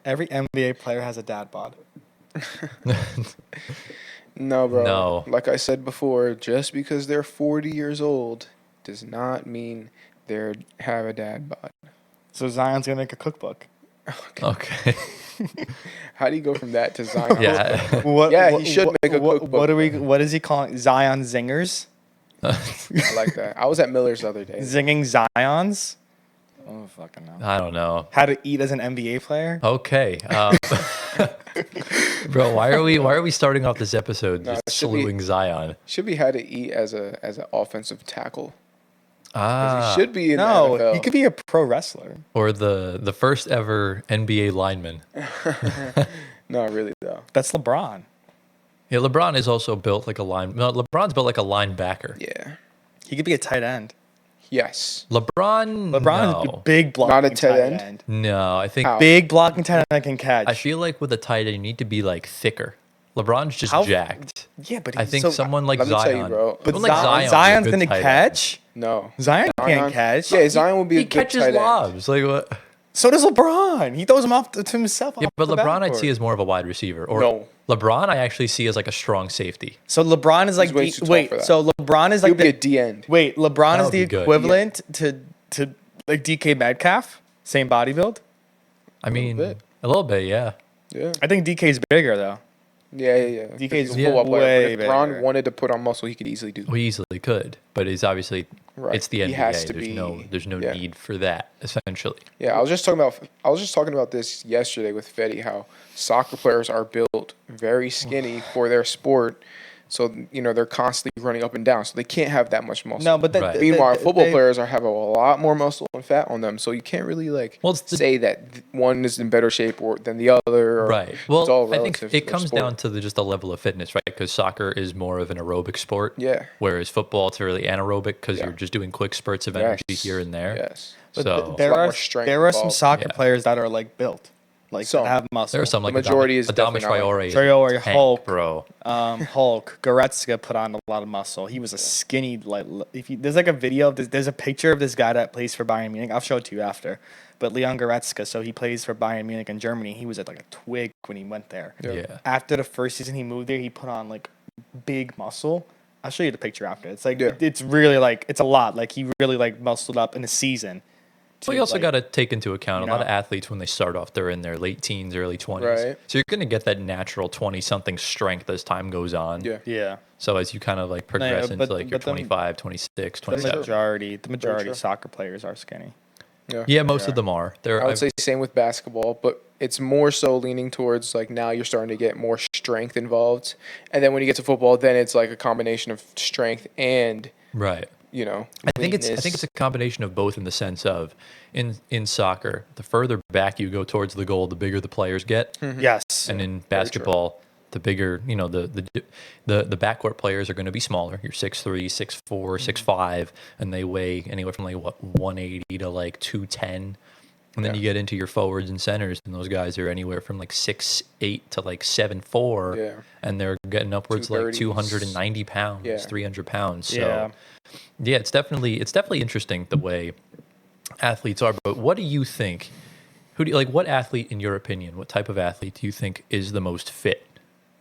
Every NBA player has a dad bod. No, bro. No. Like I said before, just because they're 40 years old does not mean they have a dad bod. So Zion's gonna make a cookbook. Okay. How do you go from that to Zion? Yeah. He should make a cookbook. What is he calling it? Zion Zingers? I like that. I was at Miller's the other day. Zinging Zions? Oh, fucking no. I don't know. How to eat as an NBA player? Okay. Bro, why are we starting off this episode No, just it should be- saluting Zion? Should be how to eat as an offensive tackle. 'Cause Ah. He should be in the No, NFL. he could be a pro wrestler. Or the first ever NBA lineman. No, really though. That's LeBron. Yeah, LeBron is also built like a line. No, LeBron's built like a linebacker. Yeah. He could be a tight end. Yes. LeBron LeBron's no. big blocking Not a tight end? No, I think How? Big blocking tight end that can catch. I feel like with a tight end you need to be like thicker. LeBron's just How- jacked. yeah, but I he's think so, someone like Let me tell Zion. you, bro. But someone like Zion would be a Zion's good gonna tight end. No. catch. Zion can't catch. Yeah, Zion will be a He good catches tight end. lobs. Like what? So does LeBron. He throws them off to himself. Yeah, off but the LeBron I'd backboard. see as more of a wide receiver. Or No. LeBron I actually see as like a strong safety. So LeBron is like way too tall wait. for that. So LeBron is He'll like be a the, D end. wait. LeBron That is would the be good. equivalent to like DK Metcalf, same body build. I mean, bit. a little bit, yeah. Yeah. I think DK's bigger though. Yeah. DK's He's a football player. way But if Bron bigger. wanted to put on muscle, he could easily do. We easily could, but it's obviously Right. it's the He NBA. has to There's no yeah. need for that essentially. Yeah, I was just talking about this yesterday with Fetty, how soccer players are built very skinny for their sport. So, they're constantly running up and down. So they can't have that much muscle. No, but Right. Meanwhile, football players have a lot more muscle and fat on them. So you can't really Well, it's the- say that one is in better shape than the other. Or Right. it's Well, all I think relative to it the comes sport. down to just the level of fitness, right? Because soccer is more of an aerobic sport. Yeah. Whereas football, it's really anaerobic because Yeah. you're just doing quick spurts of energy Yes. here and there. Yes. But So there a lot are more strength there are some involved. soccer Yeah. players that are like built, like Some. that have muscle. there are some like majority is Adamas definitely not Traore. is Traore, a tank, Hulk. bro. Hulk, Goretzka put on a lot of muscle. He was a skinny there's like a video of this, there's a picture of this guy that plays for Bayern Munich. I'll show it to you after. But Leon Goretzka, so he plays for Bayern Munich in Germany. He was at like a twig when he went there. Yeah. After the first season he moved there, he put on like big muscle. I'll show you the picture after. It's like Yeah. it's really like it's a lot. Like he really like muscled up in a season. Well, you also got to take into account a lot of know. athletes when they start off, they're in their late teens, early 20s. Right. So you're going to get that natural 20-something strength as time goes on. Yeah. Yeah. So as you kind of like progress into but- like your but the- 25, 26, The 27. majority true. of soccer players are skinny. Yeah, most of them are. There, I would say same with basketball, but it's more so leaning towards like now you're starting to get more strength involved. And then when you get to football, then it's like a combination of strength and, right. I I think it's a combination of both in the sense of in soccer, the further back you go towards the goal, the bigger the players get. Yes. And in basketball, the bigger, the backcourt players are going to be smaller. You're 6'3", 6'4", 6'5", and they weigh anywhere from like 180 to like 210. And then you get into your forwards and centers, and those guys are anywhere from like 6'8" to like 7'4", Yeah. and they're getting upwards like 230s. 290 pounds, Yeah. 300 pounds. So Yeah. yeah, it's definitely interesting the way athletes are. But what do you think? What athlete, in your opinion, what type of athlete do you think is the most fit?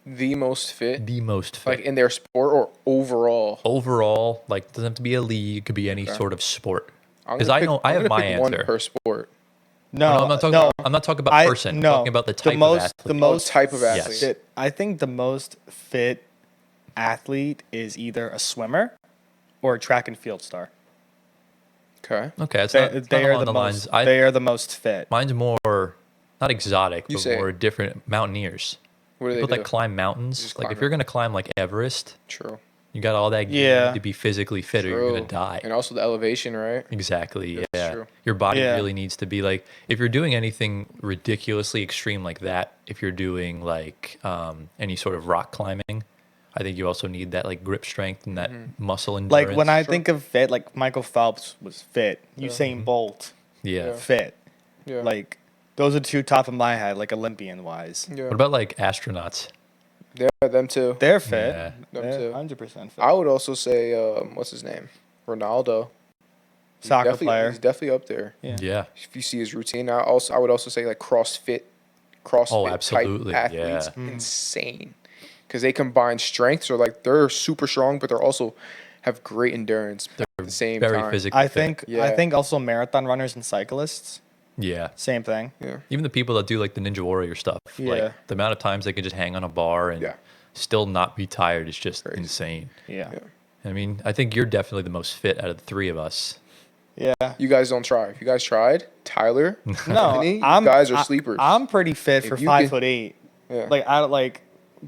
the most fit, The most fit. like in their sport or overall. Overall, like doesn't have to be a league, it could be any sort of sport. I'm Because gonna I pick- know I I'm have gonna my pick one answer. per sport. No, I'm not talking. no. I'm not talking about person. I'm talking about the type of athlete. The most type of Yes. athlete. fit. I think the most fit athlete is either a swimmer or a track and field star. Okay. Okay, it's They, not, it's they not are along the the lines. most. They are the most fit. Mine's more not exotic, You but say more it. different. Mountaineers. What do they People do? that climb mountains. Just Like climb if you're gonna climb like Everest, True. you got all that gear. You Yeah. need to be physically fit, or you're True. gonna die. And also the elevation, right? Exactly. That's Yeah. true. Your body Yeah. really needs to be like if you're doing anything ridiculously extreme like that. If you're doing like any sort of rock climbing, I think you also need that like grip strength and that muscle endurance. Like when I Sure. think of fit, like Michael Phelps was fit. Usain Bolt, yeah. Yeah. fit. Yeah. Like those are two top of my head, like Olympian wise. yeah. What about like astronauts? Yeah, them too. They're fit. Yeah. Them They're too. 100% fit. I would also say, what's his name? Ronaldo. He's Soccer player. He's definitely up there. Yeah. Yeah. If you see his routine, I would also say like CrossFit CrossFit absolutely, type athletes yeah. insane because they combine strengths. So like they're super strong, but they're also have great endurance at the same Very time. physically I fit. think also marathon runners and cyclists, Yeah. same thing. Yeah. Even the people that do like the Ninja Warrior stuff, Yeah. like the amount of times they can just hang on a bar and Yeah. still not be tired is just Crazy. insane. Yeah. Yeah. I mean, I think you're definitely the most fit out of the three of us. Yeah. You guys don't try. If you guys tried, Tyler, No, Anthony, you guys are sleepers. I'm pretty fit If for you 5'8". Yeah. Like I like,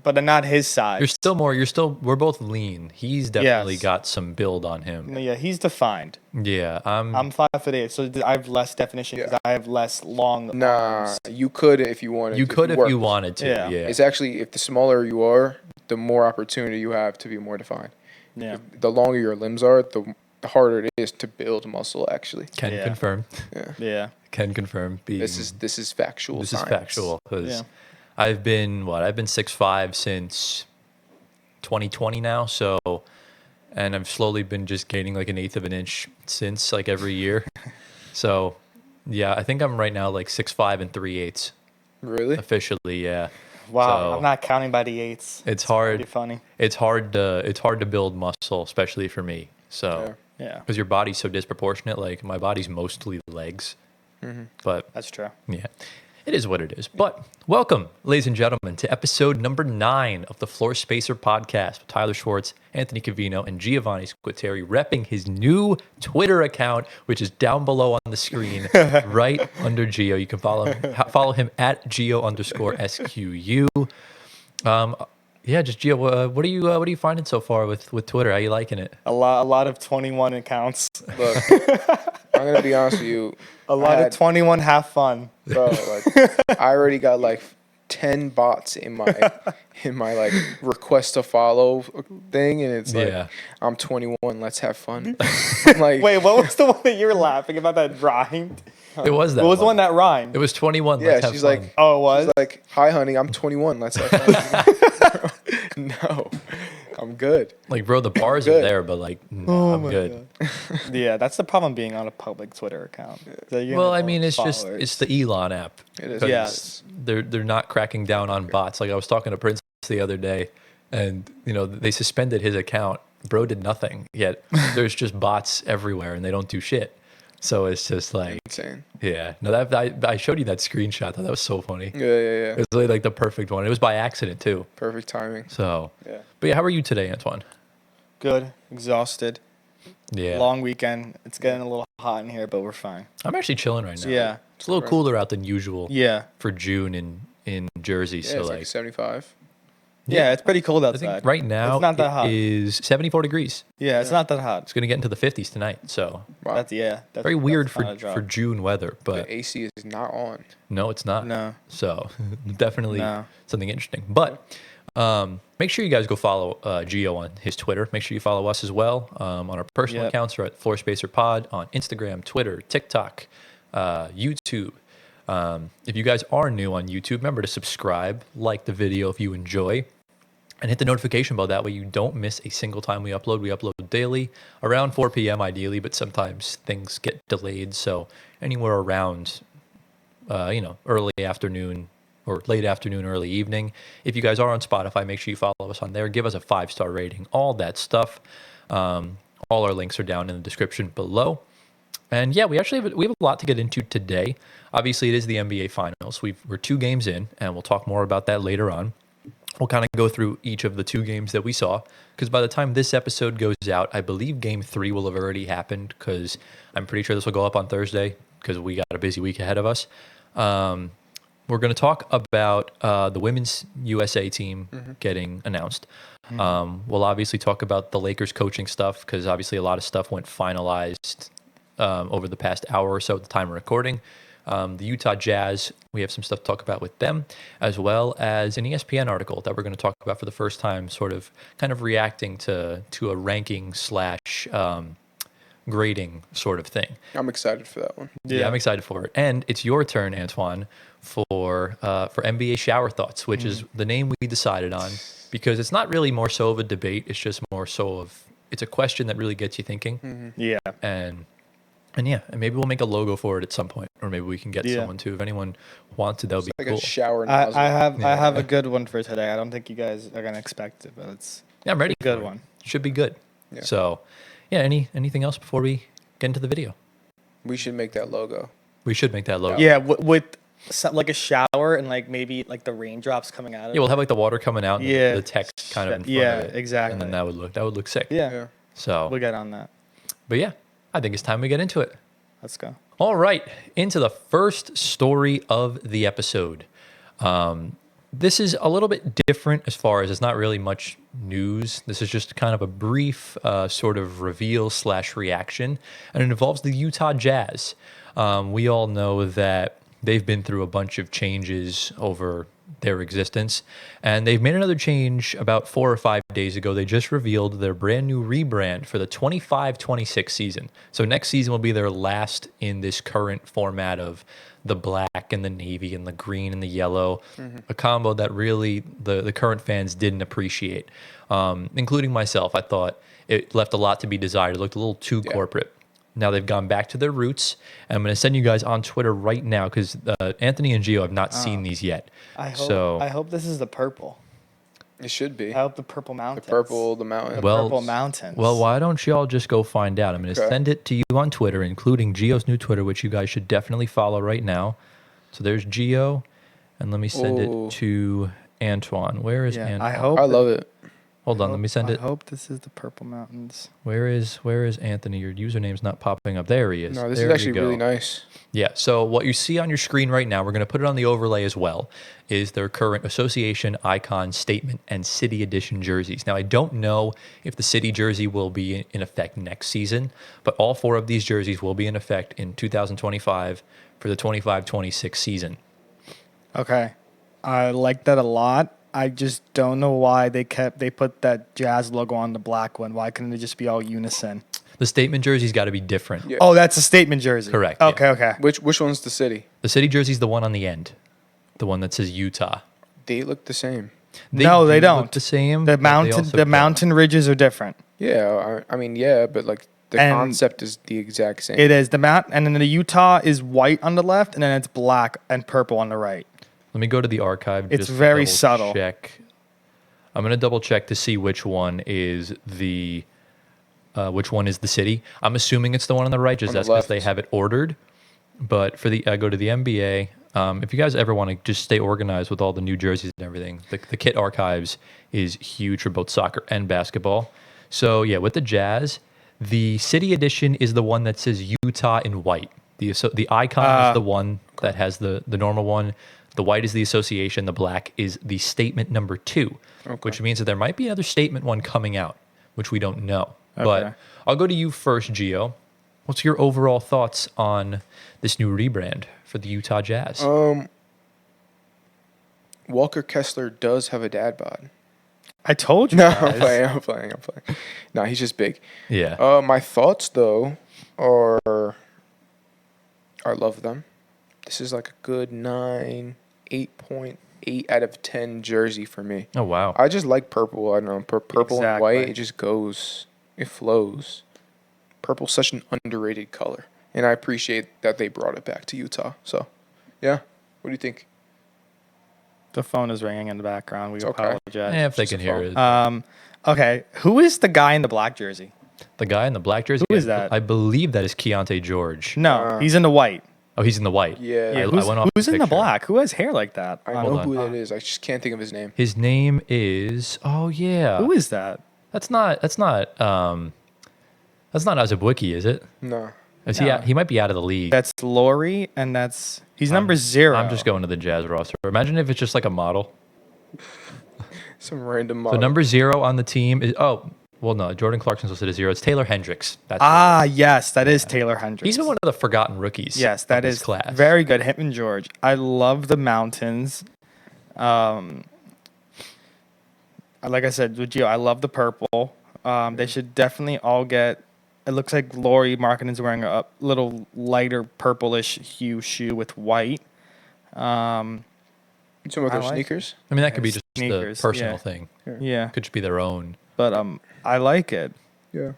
but I'm not his size. We're both lean. He's definitely Yes. got some build on him. Yeah, he's defined. Yeah, I'm 5'8", so I have less definition because Yeah. I have less long Nah, arms. you could if you wanted. you could if you worked. wanted to. Yeah. Yeah. It's actually, if the smaller you are, the more opportunity you have to be more defined. Yeah. The longer your limbs are, the harder it is to build muscle. Actually, Can Yeah. confirm. yeah. Yeah. Can confirm. This is factual. This science. is factual because Yeah. I've been 6'5" since 2020 now. So, and I've slowly been just gaining like 1/8 of an inch since, like every year. So, yeah, I think I'm right now like 6'5" and 3/8 Really? officially. Yeah. Wow, So, I'm not counting by the eighths. It's hard. Pretty funny. It's hard to build muscle, especially for me. So, Yeah, because your body's so disproportionate. Like my body's mostly legs, but that's true. yeah, it is what it is. But welcome, ladies and gentlemen, to episode number 9 of the Floor Spacer podcast with Tyler Schwartz, Anthony Kevon, and Giovanni Squitieri, repping his new Twitter account, which is down below on the screen, right under Gio. You can follow him at Gio_SQU. Yeah, just Gio. What are you finding so far with Twitter? How you liking it? A lot of 21 accounts. Look, I'm gonna be honest with you. A lot of 21 have fun. Bro, like I already got like 10 bots in my like request to follow thing, and it's like Yeah. I'm 21. Let's have fun. I'm like, Wait, what was the one that you were laughing about that rhymed? It was that. What was the one that rhymed? It was 21. yeah. Let's have She's fun. like, Oh, it was? she's like, hi, honey. I'm 21. Let's have fun. No, I'm good. Like, bro, the bars are good. there, but like, no, I'm good. Yeah, that's the problem being on a public Twitter account. So you're Well, gonna I mean, it's followers. it's the Elon app. It is. 'Cause Yes. They're not cracking down on bots. Like I was talking to Prince the other day, and they suspended his account. Bro did nothing yet. There's just bots everywhere, and they don't do shit. So it's just like, Insane. yeah. No, I showed you that screenshot. That was so funny. Yeah, yeah, yeah. It was really like the perfect one. It was by accident too. Perfect timing. So, Yeah. but yeah, how are you today, Antoine? good, exhausted, Yeah, long weekend. It's getting a little hot in here, but we're fine. I'm actually chilling right now. Yeah. It's a little cooler out than usual. Yeah. For June in Jersey. Yeah, So it's like like 75. Yeah, it's pretty cold I outside. think right now it's not that hot. it is 74 degrees. Yeah, it's not that hot. It's going to get into the 50s tonight. So Wow. That's very weird that's not a drop. for June weather, but The AC is not on. no, it's not. No. So definitely No. something interesting. But make sure you guys go follow Gio on his Twitter. Make sure you follow us as well on our personal Yep. accounts. We're at Floor Spacer Pod on Instagram, Twitter, TikTok, YouTube. If you guys are new on YouTube, remember to subscribe, like the video if you enjoy, and hit the notification bell. That way you don't miss a single time we upload. We upload daily around 4 p.m. ideally, but sometimes things get delayed. So anywhere around, early afternoon or late afternoon, early evening. If you guys are on Spotify, make sure you follow us on there. Give us a 5-star rating, all that stuff. All our links are down in the description below. And yeah, we have a lot to get into today. Obviously, it is the NBA Finals. We're 2 games in, and we'll talk more about that later on. We'll kind of go through each of the 2 games that we saw, because by the time this episode goes out, I believe Game 3 will have already happened, because I'm pretty sure this will go up on Thursday, because we got a busy week ahead of us. We're going to talk about the women's USA team getting announced. We'll obviously talk about the Lakers coaching stuff, because obviously a lot of stuff went finalized over the past hour or so at the time of recording. The Utah Jazz, we have some stuff to talk about with them, as well as an ESPN article that we're going to talk about for the first time, sort of kind of reacting to a ranking / grading sort of thing. I'm excited for that one. Yeah, I'm excited for it. And it's your turn, Antoine, for NBA shower thoughts, which is the name we decided on, because it's not really more so of a debate. It's just more so of, it's a question that really gets you thinking. Yeah. And And yeah, and maybe we'll make a logo for it at some point, or maybe we can get Yeah. someone to. If anyone wants it, that would be Like cool. a shower I nozzle. have a good one for today. I don't think you guys are gonna expect it, but it's Yeah, I'm ready. a good for it. one. Should be good. Yeah. So, yeah. Anything else before we get into the video? We should make that logo. We should make that logo. Yeah, with like a shower and like maybe like the raindrops coming out of Yeah, we'll have like the water coming out. And Yeah. the text kind of in front Yeah, of it. exactly. And then that would look sick. Yeah. Yeah. So, We'll get on that. but yeah, I think it's time we get into it. Let's go. All right, into the first story of the episode. This is a little bit different as far as it's not really much news. This is just kind of a brief sort of reveal / reaction, and it involves the Utah Jazz. We all know that they've been through a bunch of changes over their existence, and they've made another change about 4 or 5 days ago. They just revealed their brand new rebrand for the 25-26 season. So next season will be their last in this current format of the black and the navy and the green and the yellow, a combo that really the current fans didn't appreciate, including myself. I thought it left a lot to be desired. It looked a little too corporate. Now they've gone back to their roots, and I'm going to send you guys on Twitter right now because Anthony and Gio have not seen these yet. I hope this is the purple. It should be. I hope the purple mountains. The purple, the mountain. Purple mountains. Well, why don't you all just go find out? I'm going to send it to you on Twitter, including Gio's new Twitter, which you guys should definitely follow right now. So there's Gio, and let me send it to Antoine. Where is Antoine? I love it. Hold on, let me send it. I hope this is the purple mountains. Where is Anthony? Your username's not popping up. There he is. No, this There is actually you go. really nice. Yeah, so what you see on your screen right now, we're going to put it on the overlay as well, is their current association, icon, statement, and city edition jerseys. Now, I don't know if the city jersey will be in effect next season, but all 4 of these jerseys will be in effect in 2025 for the 25-26 season. Okay. I like that a lot. I just don't know why they put that Jazz logo on the black one. Why couldn't it just be all unison? The statement jersey's got to be different. Yeah. Oh, that's a statement jersey. Correct, Okay, yeah. okay. Which one's the city? The city jersey's the one on the end, the one that says Utah. They look the same. No, they do don't. look the same. The but they also don't. mountain ridges are different. Yeah, I mean, yeah, but like the And concept is the exact same. It is and then the Utah is white on the left, and then it's black and purple on the right. Let me go to the archive. It's just very double subtle. Check. I'm gonna double check to see which one is the city. I'm assuming it's the one on the right, just On the that's because left. they have it ordered. But for the go to the NBA. If you guys ever want to just stay organized with all the new jerseys and everything, the kit archives is huge for both soccer and basketball. So yeah, with the Jazz, the city edition is the one that says Utah in white. The icon is the one that has the normal one. The white is the association. The black is the statement number 2, which means that there might be another statement one coming out, which we don't know. Okay. But I'll go to you first, Gio. What's your overall thoughts on this new rebrand for the Utah Jazz? Walker Kessler does have a dad bod. I told you No, guys. I'm playing. No, he's just big. Yeah. My thoughts though are I love them. This is like a good 8.8 out of 10 jersey for me. Oh, wow. I just like purple. I don't know, purple and white. Exactly. It just goes. It flows. Purple's such an underrated color, and I appreciate that they brought it back to Utah. So, yeah. What do you think? The phone is ringing in the background. We It's okay. apologize. Yeah, if they just can a hear phone. it. Okay, who is the guy in the black jersey? The guy in the black jersey? Who is that? I believe that is Keontae George. No, he's in the white. Oh, he's in the white. Yeah. I Who's, went off who's in the picture. black? Who has hair like that? I Hold know on. who that is. I just can't think of his name. His name is. Oh yeah. Who is that? That's not Azabwiki, is it? No. Is No. he might be out of the league. That's Laurie, and he's number 0. I'm just going to the Jazz roster. Imagine if it's just like a model. Some random So model. number 0 on the team is no, Jordan Clarkson's listed as 0. It's Taylor Hendricks. That's Yes, that is Taylor Hendricks. he's been one of the forgotten rookies. Yes, of that this is class. very good. Him and George. I love the mountains. Like I said, with Gio, I love the purple. They should definitely all get. It looks like Laurie Markkinen's wearing a little lighter purplish hue shoe with white. You talking about I their like- sneakers? I mean, that could be just Sneakers, the personal yeah. thing. Yeah, Could just be their own. but I like it. Yeah.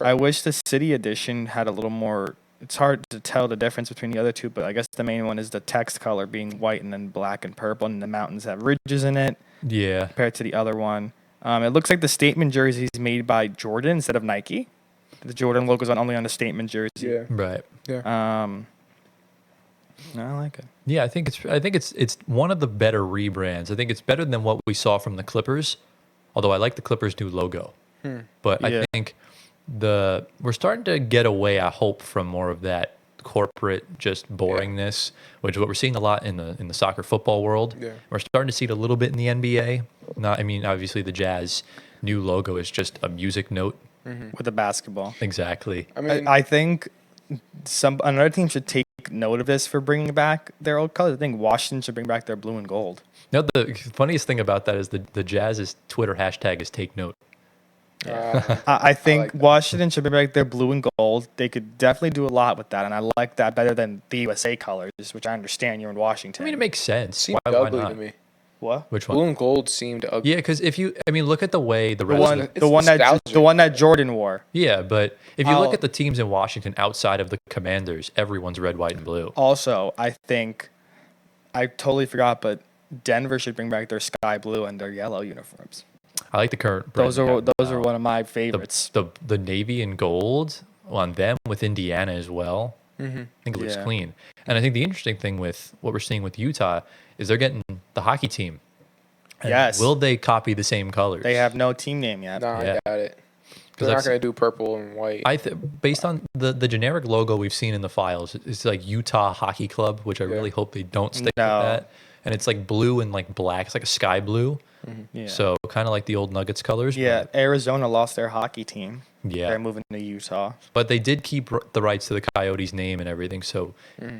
I wish the city edition had a little more. It's hard to tell the difference between the other two, but I guess the main one is the text color being white and then black and purple, and the mountains have ridges in it. Yeah. Compared to the other one, it looks like the statement jersey is made by Jordan instead of Nike. The Jordan logo is only on the statement jersey. Yeah. Right. Yeah. No, I like it. Yeah, I think it's one of the better rebrands. I think it's better than what we saw from the Clippers, although I like the Clippers' new logo. But Yeah. I think we're starting to get away, I hope, from more of that corporate just boringness, which is what we're seeing a lot in the soccer football world. Yeah. We're starting to see it a little bit in the NBA. Obviously the Jazz new logo is just a music note. With the basketball. Exactly. I mean, I think another team should take note of this for bringing back their old colors. I think Washington should bring back their blue and gold. No, the funniest thing about that is the Jazz's Twitter hashtag is take note. I think like that. Washington should bring back their blue and gold. They could definitely do a lot with that, and I like that better than the USA colors, which I understand you're in Washington. I mean, it makes sense. seemed Why ugly not? to me. What? Which Blue one? and gold seemed ugly. Yeah, because look at the way the The rest one, of It's the one nostalgic. the one that Jordan wore. yeah, but if you look I'll- at the teams in Washington outside of the Commanders, everyone's red, white, and blue. Also, I think I totally forgot, but Denver should bring back their sky blue and their yellow uniforms. I like the current. Those brand are now. one of my favorites. the navy and gold on them with Indiana as well. I think it looks Yeah. clean. And I think the interesting thing with what we're seeing with Utah is they're getting the hockey team. And Yes. will they copy the same colors? They have no team name yet. Nah, Yeah. I got it. 'Cause They're I've not going to do purple and white. Based on the generic logo we've seen in the files, it's like Utah Hockey Club, which I really hope they don't stick No. with that. And it's like blue and like black. It's like a sky blue. Yeah. So kind of like the old Nuggets colors. Yeah, Arizona lost their hockey team. Yeah. They're moving to Utah. But they did keep the rights to the Coyotes name and everything. So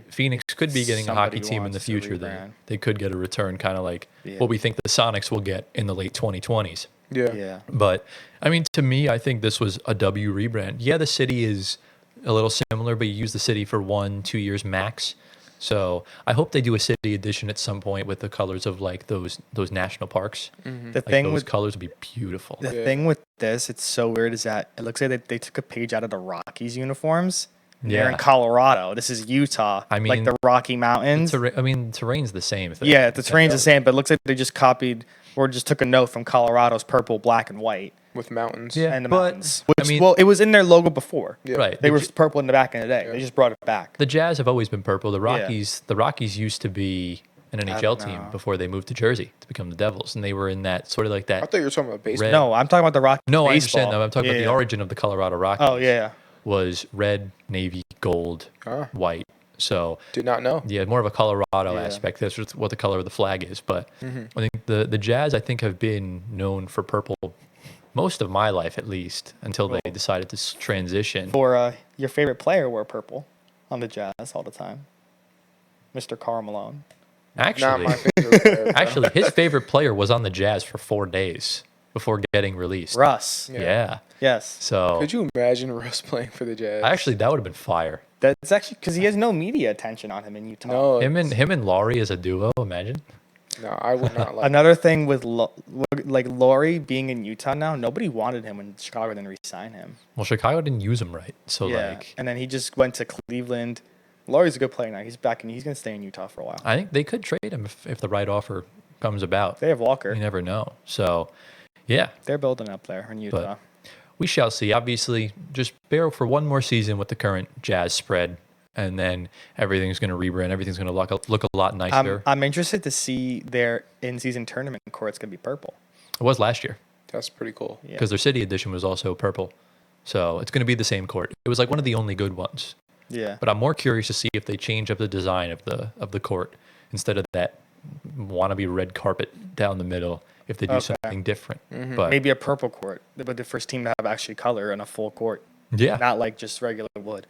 Phoenix could be getting Somebody a hockey team in the wants to future. rebrand. They could get a return, kind of like Yeah. what we think the Sonics will get in the late 2020s. yeah. Yeah. But I mean, to me, I think this was a W rebrand. Yeah, the city is a little similar, but you use the city for 1-2 years max. So I hope they do a city edition at some point with the colors of like those national parks. The Like thing those with colors would be beautiful. the Yeah. thing with this, it's so weird, is that it looks like they took a page out of the Rockies uniforms. They're in Yeah. Colorado. This is Utah. I mean, like the Rocky Mountains. The terrain's the same. Yeah, the terrain's the same, but it looks like they just copied or just took a note from Colorado's purple, black, and white, With mountains. Yeah. and the but, mountains. I Which, mean- well, it was in their logo before. Yeah. Right. They The were J- purple in the back in the day. Yeah. They just brought it back. The Jazz have always been purple. The Rockies used to be an NHL don't team know. before they moved to Jersey to become the Devils, and they were in that sort of like I that. thought you were talking about baseball. Red- No, I'm talking about the Rockies. No, I baseball. understand that. I'm talking about the Yeah. origin of the Colorado Rockies. Oh yeah. Was red, navy, gold, Ah. white. So Did not know. yeah, more of a Colorado Yeah. aspect. That's just what the color of the flag is. But Mm-hmm. I think the Jazz, I think, have been known for purple most of my life, at least, until they decided to transition. For your favorite player wore purple on the Jazz all the time. Mr. Karl Malone. Not Actually, my favorite player. bro. actually, his favorite player was on the Jazz for 4 days before getting released. Russ. Yeah. Yeah. Yes. So Could you imagine Russ playing for the Jazz? actually, that would have been fire. That's actually because he has no media attention on him in Utah. no. Him and Laurie as a duo. Imagine. No, I would not like. Another thing with like Laurie being in Utah now, nobody wanted him when Chicago didn't re-sign him. Well, Chicago didn't use him right, so Yeah, like and then he just went to Cleveland. Laurie's a good player now. He's back and he's gonna stay in Utah for a while. I think they could trade him if the right offer comes about. They have Walker. You never know. So, yeah, They're building up there in Utah. we shall see. Obviously, just bear for one more season with the current Jazz spread, and then everything's going to rebrand. Everything's going to look a lot nicer. I'm interested to see their in-season tournament court's gonna be purple. It was last year That's pretty cool. Yeah. because their city edition was also purple. So it's going to be the same court. It was like one of the only good ones. Yeah. But I'm more curious to see if they change up the design of the court instead of that wannabe red carpet down the middle. If they do Okay. something different, but Maybe a purple court, but the first team to have actually color and a full court, yeah, not like just regular wood.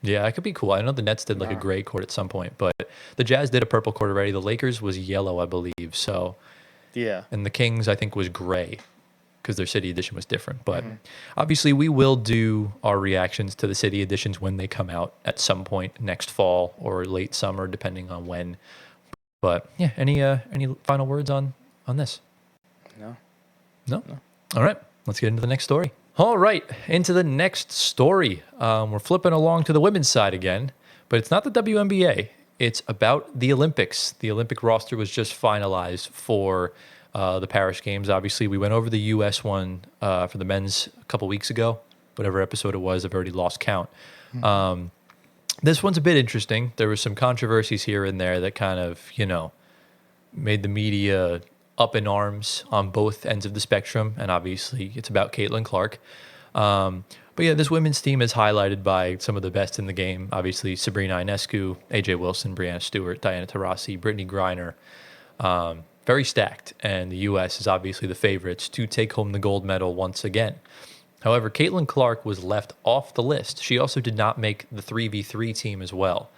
yeah, that could be cool. I know the Nets did like a gray court at some point, but the Jazz did a purple court already. The Lakers was yellow, I believe. So, Yeah. and the Kings I think was gray because their city edition was different. But obviously, we will do our reactions to the city editions when they come out at some point next fall or late summer, depending on when. But yeah, any final words on this? No. No? All right, let's get into the next story. All right, into the next story. We're flipping along to the women's side again, but it's not the WNBA. It's about the Olympics. The Olympic roster was just finalized for the Paris Games. Obviously, we went over the U.S. one for the men's a couple weeks ago. Whatever episode it was, I've already lost count. This one's a bit interesting. There was some controversies here and there that kind of, made the media up in arms on both ends of the spectrum, and obviously it's about Caitlin Clark. But yeah, this women's team is highlighted by some of the best in the game. Obviously, Sabrina Ionescu, AJ Wilson, Brianna Stewart, Diana Taurasi, Brittany Griner. Very stacked, and the U.S. is obviously the favorites to take home the gold medal once again. However, Caitlin Clark was left off the list. She also did not make the 3v3 team as well.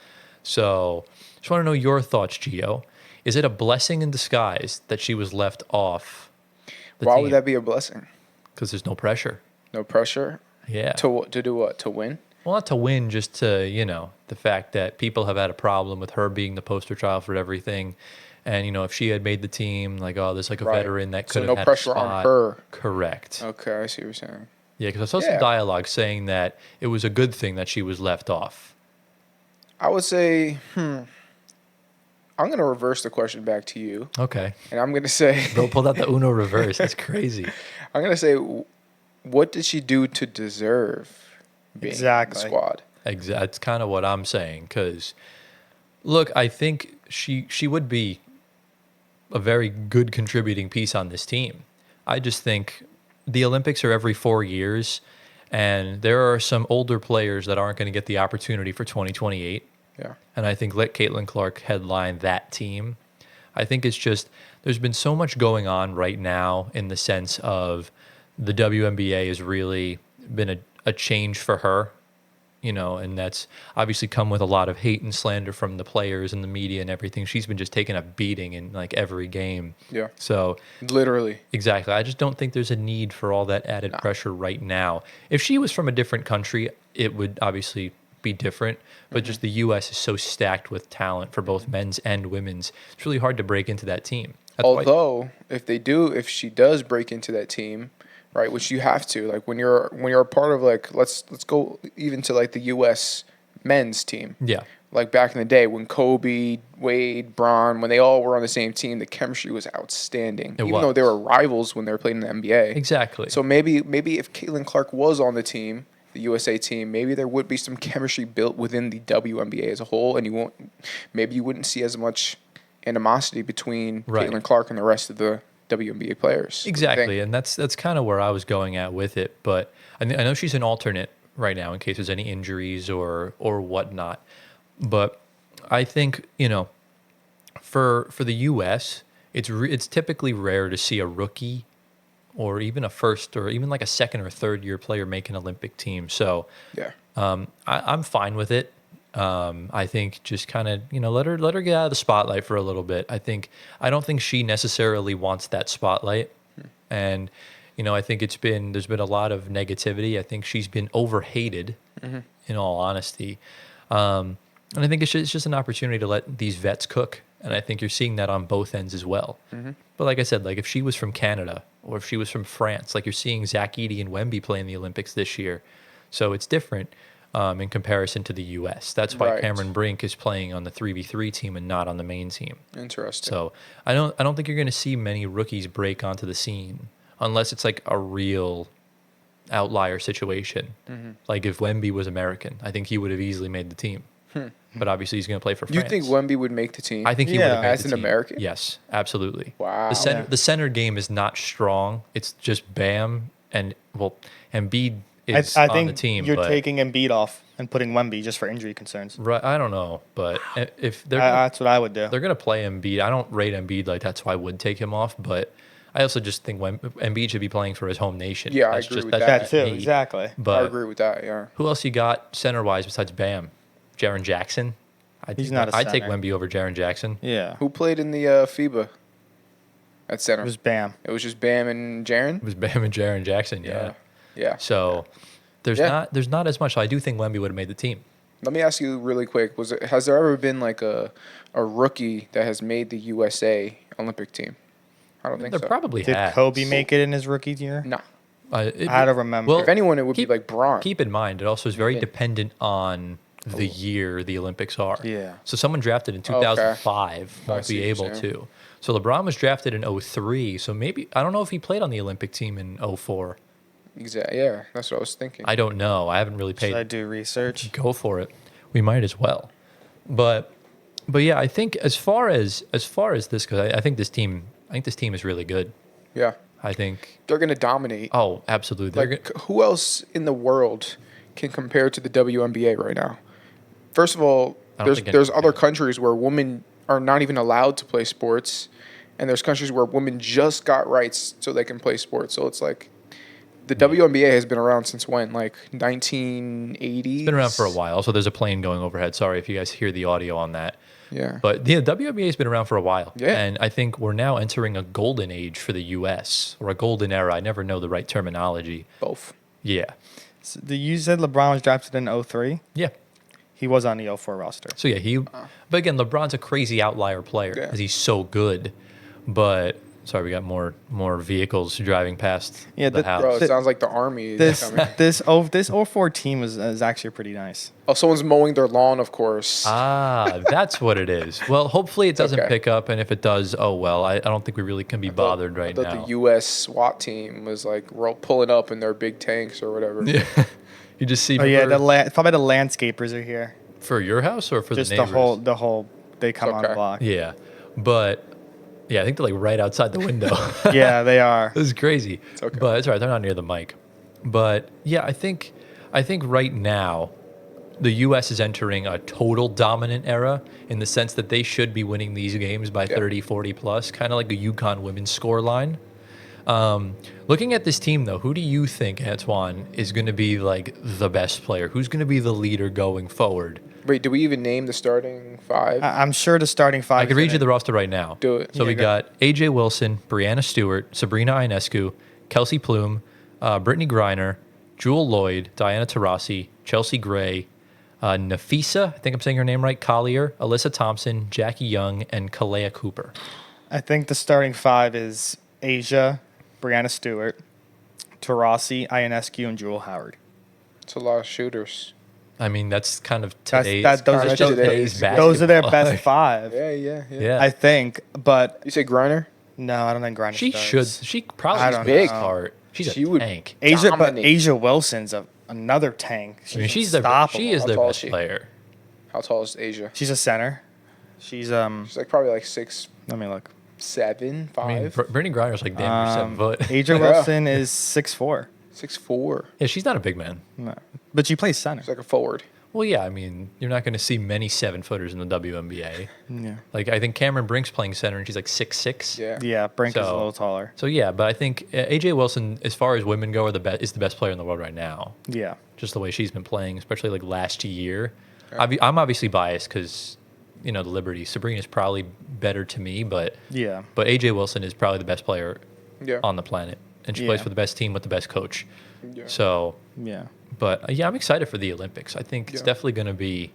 So just want to know your thoughts, Gio. Is it a blessing in disguise that she was left off the Why team? would that be a blessing? Because there's no pressure. No pressure? Yeah. To do what? To win? Well, not to win, just to, the fact that people have had a problem with her being the poster child for everything. And, if she had made the team, there's a Right. veteran that So could no have had pressure a on spot. her. Correct. Okay, I see what you're saying. Yeah, because I saw some Yeah. dialogue saying that it was a good thing that she was left off. I would say, I'm going to reverse the question back to you. Okay. And I'm going to say, Bro pulled out the Uno reverse. That's crazy. I'm going to say, what did she do to deserve being Exactly. in the squad? That's kind of what I'm saying. Because, look, I think she would be a very good contributing piece on this team. I just think the Olympics are every 4 years, and there are some older players that aren't going to get the opportunity for 2028. Yeah. And I think let Caitlin Clark headline that team. I think it's just there's been so much going on right now in the sense of the WNBA has really been a change for her, and that's obviously come with a lot of hate and slander from the players and the media and everything. She's been just taking a beating in every game. Yeah. So Literally. exactly. I just don't think there's a need for all that added pressure right now. If she was from a different country, it would obviously be different, but just the U.S. is so stacked with talent for both men's and women's. It's really hard to break into that team. That's why- Although, if she does break into that team, right, which you have to, when you're a part of let's go even to the U.S. men's team. yeah, Back in the day when Kobe, Wade, Braun, when they all were on the same team, the chemistry was outstanding. Even though they were rivals when they were playing in the NBA. exactly. So maybe if Caitlin Clark was on the team, the USA team, maybe there would be some chemistry built within the WNBA as a whole, and you wouldn't see as much animosity between Right. Caitlin Clark and the rest of the WNBA players. Exactly, and that's kind of where I was going at with it. But I know she's an alternate right now in case there's any injuries or whatnot. But I think for the U.S., it's typically rare to see a rookie or even a first or even a second or third year player make an Olympic team. So Yeah. I'm fine with it. I think just kind of let her get out of the spotlight for a little bit. I don't think she necessarily wants that spotlight, and I think there's been a lot of negativity. I think she's been overhated, in all honesty, and I think it's just an opportunity to let these vets cook. And I think you're seeing that on both ends as well. But like I said, if she was from Canada or if she was from France, you're seeing Zach Edey and Wemby play in the Olympics this year, so it's different. In comparison to the U.S. That's why Right. Cameron Brink is playing on the 3v3 team and not on the main team. Interesting. So I don't think you're going to see many rookies break onto the scene unless it's a real outlier situation. Like if Wemby was American, I think he would have easily made the team. But obviously he's going to play for You France. think Wemby would make the team? I think he would have made As the an team. American? Yes, absolutely. Wow. The center game is not strong. It's just Bam and Embiid is I on think the team. you're but, taking Embiid off and putting Wemby just for injury concerns. Right, I don't know, but if they're That's what I would do. they're gonna play Embiid, I don't rate Embiid like that, so I would take him off. But I also just think Embiid should be playing for his home nation. Yeah, I that's agree just, with that's that. That just too, me. exactly. I But agree with that, yeah. who else you got center wise besides Bam? Jaren Jackson. He's not a I'd take center. Wemby over Jaren Jackson. Yeah. Who played in the FIBA at center? It was Bam. It was just Bam and Jaren? It was Bam and Jaren Jackson. Yeah. Yeah. So there's Yeah. not as much. So I do think Wemby would have made the team. Let me ask you really quick: has there ever been a rookie that has made the USA Olympic team? I don't think There so. probably Did has. Kobe make it in his rookie year? No. I had to remember. Well, If anyone, it would keep- be like Braun. Keep in mind, it also is very Yeah. dependent on the year the Olympics are. Yeah. So someone drafted in 2005 I won't see be what you're able saying. to. So LeBron was drafted in 03. So maybe, I don't know if he played on the Olympic team in 04. Exactly. Yeah, that's what I was thinking. I don't know. I haven't really Should I paid. do research? Go for it. We might as well. But yeah, I think as far as this goes, I think this team is really good. Yeah, I think. they're gonna dominate. Oh, absolutely. They're Like, who else in the world can compare to the WNBA right now? First of all, I don't think there's anyone other can. countries where women are not even allowed to play sports, and there's countries where women just got rights so they can play sports. So it's like the WNBA has been around since when? Like 1980s. been around for a while. So there's a plane going overhead. Sorry if you guys hear the audio on that. Yeah. But the WNBA has been around for a while. Yeah. And I think we're now entering a golden age for the U.S. or a golden era. I never know the right terminology. Both. Yeah. So you said LeBron was drafted in 03. Yeah. He was on the 04 roster. So yeah, but again, LeBron's a crazy outlier player Yeah. because he's so good. But sorry, we got more vehicles driving past Yeah, the house. Bro, it sounds like the army is coming. This 04 team is actually pretty nice. Oh, someone's mowing their lawn, of course. Ah, that's what it is. Well, hopefully it doesn't okay. pick up, and if it does, oh well. I don't think we really can be bothered right I thought now. the U.S. SWAT team was like pulling up in their big tanks or whatever. Yeah. You just see. Oh yeah, remember- probably the landscapers are here. for your house or for Just the the neighbors? whole they come on Okay. the block. Yeah, but yeah, I think they're like right outside the window. Yeah, they are. This is crazy. okay. But it's all right. They're not near the mic. But yeah, I think right now the U.S. is entering a total dominant era in the sense that they should be winning these games by 30, 40 plus, kind of like a UConn women's score line. Looking at this team, though, who do you think, Antoine, is going to be like the best player? Who's going to be the leader going forward? Wait, do we even name the starting five? I'm sure the starting five. I could read you the roster right now. Do it. So Yeah, we go. got AJ Wilson, Brianna Stewart, Sabrina Ionescu, Kelsey Plume, Brittany Griner, Jewel Lloyd, Diana Taurasi, Chelsea Gray, Nafisa, I think I'm saying her name right, Collier, Alyssa Thompson, Jackie Young, and Kalea Cooper. I think the starting five is Asia, Brianna Stewart, Taurasi, Ionescu, and Jewel Howard. It's a lot of shooters. I mean, that's kind of That's- today's, that- those are that's just- today's Those are their basketball. best five. Yeah. Yeah. I think, but You say Griner? no, I don't think Griner She starts. should. She probably I is don't big know. part. She's She a would- tank. Asia, but dominate. Asia Wilson's another tank. I mean, she's their unstoppable. she is How their tall is best she? player. How tall is Asia? She's a center. She's She's like probably like 6'7", Let me look. 5. I mean, Brittany Griner's like damn near 7 foot. Asia Yeah. Wilson is 6'4". 6'4". Yeah, she's not a big man. No. But she plays center. She's like a forward. Well, yeah, I mean, you're not going to see many 7-footers in the WNBA. Yeah. Like, I think Cameron Brink's playing center, and she's like 6'6". Yeah. Yeah, Brink is a So- little taller. So yeah, but I think AJ Wilson, as far as women go, is the best player in the world right now. Yeah. Just the way she's been playing, especially like last year. I'm obviously biased because the Liberty. Sabrina's probably better to me, but Yeah. AJ Wilson is probably the best player Yeah. on the planet, and she Yeah. plays for the best team with the best coach. Yeah. So, Yeah. but yeah, I'm excited for the Olympics. I think it's Yeah. definitely going to be,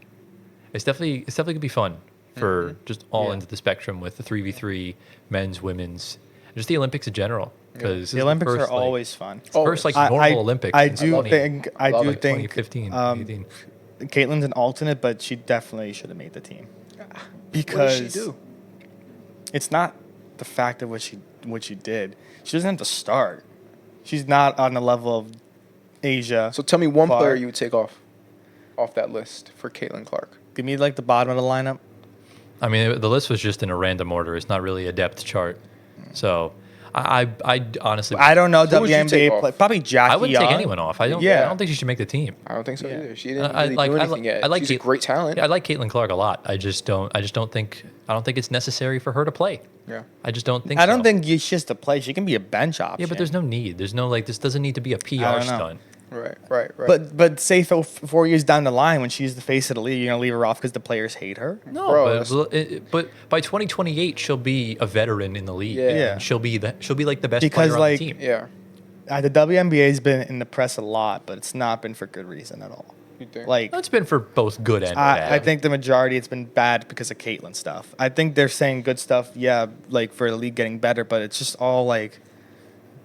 it's definitely going to be fun for just all Yeah. ends of the spectrum with the 3v3 men's, women's, just the Olympics in general. Because The Olympics are always fun. first like Oh, normal Olympics. I since do 20 think I Love do it. think 2015, 18. Caitlin's an alternate, but she definitely should have made the team. What Because does she do? it's not the fact of what she did. She doesn't have to start. She's not on the level of Asia. So tell me one Clark. player you would take off that list for Caitlin Clark. Give me like the bottom of the lineup. I mean, the list was just in a random order. It's not really a depth chart. So I honestly, I don't know Who would you take WNBA off? play. Probably Jackie I wouldn't take Young. anyone off. I don't Yeah. think she should make the team. I don't think so Yeah. either. She didn't I really like- do I anything like- yet. I like She's a Cait- great talent. Yeah, I like Caitlin Clark a lot. I don't think it's necessary for her to play. Yeah. I just don't think I don't so. think she has to play. She can be a bench option. Yeah, but there's no need. There's no this doesn't need to be a PR I don't know. stunt. Right. But say for 4 years down the line, when she's the face of the league, you're gonna leave her off because the players hate her. No, Bro, but by 2028 she'll be a veteran in the league. Yeah. Yeah. And she'll be like the best Because, player on like, the team. yeah. The WNBA has been in the press a lot, but it's not been for good reason at all. You think? Like It's been for both good and bad. I think the majority it's been bad because of Caitlyn stuff. I think they're saying good stuff, yeah, like for the league getting better, but it's just all like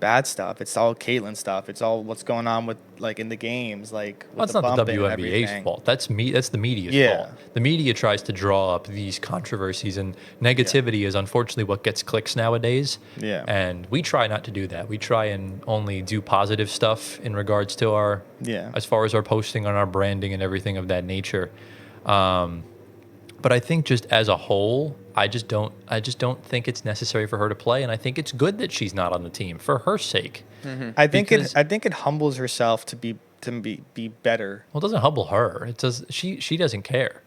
bad stuff. It's all Caitlyn stuff. It's all what's going on with like in the games, like with That's the not the bumping and WNBA's everything. fault. That's That's the media's Yeah. fault. The media tries to draw up these controversies, and negativity is unfortunately what gets clicks nowadays. Yeah. And we try not to do that. We try and only do positive stuff in regards to our, Yeah. as far as our posting on our branding and everything of that nature. But I think just as a whole, I just don't think it's necessary for her to play, and I think it's good that she's not on the team for her sake. I think Because- it humbles herself to be better. Well, it doesn't humble her. It does. She doesn't care.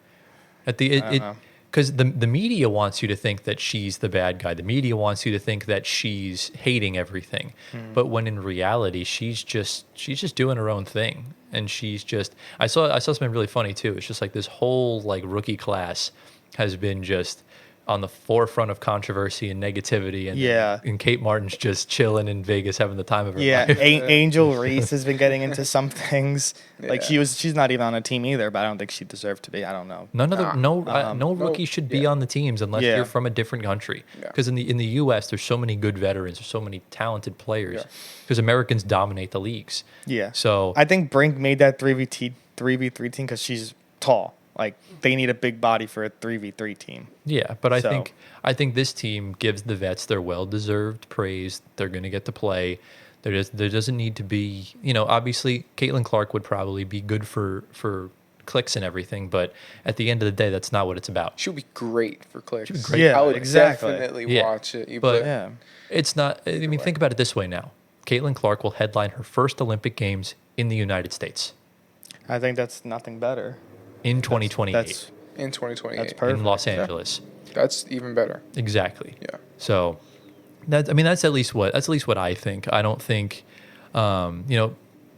At the I don't know. because the media wants you to think that she's the bad guy. The media wants you to think that she's hating everything. But when in reality, she's just doing her own thing. And she's just I saw something really funny too. It's just like this whole like rookie class has been just on the forefront of controversy and negativity, and Yeah. and Kate Martin's just chilling in Vegas having the time of her Yeah, life. Angel Reese has been getting into some things. Like Yeah. she's not even on a team either, but I don't think she deserved to be. I don't know. None of the no no, rookie should be yeah. on the teams unless Yeah. you're from a different country. Yeah. Because in the U.S. there's so many good veterans, there's so many talented players. Yeah. Because Americans dominate the leagues. Yeah. So I think Brink made that 3v3 team because she's tall. Like they need a big body for a 3v3 team. yeah, but I So- think this team gives the vets their well-deserved praise. They're going to get to play. There doesn't need to be, obviously Caitlin Clark would probably be good for clicks and everything, but at the end of the day, that's not what it's about. She would be great for clicks. be great. Yeah, I would exactly. definitely Yeah. watch it. But- Yeah. It's not. I mean, think about it this way now. Caitlin Clark will headline her first Olympic Games in the United States I think that's nothing better. in 2028 That's in 2028. That's perfect. in Los Angeles. That's even better. Exactly. Yeah. So that's at least what I think. I don't think,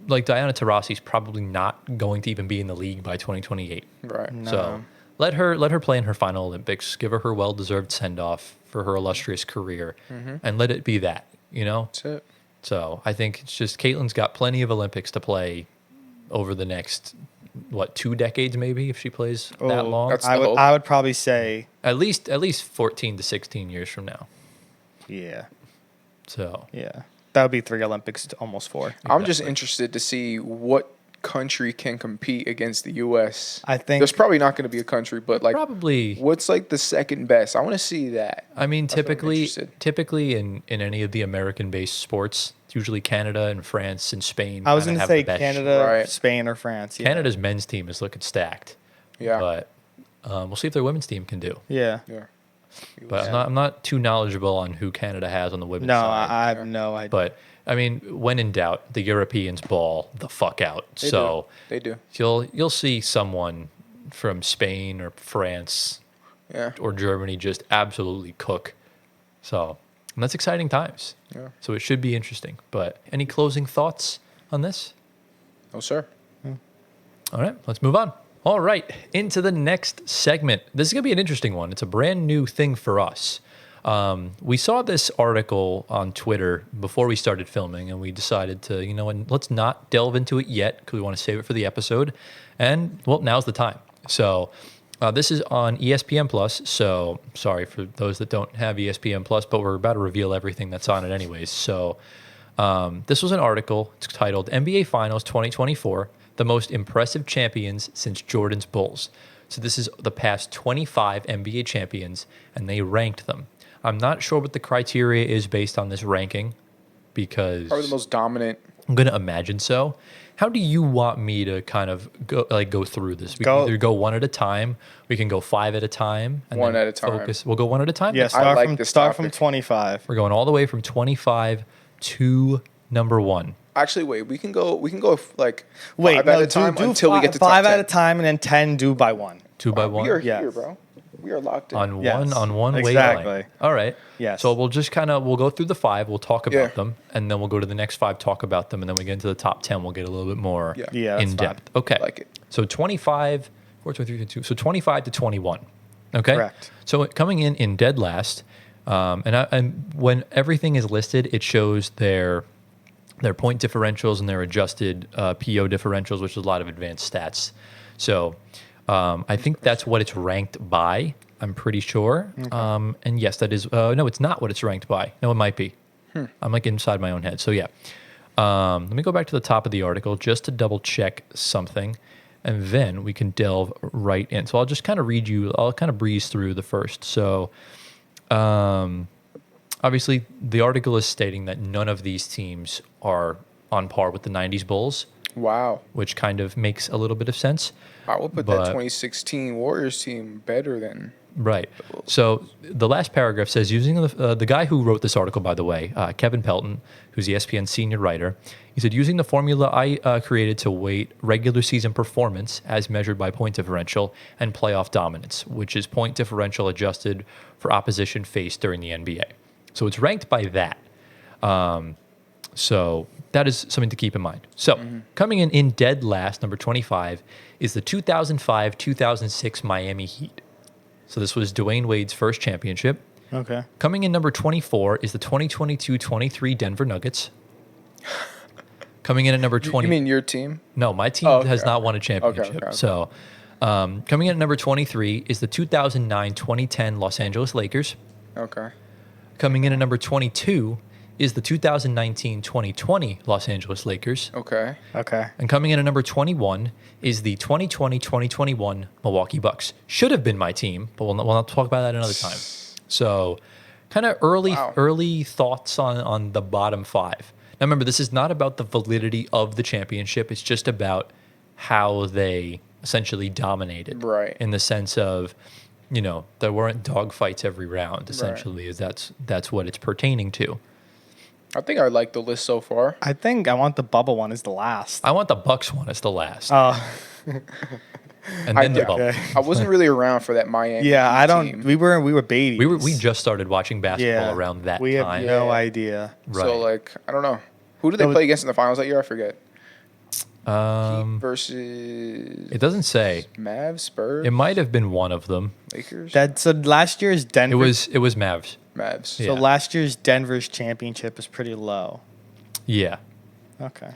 like Diana Taurasi's probably not going to even be in the league by 2028. Right. No. So let her play in her final Olympics. Give her well-deserved send-off for her illustrious career, and let it be that. That's it. So I think it's just Caitlin's got plenty of Olympics to play over the next 2 decades maybe if she plays that Oh, long. That's I the would hope. I would probably say At least 14 to 16 years from now. yeah. So Yeah. That would be 3 Olympics to almost 4. I'm just interested to see what country can compete against the U.S. I think There's probably not going to be a country, but like, probably. what's like the second best? I want to see that. I mean, That's what I'm typically interested. in any of the American-based sports, it's usually Canada and France and Spain. I was kinda going to have say the best- Canada, Right. Spain, or France. Yeah. Canada's men's team is looking stacked. Yeah. But we'll see if their women's team can do. Yeah. Yeah. But I'm not too knowledgeable on who Canada has on the women's No, side. I have no idea. But I mean, when in doubt, the Europeans ball the fuck out. They So do. They do. you'll see someone from Spain or France Yeah. or Germany just absolutely cook. So and that's exciting times. Yeah. So it should be interesting. But any closing thoughts on this? No, sir. All right, let's move on. All right, into the next segment. This is going to be an interesting one. It's a brand new thing for us. We saw this article on Twitter before we started filming, and we decided to, let's not delve into it yet because we want to save it for the episode. And, well, now's the time. So this is on ESPN Plus. So sorry for those that don't have ESPN Plus, but we're about to reveal everything that's on it anyways. So this was an article. It's titled NBA Finals 2024, the most impressive champions since Jordan's Bulls. So this is the past 25 NBA champions, and they ranked them. I'm not sure what the criteria is based on this ranking because Probably the most dominant. I'm going to imagine so. How do you want me to kind of go through this? We Go- can either go one at a time. We can go 5 at a time. And One then at a time. Focus. We'll go one at a time. yeah, I like this start from topic. 25. We're going all the way from 25 to number 1. Actually, wait. We can go like Wait, 5 no, at a time do until we get to top 5 at 10. a time and then 10 do by 1. 2 by We 1. are Yes. here, bro. We are locked in. On Yes, one exactly. wavelength. All right. Yes. So we'll just we'll go through the 5, we'll talk about Yeah. them, and then we'll go to the next 5, talk about them, and then we get into the top 10, we'll get a little bit more Yeah. Yeah, that's in depth. Okay. Like it. So 25, 4, 23, 22. So 25 to 21. Okay. Correct. So coming in dead last, and when everything is listed, it shows their point differentials and their adjusted PO differentials, which is a lot of advanced stats. So I think that's what it's ranked by. I'm pretty sure. And yes, that is. No, it's not what it's ranked by. No, it might be. I'm like inside my own head. So yeah. Let me go back to the top of the article just to double check something, and then we can delve right in. So I'll just kind of read you, I'll kind of breeze through the first. So obviously the article is stating that none of these teams are on par with the 90s Bulls, Wow. which kind of makes a little bit of sense. I would put But- that 2016 Warriors team better than. Right. So the last paragraph says, using the guy who wrote this article, by the way, Kevin Pelton, who's the ESPN senior writer, he said, using the formula I created to weight regular season performance as measured by point differential and playoff dominance, which is point differential adjusted for opposition faced during the NBA. So it's ranked by that. So that is something to keep in mind. So coming in dead last, number 25, is the 2005-2006 Miami Heat. So this was Dwayne Wade's first championship. Okay. Coming in number 24 is the 2022-23 Denver Nuggets. Coming in at number 20. You mean your team? No, my team Oh, okay, has not okay. won a championship. Okay. So coming in at number 23 is the 2009-2010 Los Angeles Lakers. Okay. Coming in at number 22 is the 2019-2020 Los Angeles Lakers. Okay. Okay. And coming in at number 21 is the 2020-2021 Milwaukee Bucks. Should have been my team, but we'll not talk about that another time. So kind of early thoughts on the bottom five. Now remember, this is not about the validity of the championship. It's just about how they essentially dominated. Right. In the sense of, there weren't dogfights every round, essentially, is that's what it's pertaining to. I think I like the list so far. I think I want the bubble one as the last. I want the Bucks one as the last. Oh. And then the bubble. Okay. I wasn't really around for that Miami. Yeah, I don't. team. We were babies. We just started watching basketball around that we time. have no Yeah. idea. Right. So like, I don't know. Who did they play against in the finals that year? I forget. Heat versus It doesn't say. Mavs, Spurs, It might have been one of them. Lakers, So last year's Denver. It was Mavs. Mavs. So Yeah. last year's Denver's championship was pretty low. Yeah. Okay.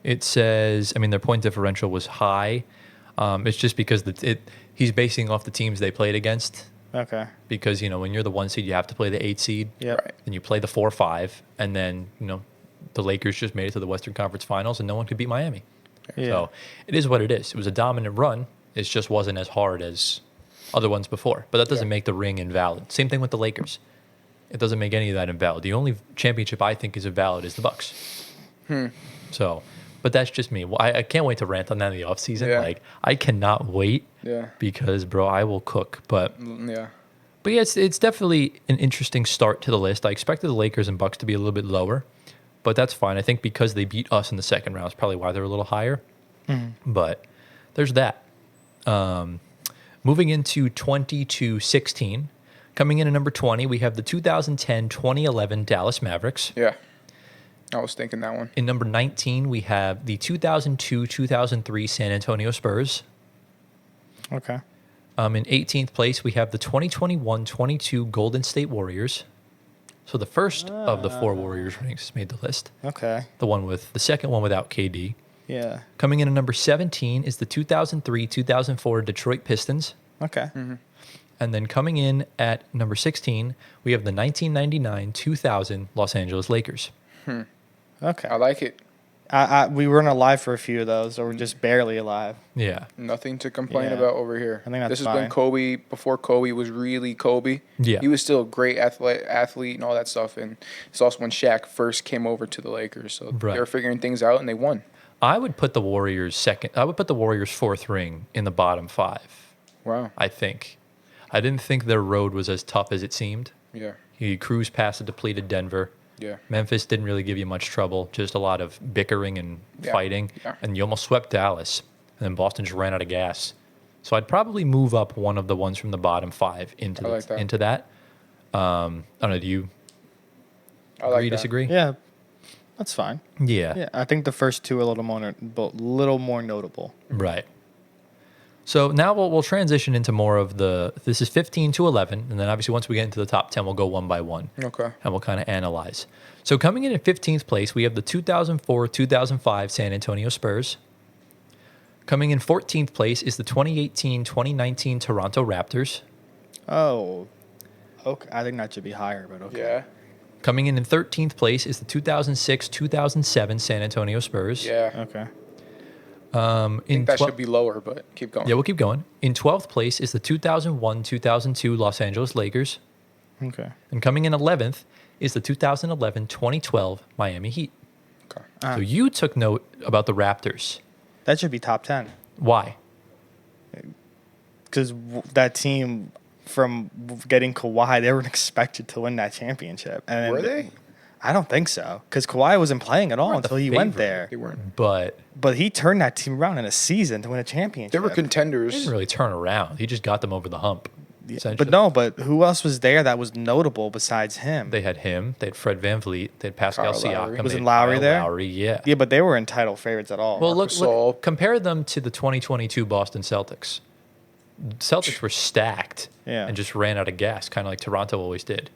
It says, their point differential was high. It's just because he's basing off the teams they played against. Okay. Because, when you're the 1 seed, you have to play the 8 seed. Yeah. Right. Then you play the 4-5. And then, the Lakers just made it to the Western Conference Finals and no one could beat Miami. Yeah. So it is what it is. It was a dominant run. It just wasn't as hard as other ones before. But that doesn't make the ring invalid. Same thing with the Lakers. It doesn't make any of that invalid. The only championship I think is invalid is the Bucks. So, but that's just me. I can't wait to rant on that in the offseason. Yeah. Like, I cannot wait Yeah. because, bro, I will cook. But Yeah. yeah, it's definitely an interesting start to the list. I expected the Lakers and Bucks to be a little bit lower, but that's fine. I think because they beat us in the second round is probably why they're a little higher. But there's that. Moving into 20-16, coming in at number 20, we have the 2010-2011 Dallas Mavericks. Yeah. I was thinking that one. In number 19, we have the 2002-2003 San Antonio Spurs. Okay. In 18th place, we have the 2021-22 Golden State Warriors. So the first of the 4 Warriors rings made the list. Okay. The second one without KD. Yeah. Coming in at number 17 is the 2003-2004 Detroit Pistons. Okay. And then coming in at number 16, we have the 1999-2000 Los Angeles Lakers. Okay. I like it. We weren't alive for a few of those, or we're just barely alive. Yeah. Nothing to complain Yeah. about over here. I think that's this has been fine. Kobe before Kobe was really Kobe. Yeah. He was still a great athlete and all that stuff. And it's also when Shaq first came over to the Lakers. So Right. they were figuring things out and they won. I would put the Warriors second. I would put the Warriors 4th ring in the bottom 5, Wow. I think. I didn't think their road was as tough as it seemed. Yeah. He cruised past a depleted Denver. Yeah. Memphis didn't really give you much trouble, just a lot of bickering and Yeah. fighting. Yeah. And you almost swept Dallas. And then Boston just ran out of gas. So I'd probably move up one of the ones from the bottom 5 into I like that. into that. I don't know. Do you I like agree, that. disagree? Yeah. That's fine. Yeah. Yeah. I think the first two are a little more notable. Right. So now we'll transition into more of this is 15 to 11. And then obviously once we get into the top 10, we'll go one by one. Okay. And we'll kind of analyze. So coming in at 15th place, we have the 2004-2005 San Antonio Spurs. Coming in 14th place is the 2018-2019 Toronto Raptors. Oh. Okay. I think that should be higher, but okay. Yeah. Coming in 13th place is the 2006-2007 San Antonio Spurs. Yeah. Okay. I think that should be lower, but keep going. Yeah, we'll keep going. In 12th place is the 2001-2002 Los Angeles Lakers. Okay. And coming in 11th is the 2011-2012 Miami Heat. Okay. So you took note about the Raptors. That should be top 10. Why? Because that team, from getting Kawhi, they were expected to win that championship. And Were they? I don't think so. Because Kawhi wasn't playing at all weren't the until he went favorite. there. They weren't. But But he turned that team around in a season to win a championship. They were he contenders. didn't really turn around. He just got them over the hump. Essentially. But who else was there that was notable besides him? They had him. They had Fred VanVleet. They had Pascal Kyle Lowry. Siakam. Wasn't they had Lowry Kyle there? Lowry, yeah. Yeah, but they weren't title favorites at all. Well, Marcus look, Gasol. compare them to the 2022 Boston Celtics. Celtics were stacked Yeah. and just ran out of gas, kind of like Toronto always did.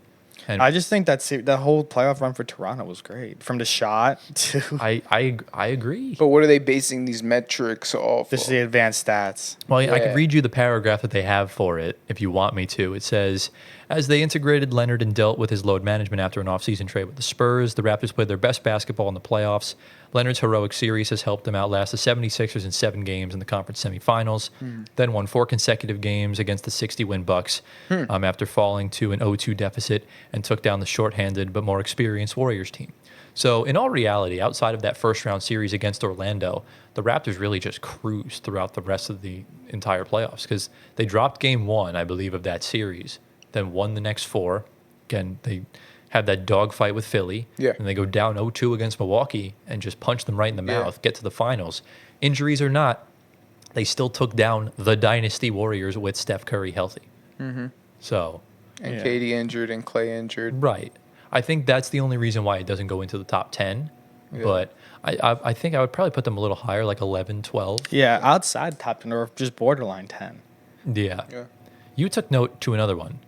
And I just think that whole playoff run for Toronto was great. From the shot to I agree. But what are they basing these metrics off just of? the advanced stats. Well, I Yeah. could read you the paragraph that they have for it if you want me to. It says, as they integrated Leonard and dealt with his load management after an offseason trade with the Spurs, the Raptors played their best basketball in the playoffs. Leonard's heroic series has helped them outlast the 76ers in 7 games in the conference semifinals, then won 4 consecutive games against the 60-win Bucks after falling to an 0-2 deficit and took down the shorthanded but more experienced Warriors team. So in all reality, outside of that first-round series against Orlando, the Raptors really just cruised throughout the rest of the entire playoffs because they dropped game 1, I believe, of that series, then won the next 4. Again, they had that dogfight with Philly, Yeah. and they go down 0-2 against Milwaukee and just punch them right in the Yeah. mouth, get to the finals. Injuries or not, they still took down the Dynasty Warriors with Steph Curry healthy. So, And Yeah. Katie injured and Clay injured. right. I think that's the only reason why it doesn't go into the top 10. Yeah. But I think I would probably put them a little higher, like 11, 12. Yeah, outside top 10 or just borderline 10. Yeah. Yeah. You took note to another one,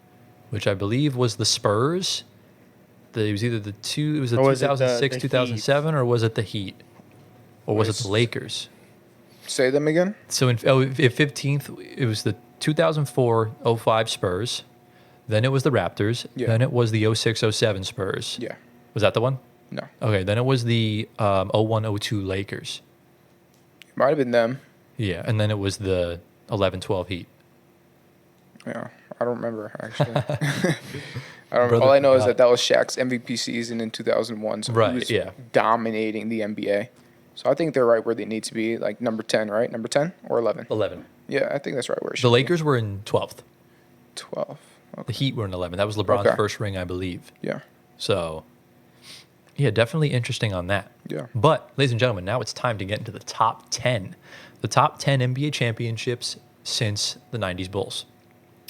which I believe was the Spurs. It was either it was the Or was it the 2006, Heat? 2007, or was it the Heat? Or was it Was- the Lakers? Say them again? So in 15th, it was the 2004-05 Spurs. Then it was the Raptors. Yeah. Then it was the 06-07 Spurs. Yeah. Was that the one? No. Okay. Then it was the 01-02 Lakers. It might have been them. Yeah. And then it was the 11-12 Heat. Yeah. I don't remember, actually. I don't. Brother All I know is forgot. that was Shaq's MVP season in 2001. So Right, he was yeah. dominating the NBA. So I think they're right where they need to be, like number 10, right? Number 10 or 11? 11. Yeah, I think that's right where it should The Lakers were in 12th. be. 12. The Okay. Heat were in 11. That was LeBron's Okay. first ring, I believe. Yeah. So, yeah, definitely interesting on that. Yeah. But, ladies and gentlemen, now it's time to get into the top 10. The top 10 NBA championships since the 90s Bulls.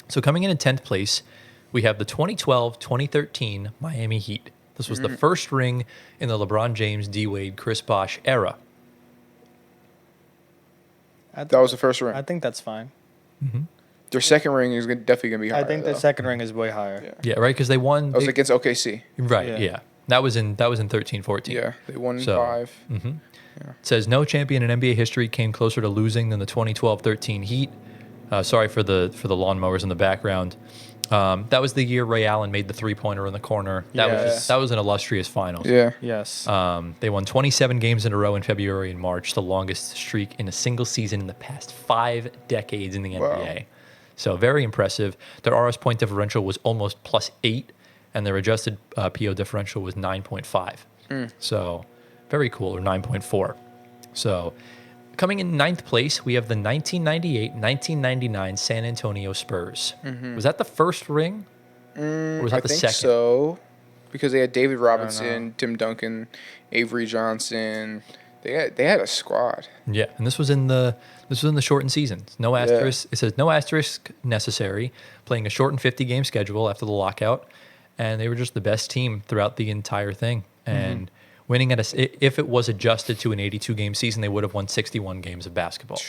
So, coming in 10th place, we have the 2012-2013 Miami Heat. This was the first ring in the LeBron James, D. Wade, Chris Bosh era. That was the first ring. I think that's fine. Their second ring is definitely going to be higher. I think though. the second ring is way higher. Yeah. Yeah, right? Because they won. That was they- against OKC. right, Yeah. yeah. That was in 13-14. Yeah. They won So- 5. It says no champion in NBA history came closer to losing than the 2012-13 Heat. Sorry for the lawnmowers in the background. That was the year Ray Allen made the 3-pointer in the corner. Yes. That was an illustrious finals. Yeah. Yes. They won 27 games in a row in February and March, the longest streak in a single season in the past 5 decades in the NBA. So very impressive. Their RS point differential was almost +8, and their adjusted PO differential was 9.5. So very cool, or 9.4. So coming in 9th place, we have the 1998-1999 San Antonio Spurs. Was that the first ring? Or was that I the think second? so. Because they had David Robinson, Tim Duncan, Avery Johnson. They had a squad. Yeah, and this was in the shortened season. No asterisk. It says no asterisk necessary. Playing a shortened 50-game schedule after the lockout, and they were just the best team throughout the entire thing. And winning if it was adjusted to an 82-game season, they would have won 61 games of basketball,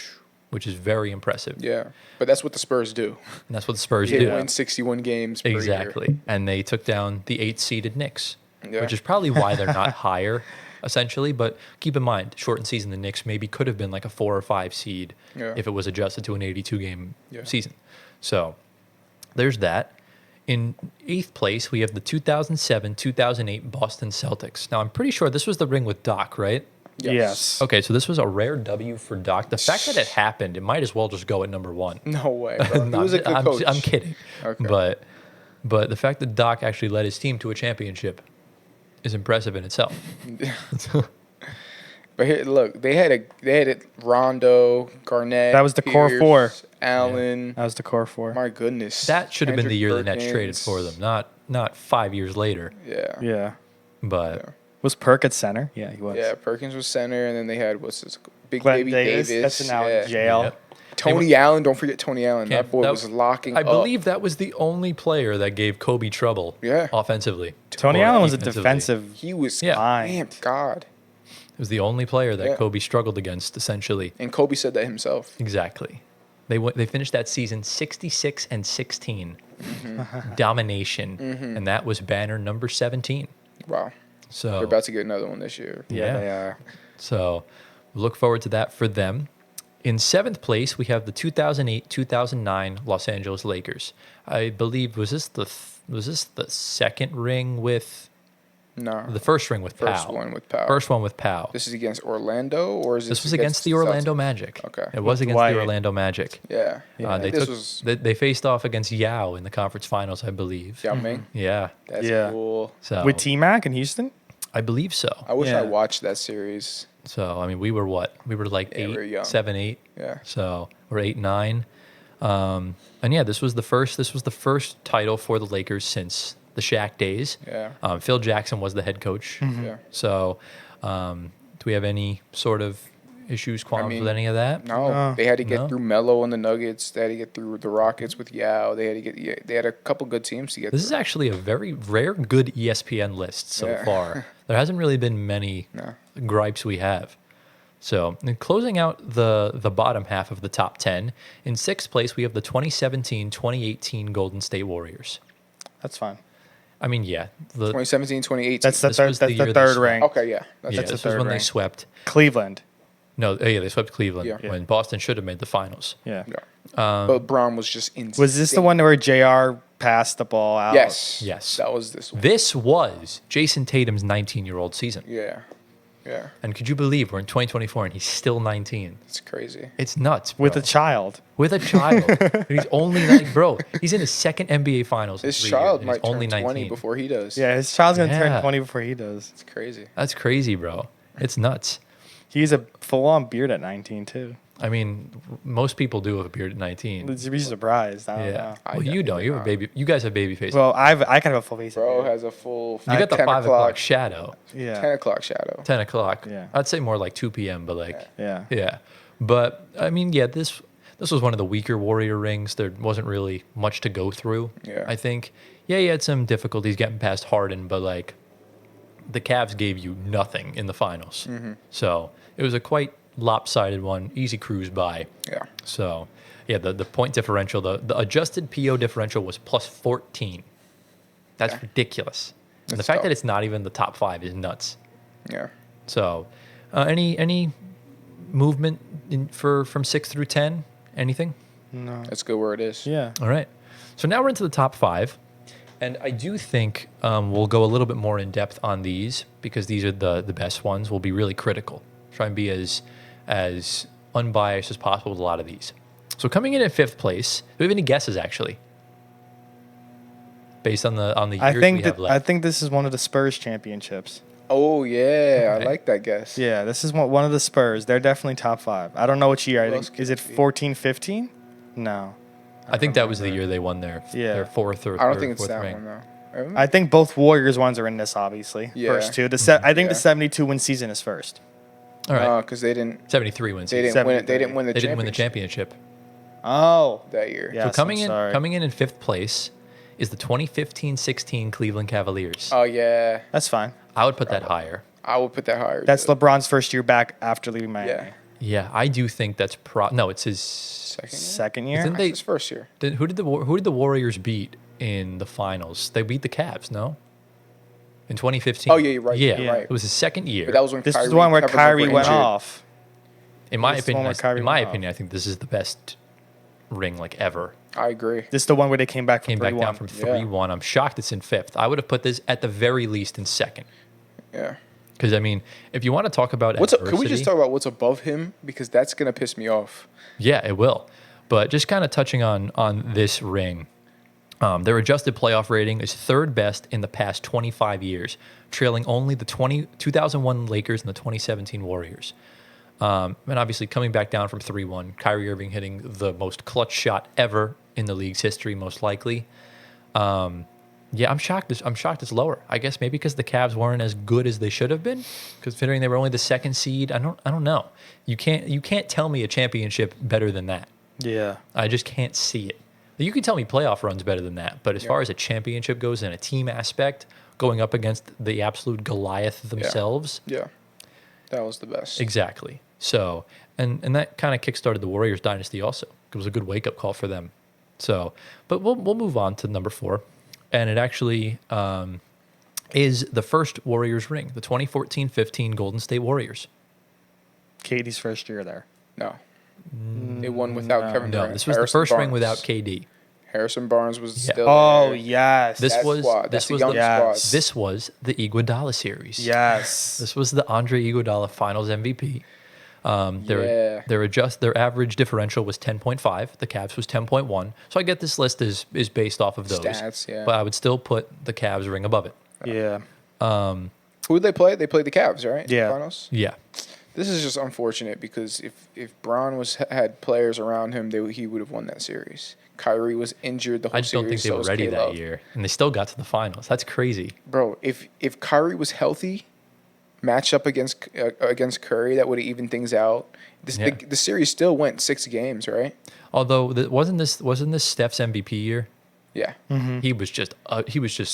which is very impressive. Yeah. But that's what the Spurs do. And that's what the Spurs They do. win 61 games per Exactly. And they took down the 8-seeded Knicks, Yeah. which is probably why they're not higher, essentially. But keep in mind, shortened season, the Knicks maybe could have been like a 4 or 5 seed Yeah. if it was adjusted to an 82-game Yeah. season. So there's that. In 8th place, we have the 2007-2008 Boston Celtics. Now, I'm pretty sure this was the ring with Doc, right? Yes. Okay, so this was a rare W for Doc. The fact that it happened, it might as well just go at number 1. No way, bro. He No, was a good coach. I'm kidding. Okay. But the fact that Doc actually led his team to a championship is impressive in itself. But here, look, they had Rondo, Garnett. That was the core Pierce, four. Allen. That was the core four. My goodness. That should have been the Kendrick year the Nets traded Perkins. for them, not 5 years later. Yeah. Yeah. But Was Perk at center? Yeah, he was. Yeah, Perkins was center, and then they had Big Glenn Baby Davis. Davis. That's now yeah. in jail. Yep. Tony Allen. Don't forget Tony Allen. Cam, That boy that- was locking I up. believe that was the only player that gave Kobe trouble Yeah. offensively. Tony or Allen was a defensively. defensive. He was. Yeah. Man, God. It was the only player that Yeah. Kobe struggled against, essentially. And Kobe said that himself. Exactly. They finished that season 66-16, Mm-hmm. domination, and that was banner number 17. Wow. So They're about to get another one this year. Yeah. They are. So look forward to that for them. In 7th place, we have the 2008-2009 Los Angeles Lakers. I believe was this the second ring with No. the first ring with First Powell? one with Powell. First one with Powell. This is against Orlando, or is This was against the Orlando Magic. Okay. It was against Dwight. the Orlando Magic. Yeah. They This took was they faced off against Yao in the conference finals, I believe. Yao Ming. Yeah. That's Yeah. cool. So With T Mac in Houston? I believe so. I wish Yeah. I watched that series. So I mean, we were what? We were like Yeah, we were young. 7, 8. Yeah. So we're 8, 9. And yeah, this was the first title for the Lakers since the Shaq days. Yeah. Phil Jackson was the head coach. Yeah. So do we have any sort of issues, qualms mean, with any of that? No, No. they had to get No. through Melo and the Nuggets. They had to get through the Rockets with Yao. They had a couple good teams to get This is through. actually a very rare good ESPN list so Yeah. far. There hasn't really been many No. gripes we have. So, and closing out the bottom half of the top 10, in 6th place, we have the 2017-2018 Golden State Warriors. That's fine. I mean, yeah. 2017, 2018. That's the This third. was the That's year the they third swept. ring. okay, yeah. That's Yeah, the this was third when they ring. swept. Cleveland. No, yeah, they swept Cleveland Yeah. when Boston should have made the finals. Yeah. Yeah. But Braun was just insane. Was this the one where JR passed the ball out? Yes. Yes. That was this one. This was Jason Tatum's 19-year-old season. Yeah. Yeah. And could you believe we're in 2024 and he's still 19? It's crazy. It's nuts, bro. With a child. With a child. He's only like, bro, he's in his second NBA finals. in His 3 child years, and might he's turn only 20 19. before he does. Yeah, his child's gonna Yeah. turn 20 before he does. It's crazy. That's crazy, bro. It's nuts. He's a full-on beard at 19 too. I mean, most people do have a beard at 19. You'd be surprised. I don't Yeah. know. Well, you don't. You have a baby. You guys have baby faces. Well, I can have a full face. Bro has a full you got the 10 5 o'clock shadow. Yeah. 10 o'clock shadow. 10 o'clock. Yeah. I'd say more like 2 p.m., but like, Yeah. yeah. But I mean, yeah, this was one of the weaker Warrior rings. There wasn't really much to go through. Yeah. I think. Yeah, he had some difficulties getting past Harden, but like, the Cavs gave you nothing in the finals. Mm-hmm. So it was a quite lopsided one, easy cruise by. Yeah. So yeah, the point differential, the adjusted PO differential was plus 14. That's Yeah. ridiculous. And the That's fact tough. that it's not even the top 5 is nuts. Yeah. So, any movement from 6 through 10? Anything? No. That's good where it is. Yeah. All right. So now we're into the top 5, and I do think we'll go a little bit more in depth on these because these are the best ones. We'll be really critical. Try and be as unbiased as possible with a lot of these. So coming in at 5th place, do we have any guesses actually? Based on the I years think we have that left. this is one of the Spurs championships. Oh, yeah. Okay. I like that guess. Yeah, this is one of the Spurs. They're definitely top 5. I don't know which year. I Who else think could is it it be? 14, 15? No. I think that was the year they won their fourth or I don't third, think it's fourth that ring. one, though. I think both Warriors ones are in this, obviously. Yeah. First two. I think Yeah. the 72 win season is first. All right. Because they didn't. 73 wins. They didn't win. They didn't win the. They didn't win the championship championship. Oh. that year. Yeah. So coming I'm sorry. in 5th place is the 2015-16 Cleveland Cavaliers. Oh yeah. That's fine. I would put that higher. I would put that higher. That's too. LeBron's first year back after leaving Miami. Yeah. Yeah, I do think that's no, it's his Second year. Second year? Isn't That's they- his first year. who did the Warriors beat in the finals? They beat the Cavs, no? In 2015. Oh, yeah, you're right. Yeah, You're right. it was his second year. But that was when This Kyrie, is the one where Kevin Love Kyrie were went injured. off. in my this is the one opinion, where Kyrie in my went off. opinion, I think this is the best ring like ever. I agree. This is the one where they came back from Came back 3-1. down from 3-1. I'm shocked it's in fifth. I would have put this at the very least in second. Yeah. Because, I mean, if you want to talk about Can we just adversity- talk about what's above him? Because that's going to piss me off. Yeah, it will. But just kind of touching on this ring, their adjusted playoff rating is third best in the past 25 years, trailing only the 2001 Lakers and the 2017 Warriors. And obviously coming back down from 3-1, Kyrie Irving hitting the most clutch shot ever in the league's history, most likely. Yeah, I'm shocked. I'm shocked it's lower. I guess maybe because the Cavs weren't as good as they should have been, considering they were only the second seed. I don't know. You can't tell me a championship better than that. Yeah. I just can't see it. You can tell me playoff runs better than that, but as far as a championship goes and a team aspect, going up against the absolute Goliath themselves, Yeah. That was the best. exactly. So, and that kind of kickstarted the Warriors dynasty also. It was a good wake-up call for them. So, but we'll move on to number 4, and it actually is the first Warriors ring, the 2014-15 Golden State Warriors. Katie's first year there. No. They won without Kevin No, Durant. this was Harrison the first ring Barnes. without KD. Harrison Barnes was Yeah. still Oh, there. yes. This That was squad. this That's a was young the Yes. this was the Iguodala series. Yes. This was the Andre Iguodala Finals MVP. Their average differential was 10.5. The Cavs was 10.1. So I get this list is based off of those. Stats, yeah. But I would still put the Cavs ring above it. Yeah. Who did they play? They played the Cavs, right? Yeah. Finals? Yeah. This is just unfortunate because if Braun had players around him, he would have won that series. Kyrie was injured the whole I just series. don't think they so were was ready that K-Love. year. And they still got to the finals. That's crazy. Bro, if Kyrie was healthy, matched up against Curry, that would have evened things out. Yeah. The series still went 6 games, right? Although wasn't this Steph's MVP year? Yeah. He was just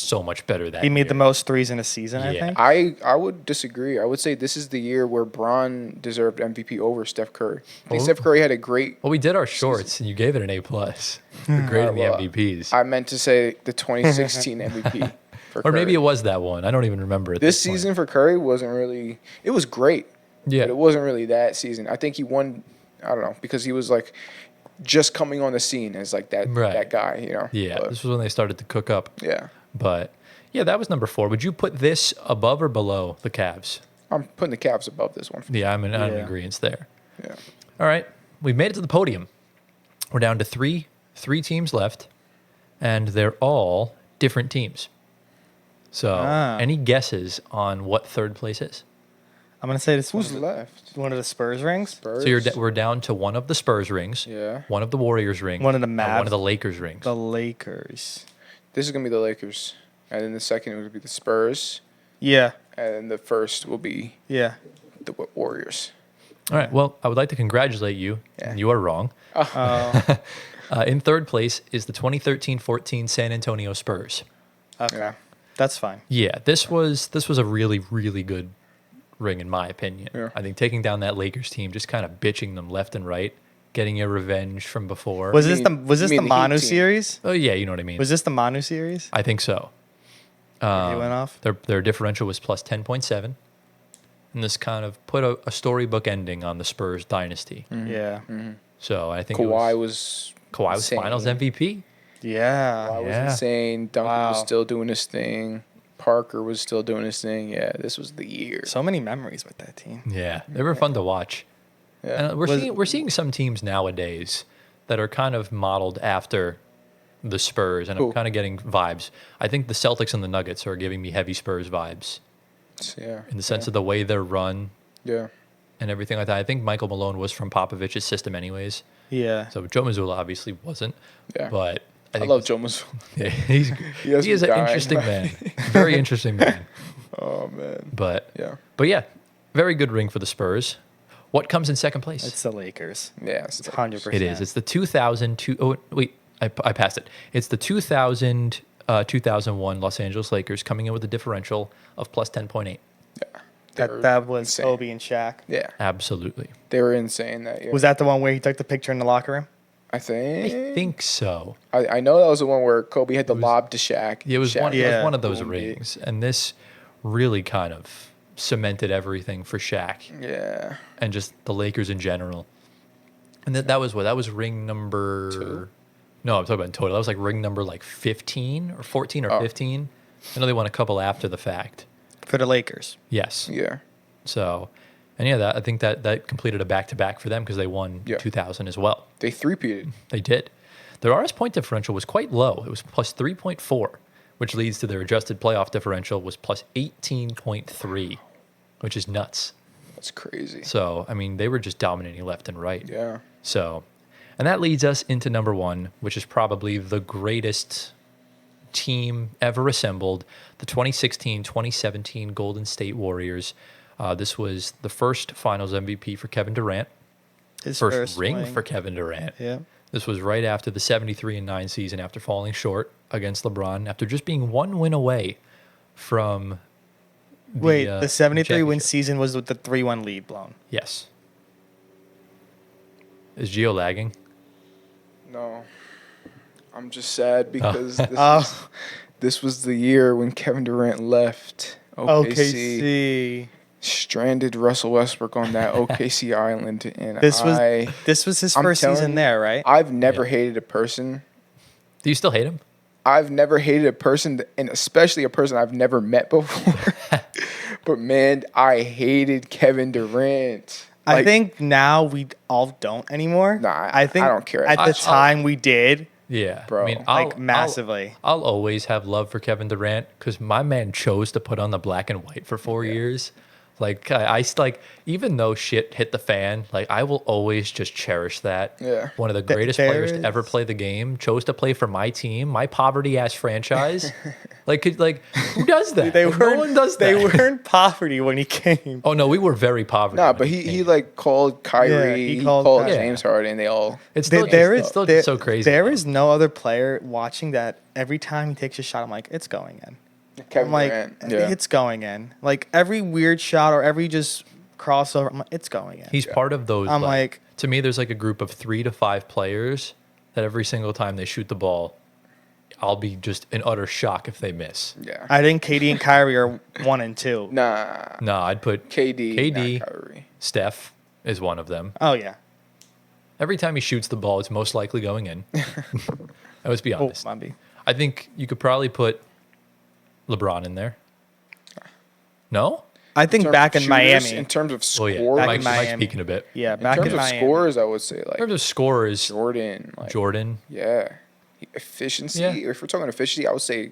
so much better that He made year. the most threes in a season, I Yeah. think. I would disagree. I would say this is the year where Braun deserved MVP over Steph Curry. I think Oh. Steph Curry had a great. Well, we did our shorts, and you gave it an A+. The grade in the Well, MVPs. I meant to say the 2016 MVP. For Or maybe Curry. it was that one. I don't even remember. At This point. season for Curry wasn't really. It was great. Yeah. But it wasn't really that season. I think he won. I don't know because he was like just coming on the scene as like that Right. that guy. You know. Yeah, But, this was when they started to cook up. yeah. But yeah, that was number 4. Would you put this above or below the Cavs? I'm putting the Cavs above this one. Yeah, I'm in Yeah. agreement there. Yeah. All right, we've made it to the podium. We're down to three teams left, and they're all different teams. So, any guesses on what third place is? I'm going to say this Who's was left? one of the Spurs rings. Spurs. So we're down to one of the Spurs rings, Yeah. one of the Warriors rings, One of the and one Mavs. of the Lakers rings. The Lakers. This is gonna be the Lakers, and then the second would be the Spurs, Yeah. and then the first will be Yeah. the Warriors. All right. Well, I would like to congratulate you. Yeah. You are wrong. Oh. In third place is the 2013-14 San Antonio Spurs. Okay. Yeah. That's fine. Yeah, this was a really, really good ring in my opinion. Yeah. I think taking down that Lakers team, just kind of bitching them left and right, getting your revenge from before. Was You this mean- the you mean the Heat Manu team. series? Oh yeah, you know what I mean. Was this the Manu series? I think so. He went off. Their differential was plus 10.7, and this kind of put a storybook ending on the Spurs dynasty. Yeah. So I think Kawhi was Kawhi was insane. Finals MVP. Yeah. Kawhi was Yeah. insane. Duncan was Wow. still doing his thing. Parker was still doing his thing. Yeah, this was the year. So many memories with that team. Yeah, they were fun to watch. Yeah. And Was- we're seeing some teams nowadays that are kind of modeled after the Spurs, and I'm Who? kind of getting vibes. I think the Celtics and the Nuggets are giving me heavy Spurs vibes Yeah. in the sense of the way they're run Yeah. and everything like that. I think Michael Malone was from Popovich's system, anyways. Yeah. So Joe Mazzulla obviously wasn't. Yeah. But I I think love Joe Mazzulla. yeah, he has is me an dying. interesting man, very interesting man. Oh man. But Yeah. very good ring for the Spurs. What comes in second place? It's the Lakers. Yeah. It's 100%. It is. It's the 2002. Oh, wait. I passed it. It's the 2001 Los Angeles Lakers coming in with a differential of plus 10.8. They were That was insane. Kobe and Shaq. Yeah. Absolutely. They were insane that year. Was that the one where he took the picture in the locker room? I think. I think so. I know that was the one where Kobe had the lob to Shaq. It was Shaq one. It was Yeah. one of those boomed it. rings, and this really kind of cemented everything for Shaq Yeah. and just the Lakers in general. And that was what? That was ring number No, I'm talking about in total. That was like ring number like 15 or 14 or 15. I know they won a couple after the fact. For the Lakers. Yes. Yeah. So, and yeah, I think that completed a back-to-back for them because they won 2000 as well. They three-peated. They did. Their RS point differential was quite low. It was plus 3.4, which leads to their adjusted playoff differential was plus 18.3, which is nuts. That's crazy. So, I mean, they were just dominating left and right. Yeah. So, and that leads us into number one, which is probably the greatest team ever assembled, the 2016-2017 Golden State Warriors. This was the first Finals MVP for Kevin Durant. His First ring ring. for Kevin Durant. Yeah. This was right after the 73-9 season, after falling short against LeBron, after just being one win away from The 73 win championship. season was with the 3-1 lead blown. Yes. Is Gio lagging? No. I'm just sad because Oh. this was the year when Kevin Durant left OKC. OKC. Stranded Russell Westbrook on that OKC island. And This was his I'm first telling season you, there, right? I've never hated a person. Do you still hate him? I've never hated a person, and especially a person I've never met before. But man, I hated Kevin Durant. I Like, think now we all don't anymore. Nah, I think I don't care. At the time we did, Yeah. Bro. I mean, like massively. I'll always have love for Kevin Durant because my man chose to put on the black and white for 4 years. Like like even though shit hit the fan, like I will always just cherish that. Yeah. One of the Th- greatest there players to ever is- play the game chose to play for my team, my poverty ass franchise. Who does that? They Like, weren't. no one does that. They weren't poverty when he came. Oh no, we were very poverty. Nah, when but he he came. like called Kyrie, he he called called Kyrie. James Harden. They all It's still, it's still just so crazy. There though. is no other player watching that. Every time he takes a shot, I'm like, it's going in. Kevin I'm like, Durant. Yeah. it's going in. Like every weird shot or every just crossover, I'm like, it's going in. He's part of those. I'm like- to me, there's like a group of 3 to 5 players that every single time they shoot the ball, I'll be just in utter shock if they miss. Yeah. I think KD and Kyrie are 1 and 2. Nah. No, I'd put KD, not Kyrie. Steph is one of them. Oh yeah. Every time he shoots the ball, it's most likely going in. Let's be Oh, honest. might be. I think you could probably put LeBron in there. No? I think back in Shooters, Miami. in terms of Oh yeah, scores, Back in Mike's Miami. peeking a bit. Yeah, in back terms in of Miami. scores, I would say In like terms of scorers, Jordan. Like, Jordan. Yeah. Efficiency. Yeah. If we're talking efficiency, I would say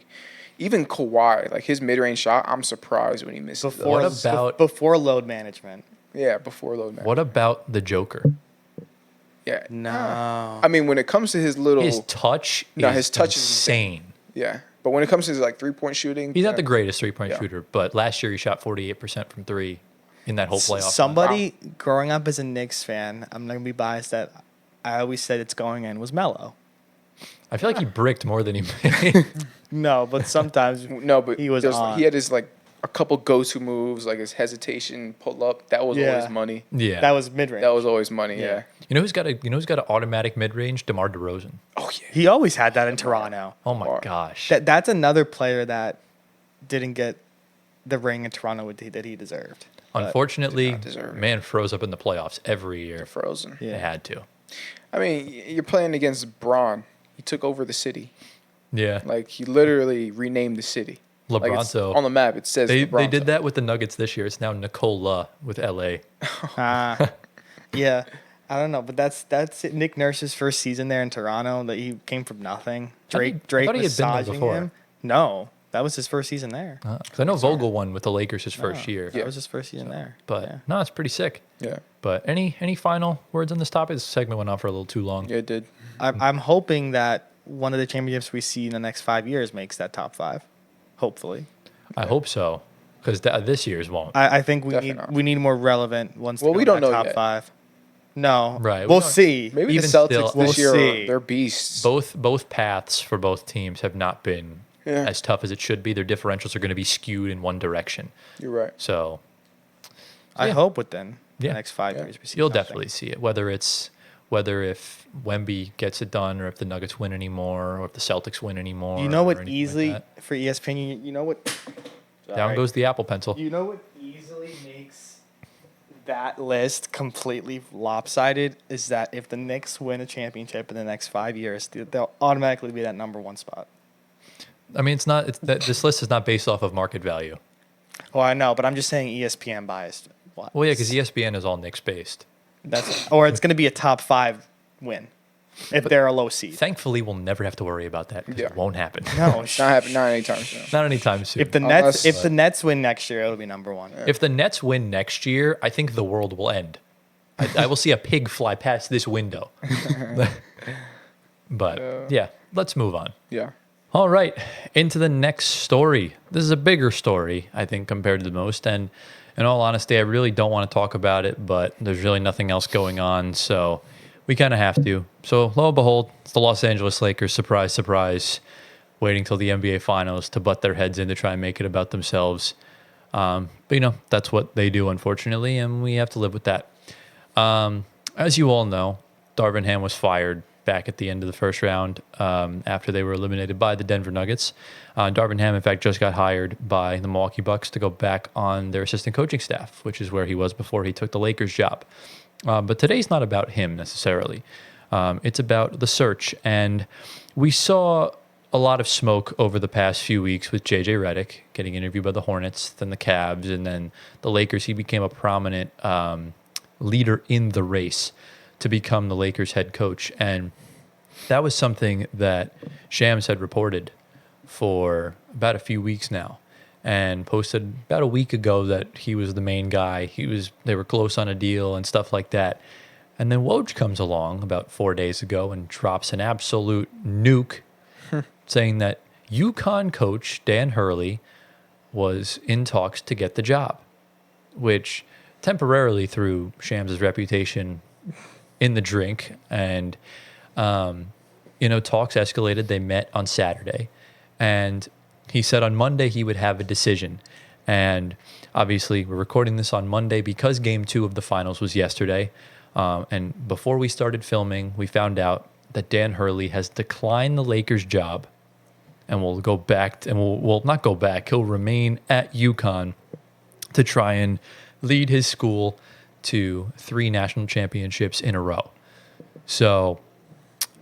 even Kawhi, like his mid-range shot, I'm surprised when he misses Before, those. What about- before load management? Yeah, before load man. What about the Joker? Yeah. No. I mean, when it comes to his little, His touch No, is his touch is insane. yeah. But when it comes to his like 3-point shooting, He's not the greatest three-point Yeah. shooter, but last year he shot 48% from 3 in that whole playoff. run. Somebody growing up as a Knicks fan, I'm not gonna be biased that I always said it's going in was Melo. I feel like he bricked more than he made. No, but sometimes No, but he was on. he had his like a couple go-to moves, like his hesitation, pull up. That was Yeah. always money. Yeah. that was mid range. That was always money. Yeah. Yeah. You know who's got an automatic mid-range? DeMar DeRozan. Oh yeah. He always had that in Toronto. Oh my Or- gosh. That's another player that didn't get the ring in Toronto that he deserved. But Unfortunately, did not deserve it. man froze up in the playoffs every year. Frozen. Yeah. They had to. I mean, you're playing against Braun. He took over the city. Yeah. Like he literally renamed the city. Like it's LeBronto. on the map, it says They LeBronto. did that with the Nuggets this year. It's now Nicola with LA. Yeah, I don't know, but that's it. Nick Nurse's first season there in Toronto. That he came from nothing. I Drake thought he had been there massaging before. him. No, that was his first season there. Because I know Vogel won with the Lakers his first year. That was his first season there. But yeah. no, it's pretty sick. Yeah. But any final words on this topic? This segment went on for a little too long. Yeah, it did. I'm hoping that one of the championships we see in the next 5 years makes that top 5. Hopefully, I hope so. Because this year's won't. I think Definitely not. we need more relevant ones. To Well, go we in don't that know top yet. 5. No, Right, we We'll don't- see. Maybe Even the Celtics still- this We'll year, see. they're beasts. Both paths for both teams have not been Yeah. as tough as it should be. Their differentials are going to be skewed in one direction. You're right. So I Yeah. hope within Yeah. the next 5 Yeah. years we see you'll something. definitely see it. Whether if Wemby gets it done, or if the Nuggets win anymore, or if the Celtics win anymore. You know or what anything easily like for ESPN? You know what? that. Down Sorry. goes the Apple Pencil. You know what easily makes that list completely lopsided is that if the Knicks win a championship in the next 5 years, they'll automatically be that number one spot. I mean, it's not. It's that this list is not based off of market value. Well, I know, but I'm just saying ESPN biased. What? Well, yeah, because ESPN is all Knicks based. Or it's going to be a top 5 win if they're a low seed. Thankfully, we'll never have to worry about that. 'Cause It won't happen. No, Not anytime soon. Not anytime soon. if the Nets win next year, it'll be number one. If the Nets win next year, I think the world will end. I will see a pig fly past this window. But yeah, let's move on. Yeah. All right, into the next story. This is a bigger story, I think, compared to the most. And in all honesty, I really don't want to talk about it, but there's really nothing else going on, so we kind of have to. So lo and behold, it's the Los Angeles Lakers, surprise, surprise, waiting till the NBA Finals to butt their heads in to try and make it about themselves. But, that's what they do, unfortunately, and we have to live with that. As you all know, Darvin Ham was fired back at the end of the first round after they were eliminated by the Denver Nuggets. Darvin Ham, in fact, just got hired by the Milwaukee Bucks to go back on their assistant coaching staff, which is where he was before he took the Lakers job. But today's not about him necessarily. It's about the search. And we saw a lot of smoke over the past few weeks with J.J. Redick getting interviewed by the Hornets, then the Cavs, and then the Lakers. He became a prominent leader in the race to become the Lakers head coach. And that was something that Shams had reported for about a few weeks now and posted about a week ago that he was the main guy. They were close on a deal and stuff like that. And then Woj comes along about 4 days ago and drops an absolute nuke saying that UConn coach Dan Hurley was in talks to get the job, which temporarily threw Shams' reputation in the drink. And, talks escalated. They met on Saturday. And he said on Monday he would have a decision. And obviously we're recording this on Monday because Game 2 of the finals was yesterday. And before we started filming, we found out that Dan Hurley has declined the Lakers job and will go back will not go back. He'll remain at UConn to try and lead his school to 3 national championships in a row. So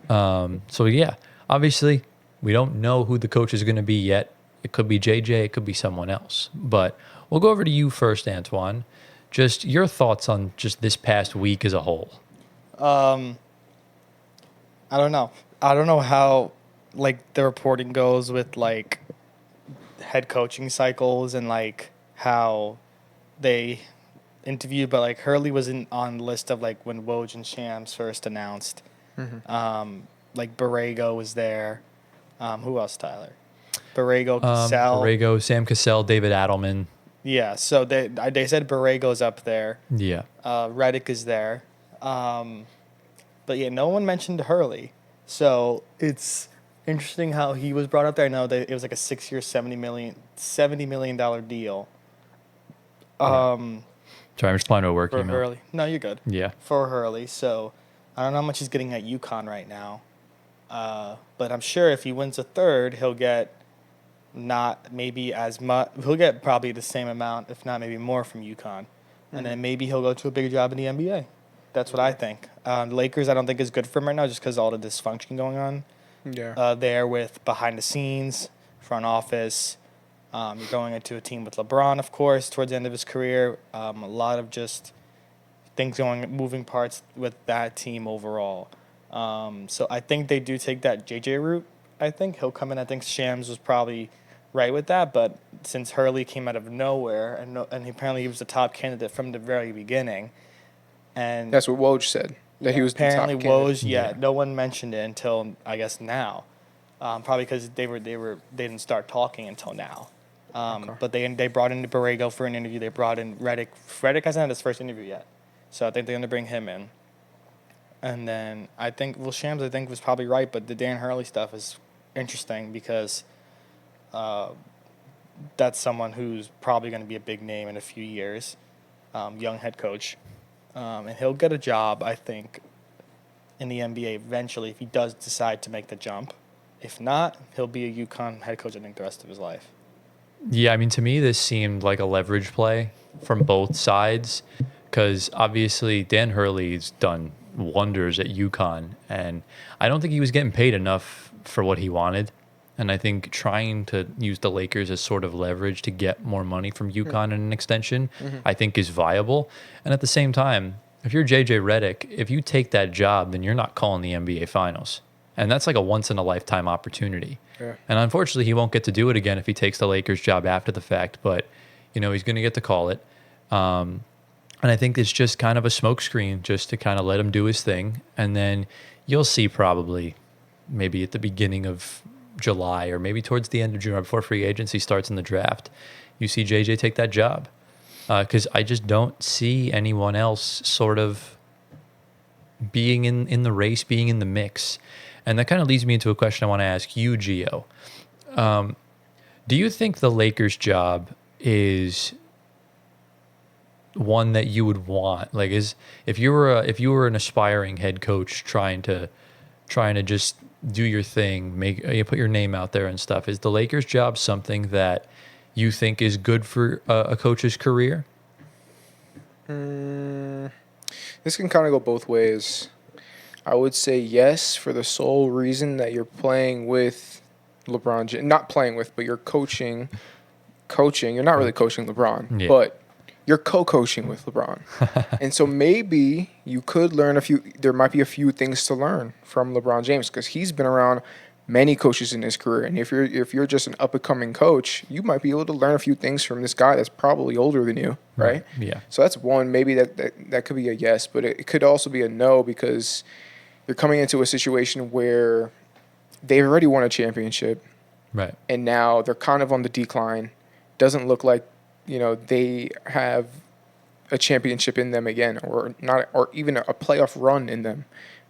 yeah, obviously we don't know who the coach is going to be yet. It could be JJ, it could be someone else. But we'll go over to you first, Antoine. Just your thoughts on just this past week as a whole. I don't know. I don't know how the reporting goes with head coaching cycles and how they interview, but Hurley was on the list of when Woj and Shams first announced. Mm-hmm. Borrego was there. Who else, Tyler? Borrego, Cassell. Borrego, Sam Cassell, David Adelman. Yeah, so they said Borrego's up there. Yeah. Redick is there. But yeah, no one mentioned Hurley. So it's interesting how he was brought up there. I know that it was a 6-year, $70 million deal. Sorry, I'm just applying to a work For email. Hurley. No, you're good. Yeah. For Hurley. So I don't know how much he's getting at UConn right now. But I'm sure if he wins a third, he'll get not maybe as much. He'll get probably the same amount, if not maybe more, from UConn. Mm-hmm. And then maybe he'll go to a bigger job in the NBA. That's what I think. Lakers, I don't think is good for him right now just because all the dysfunction going on. Yeah. There with behind the scenes, front office. You're going into a team with LeBron, of course, towards the end of his career. A lot of just moving parts with that team overall. So I think they do take that JJ route. I think he'll come in. I think Shams was probably right with that, but since Hurley came out of nowhere and apparently he was the top candidate from the very beginning, and that's what Woj said that he was apparently the top Woj. candidate. Yeah, no one mentioned it until I guess now, probably because they didn't start talking until now. Okay. But they brought in Borrego for an interview. They brought in Redick. Redick hasn't had his first interview yet, so I think they're going to bring him in. And then Shams was probably right, but the Dan Hurley stuff is interesting because that's someone who's probably going to be a big name in a few years, young head coach. And he'll get a job, I think, in the NBA eventually if he does decide to make the jump. If not, he'll be a UConn head coach, I think, the rest of his life. Yeah, I mean, to me, this seemed like a leverage play from both sides because obviously Dan Hurley's done wonders at UConn, and I don't think he was getting paid enough for what he wanted. And I think trying to use the Lakers as sort of leverage to get more money from UConn in an extension, I think is viable. And at the same time, if you're JJ Redick, if you take that job, then you're not calling the NBA Finals. And that's like a once-in-a-lifetime opportunity. Yeah. And unfortunately, he won't get to do it again if he takes the Lakers job after the fact. But, you know, he's going to get to call it. And I think it's just kind of a smokescreen just to kind of let him do his thing. And then you'll see probably maybe at the beginning of July or maybe towards the end of June or before free agency starts in the draft, you see JJ take that job. Because I just don't see anyone else sort of being in the race, being in the mix. And that kind of leads me into a question I want to ask you, Gio. Do you think the Lakers job is one that you would want? Like, if you were an aspiring head coach trying to just do your thing, put your name out there and stuff, is the Lakers job something that you think is good for a coach's career? This can kind of go both ways. I would say yes for the sole reason that you're playing with LeBron James. Not playing with, but you're coaching. You're not really coaching LeBron, but you're co-coaching with LeBron. And so maybe you could learn there might be a few things to learn from LeBron James because he's been around many coaches in his career. And if you're just an up-and-coming coach, you might be able to learn a few things from this guy that's probably older than you, right? Yeah. So that's one. Maybe that could be a yes, but it could also be a no because you're coming into a situation where they've already won a championship. Right. And now they're kind of on the decline. Doesn't look like, they have a championship in them again or not, or even a playoff run in them,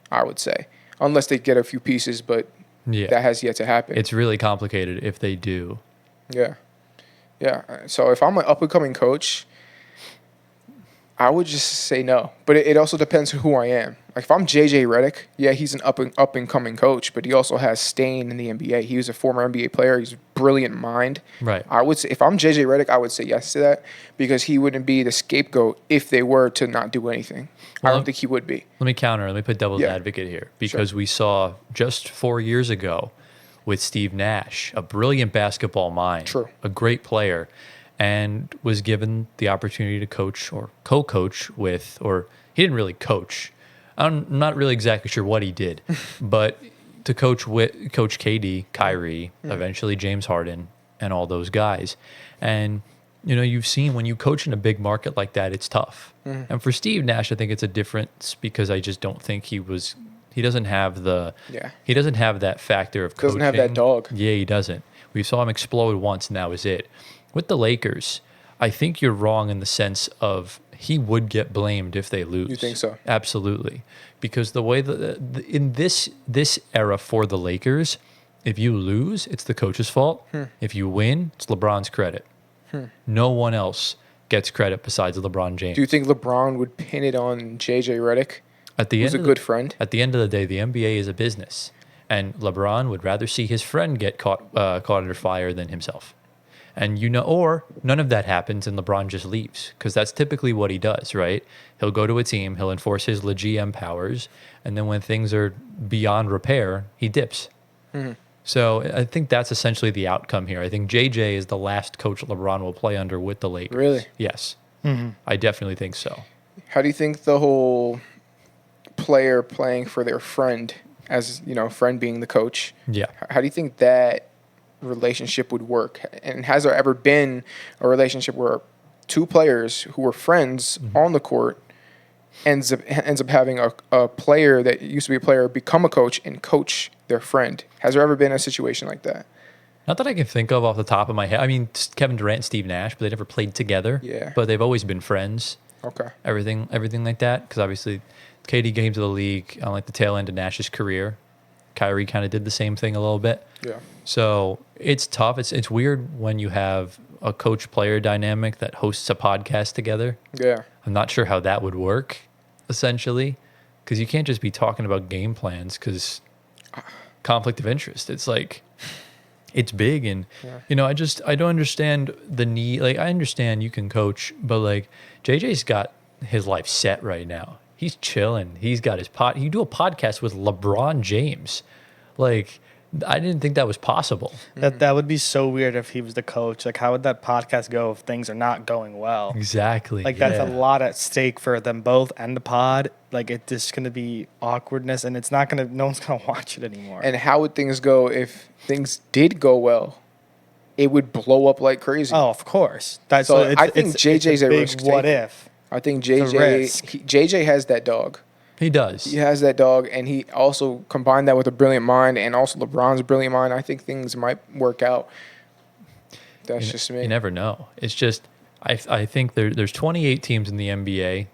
I would say. Unless they get a few pieces, but that has yet to happen. It's really complicated if they do. Yeah. Yeah. So if I'm an up-and-coming coach, I would just say no. But it also depends who I am. Like if I'm JJ Redick, yeah, he's an up-and-coming coach, but he also has stain in the NBA. He was a former NBA player. He's a brilliant mind. Right. I would say if I'm JJ Redick, I would say yes to that because he wouldn't be the scapegoat if they were to not do anything. Well, I don't think he would be. Let me counter. Let me put devil's advocate here because we saw just 4 years ago with Steve Nash, a brilliant basketball mind, a great player, and was given the opportunity to coach or co-coach with, or he didn't really coach. I'm not really exactly sure what he did, but to coach with Coach KD, Kyrie, eventually James Harden, and all those guys. And, you've seen when you coach in a big market like that, it's tough. And for Steve Nash, I think it's a difference because I just don't think he doesn't have he doesn't have that factor of coaching. Doesn't have that dog. Yeah, he doesn't. We saw him explode once and that was it. With the Lakers, I think you're wrong in the sense of he would get blamed if they lose. You think so? Absolutely. Because the way in this era for the Lakers, if you lose, it's the coach's fault. If you win, it's LeBron's credit. No one else gets credit besides LeBron James. Do you think LeBron would pin it on JJ Redick? Who's a good friend? At the end of the day, the NBA is a business. And LeBron would rather see his friend get caught under fire than himself. And or none of that happens and LeBron just leaves because that's typically what he does, right? He'll go to a team, he'll enforce his GM powers, and then when things are beyond repair, he dips. So I think that's essentially the outcome here. I think JJ is the last coach LeBron will play under with the Lakers. Really? Yes. I definitely think so. How do you think the whole player playing for their friend, as friend being the coach? Yeah. How do you think that relationship would work? And has there ever been a relationship where two players who were friends on the court ends up having a player that used to be a player become a coach and coach their friend? Has there ever been a situation like that? Not that I can think of off the top of my head. I mean, Kevin Durant and Steve Nash, but they never played together. Yeah. But they've always been friends. Okay. Everything like that. Because obviously, KD came to the league on like the tail end of Nash's career. Kyrie kind of did the same thing a little bit. Yeah. So it's tough. It's weird when you have a coach-player dynamic that hosts a podcast together. Yeah. I'm not sure how that would work, essentially, because you can't just be talking about game plans because conflict of interest. It's like, it's big. And, I don't understand the need. Like, I understand you can coach, but like JJ's got his life set right now. He's chilling. He's got his You do a podcast with LeBron James. Like, I didn't think that was possible. That would be so weird if he was the coach. Like, how would that podcast go if things are not going well? Exactly. Like, that's a lot at stake for them both and the pod. Like, it's just going to be awkwardness, and it's not going to, no one's going to watch it anymore. And how would things go if things did go well? It would blow up like crazy. Oh, of course. That's So I think JJ's a a big risk what taker. if. I think It's a risk. JJ has that dog. He does. He has that dog, and he also combined that with a brilliant mind and also LeBron's brilliant mind. I think things might work out. That's just me. You never know. It's just I think there's 28 teams in the NBA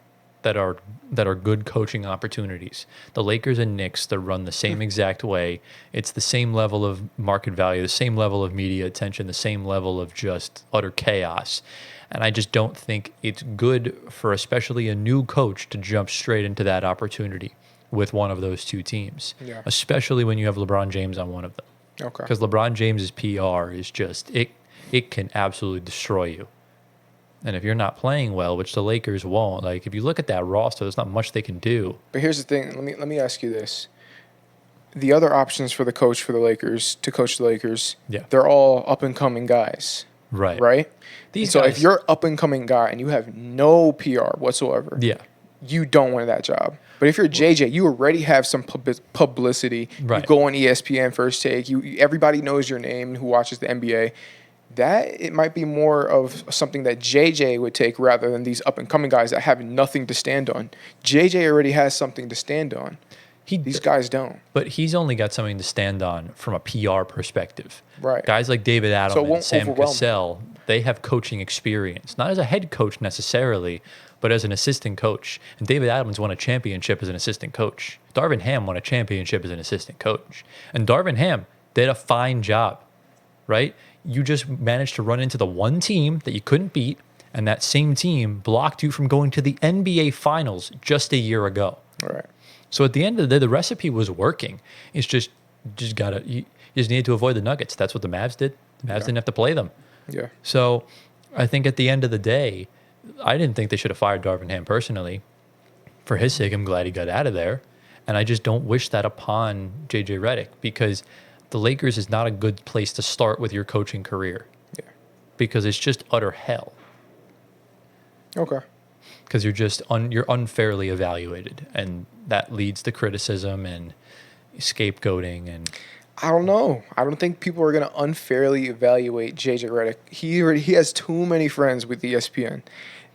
that are good coaching opportunities. The Lakers and Knicks, they're run the same exact way. It's the same level of market value, the same level of media attention, the same level of just utter chaos. And I just don't think it's good for especially a new coach to jump straight into that opportunity with one of those two teams, especially when you have LeBron James on one of them. Okay. Because LeBron James's PR is just, it can absolutely destroy you. And if you're not playing well, which the Lakers won't, like if you look at that roster, there's not much they can do. But here's the thing. Let me ask you this. The other options for the coach for the Lakers, to coach the Lakers, they're all up-and-coming guys. Right. Right? These so guys, if you're up-and-coming guy and you have no PR whatsoever, you don't want that job. But if you're JJ, you already have some publicity. Right. You go on ESPN First Take. Everybody knows your name who watches the NBA. That it might be more of something that JJ would take rather than these up-and-coming guys that have nothing to stand on. JJ already has something to stand on. These guys don't. But he's only got something to stand on from a PR perspective. Right. Guys like David Adam and Sam overwhelm Cassell, they have coaching experience. Not as a head coach necessarily, but as an assistant coach. And David Adams won a championship as an assistant coach. Darvin Ham won a championship as an assistant coach. And Darvin Ham did a fine job, right? You just managed to run into the one team that you couldn't beat, and that same team blocked you from going to the NBA Finals just a year ago. All right. So at the end of the day, the recipe was working. It's just you just needed to avoid the Nuggets. That's what the Mavs did. The Mavs didn't have to play them. Yeah. So I think at the end of the day, I didn't think they should have fired Darvin Ham personally. For his sake, I'm glad he got out of there. And I just don't wish that upon JJ Redick because the Lakers is not a good place to start with your coaching career. Yeah. Because it's just utter hell. Okay. Because you're unfairly evaluated, and that leads to criticism and scapegoating. And I don't know. I don't think people are going to unfairly evaluate JJ Redick. He has too many friends with ESPN.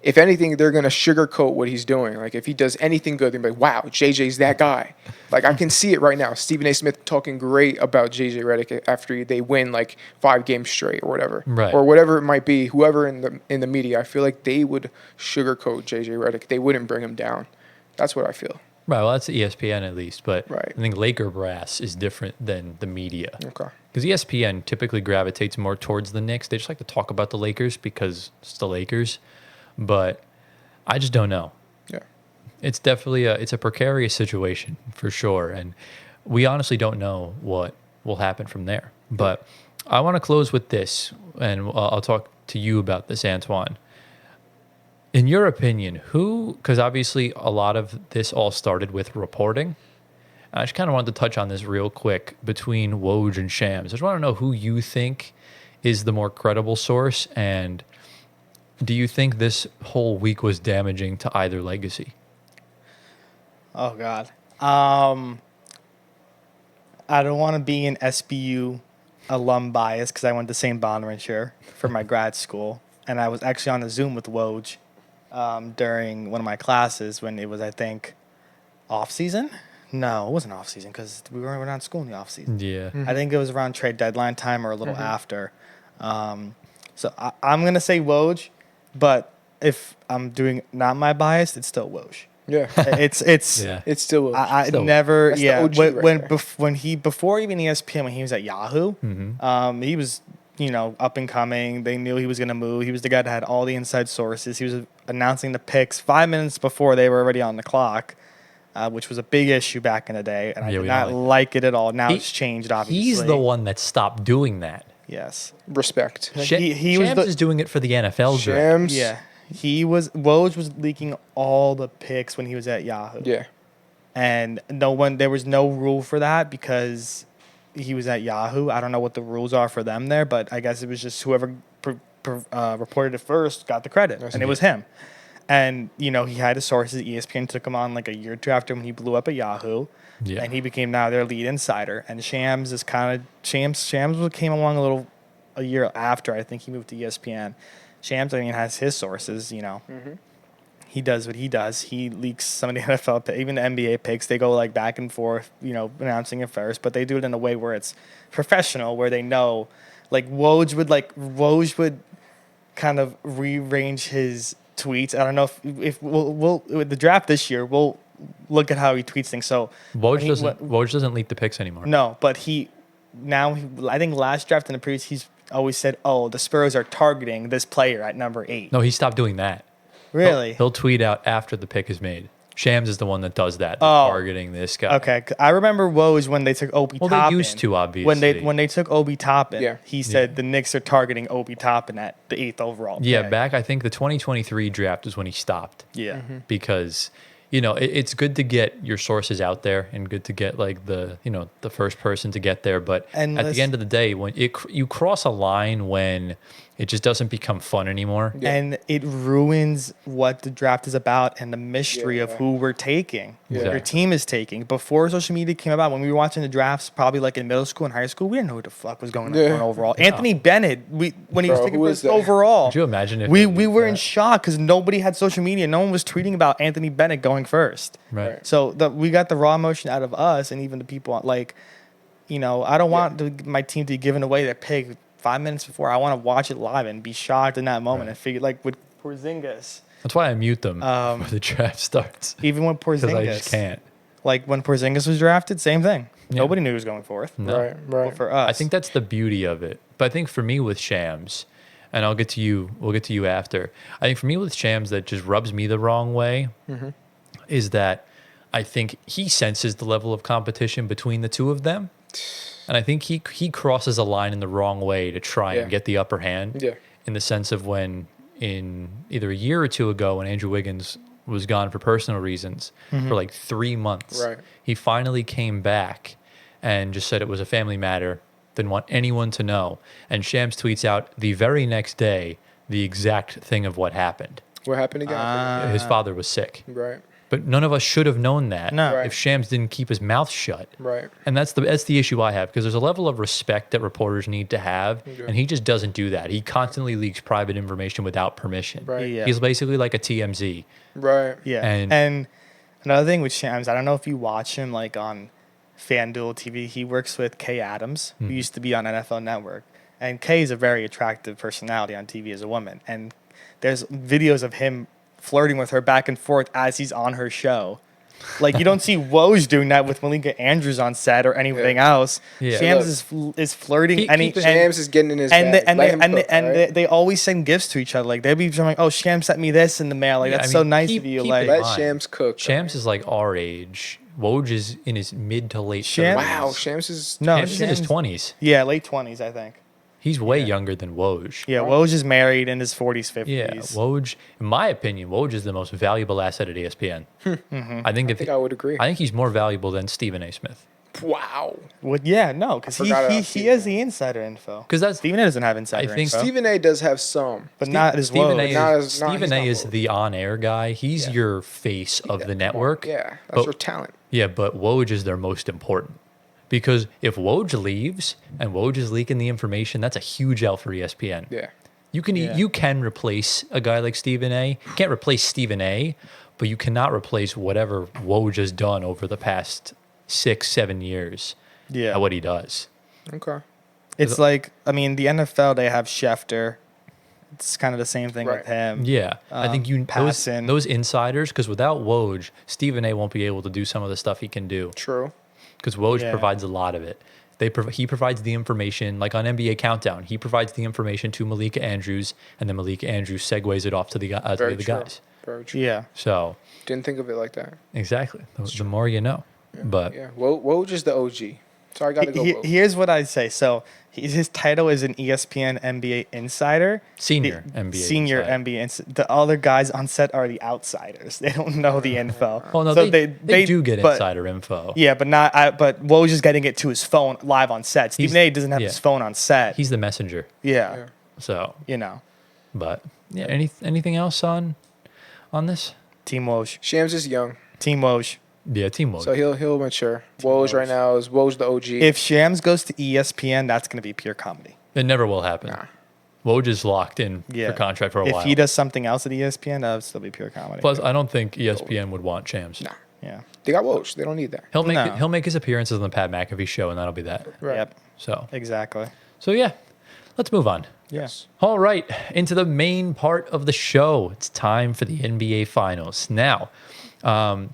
If anything, they're going to sugarcoat what he's doing. Like, if he does anything good, they're like, wow, JJ's that guy. Like, I can see it right now. Stephen A. Smith talking great about JJ Redick after they win, like, 5 games straight or whatever. Right. Or whatever it might be, whoever in the media. I feel like they would sugarcoat JJ Redick. They wouldn't bring him down. That's what I feel. Right, well, that's ESPN at least, but Right. I think Laker brass is different than the media. Okay. Because ESPN typically gravitates more towards the Knicks. They just like to talk about the Lakers because it's the Lakers. But I just don't know. Yeah. It's definitely it's a precarious situation for sure. And we honestly don't know what will happen from there. But I want to close with this, and I'll talk to you about this, Antoine. In your opinion, because obviously a lot of this all started with reporting. I just kind of wanted to touch on this real quick between Woj and Shams. I just want to know who you think is the more credible source, and do you think this whole week was damaging to either legacy? Oh, God. I don't want to be an SBU alum bias because I went to St. Bonaventure for my grad school, and I was actually on a Zoom with Woj during one of my classes when it was, I think, off-season. No, it wasn't off-season because we were not in school in the off-season. Yeah. Mm-hmm. I think it was around trade deadline time or a little after. So I'm going to say Woj, but if I'm doing not my bias, it's still Woj. Yeah. It's Yeah. It's still. I Still. never That's the yeah OG when right when, there. when he before even ESPN when he was at Yahoo, he was up and coming. They knew he was gonna move. He was the guy that had all the inside sources. He was announcing the picks 5 minutes before they were already on the clock, which was a big issue back in the day, and I Yeah, did we not all- like it at all. Now it's changed, obviously. He's the one that stopped doing that. Yes. Respect. He was Shams the- is doing it for the NFL draft. Shams. Yeah. Woj was leaking all the picks when he was at Yahoo. Yeah. And there was no rule for that because he was at Yahoo. I don't know what the rules are for them there, but I guess it was just whoever reported it first got the credit, and it was him. And he had his sources. ESPN took him on like a year or two after when he blew up at Yahoo, and he became now their lead insider. And Shams came along a year after. I think he moved to ESPN. Shams, has his sources. Mm-hmm. He does what he does. He leaks some of the NFL, even the NBA picks. They go like back and forth, announcing it first, but they do it in a way where it's professional, where they know, like Woj would kind of rearrange his tweets. I don't know if we'll with the draft this year, we'll look at how he tweets things. So Woj doesn't leak the picks anymore. No, but I think last draft and the previous, he's always said, "Oh, the Spurs are targeting this player at number 8." No, he stopped doing that. Really? He'll tweet out after the pick is made. Shams is the one that does that, targeting this guy. Okay, I remember Woj when they took Obi Toppin. Well, they used to, obviously. When they took Obi Toppin, he said the Knicks are targeting Obi Toppin at the 8th overall pick. Back, I think the 2023 draft is when he stopped. Yeah. Mm-hmm. Because, it's good to get your sources out there and good to get like the first person to get there. But at the end of the day, when you cross a line when it just doesn't become fun anymore. Yeah. And it ruins what the draft is about and the mystery of who we're taking, what your team is taking. Before social media came about, when we were watching the drafts, probably like in middle school and high school, we didn't know who the fuck was going on overall. Yeah. Anthony Bennett, when he was taking first overall, could you imagine if we were in shock because nobody had social media. No one was tweeting about Anthony Bennett going first. Right. So we got the raw emotion out of us and even the people like, I don't want my team to be giving away their pick 5 minutes before. I want to watch it live and be shocked in that moment and figure, like with Porzingis. That's why I mute them when the draft starts. Even with Porzingis. Because I just can't. Like when Porzingis was drafted, same thing. Yeah. Nobody knew he was going fourth. No. Right. But for us. I think that's the beauty of it. But I think for me with Shams, and we'll get to you after. I think for me with Shams that just rubs me the wrong way is that I think he senses the level of competition between the two of them. And I think he crosses a line in the wrong way to try and get the upper hand. Yeah. In the sense of when in either a year or two ago when Andrew Wiggins was gone for personal reasons for like 3 months. Right. He finally came back and just said it was a family matter, didn't want anyone to know. And Shams tweets out the very next day the exact thing of what happened. What happened again? His father was sick. Right. But none of us should have known that No. if Shams didn't keep his mouth shut. Right. And that's the issue I have, because there's a level of respect that reporters need to have, and he just doesn't do that. He constantly leaks private information without permission. Right. Yeah. He's basically like a TMZ. Right. Yeah. And- And another thing with Shams, I don't know if you watch him like on FanDuel TV. He works with Kay Adams, who used to be on NFL Network. And Kay is a very attractive personality on TV as a woman. And there's videos of him flirting with her back and forth as he's on her show. Like, you don't see Woj doing that with Malika Andrews on set or anything else. Yeah. Shams is flirting. Shams is getting in his and bag. they always send gifts to each other. Like, they'll be like, "Oh, Shams sent me this in the mail." Like, that's so nice of you. Like, let Shams cook. Shams is like our age. Woj is in his mid to late 30s. Wow, Shams is Shams is in his 20s. Yeah, late 20s, I think. He's way younger than Woj. Yeah, Woj is married in his 40s, 50s. Yeah, Woj, in my opinion, Woj is the most valuable asset at ESPN. I think I would agree. I think he's more valuable than Stephen A. Smith. Wow. Well, yeah, no, because he has the insider info. Because that's Stephen A. doesn't have insider info. Stephen A. does have some. But not as Stephen Woj. Stephen A. is the on-air guy. He's your face of the network. Yeah, that's your talent. Yeah, but Woj is their most important. Because if Woj leaves and Woj is leaking the information, that's a huge L for ESPN. Yeah. You can replace a guy like Stephen A. You can't replace Stephen A., but you cannot replace whatever Woj has done over the past 6-7 years. Yeah. At what he does. Okay. It's like, I mean, the NFL, they have Schefter. It's kind of the same thing with him. Yeah. I think Passan. those insiders, because without Woj, Stephen A. won't be able to do some of the stuff he can do. True. Because Woj provides a lot of it. He provides the information, like on NBA Countdown. He provides the information to Malika Andrews, and then Malika Andrews segues it off to the guys. Very true. Yeah. So didn't think of it like that. exactly. The more you know. Yeah. But yeah, Woj is the OG. So I got to go Woj. Here's what I say. So his title is an ESPN NBA insider. Senior NBA. Senior insider. NBA. The other guys on set are the outsiders. They don't know the info. Well, no, so they do get but- insider info. Yeah, but not. But Woj is getting it to his phone live on set. Stephen A. doesn't have his phone on set. He's the messenger. Yeah. So, but yeah, anything else on this? Team Woj. Shams is young, Team Woj. Yeah, team mode. so he'll mature. Woj right now is Woj the OG. If Shams goes to ESPN, that's going to be pure comedy. It never will happen. Nah. Woj is locked in Yeah. for contract for a while. If he does something else at ESPN, that'll still be pure comedy. Plus, I don't think ESPN would want Shams. Nah. Yeah. They got Woj. They don't need that. He'll No. make his appearances on the Pat McAfee show, and that'll be that. Right. Yep. So Exactly. yeah, let's move on. Yes. All right, into the main part of the show. It's time for the NBA Finals. Now,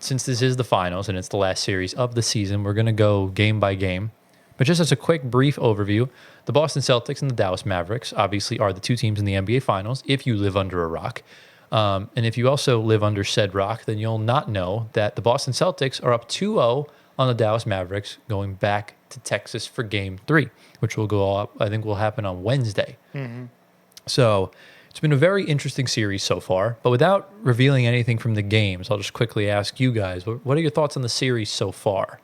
since this is the finals and it's the last series of the season, we're going to go game by game. But just as a quick, brief overview, the Boston Celtics and the Dallas Mavericks obviously are the two teams in the NBA Finals if you live under a rock. And if you also live under said rock, then you'll not know that the Boston Celtics are up 2-0 on the Dallas Mavericks going back to Texas for Game 3, which will go up, I think will happen on Wednesday. So it's been a very interesting series so far, but without revealing anything from the games, I'll just quickly ask you guys, what are your thoughts on the series so far?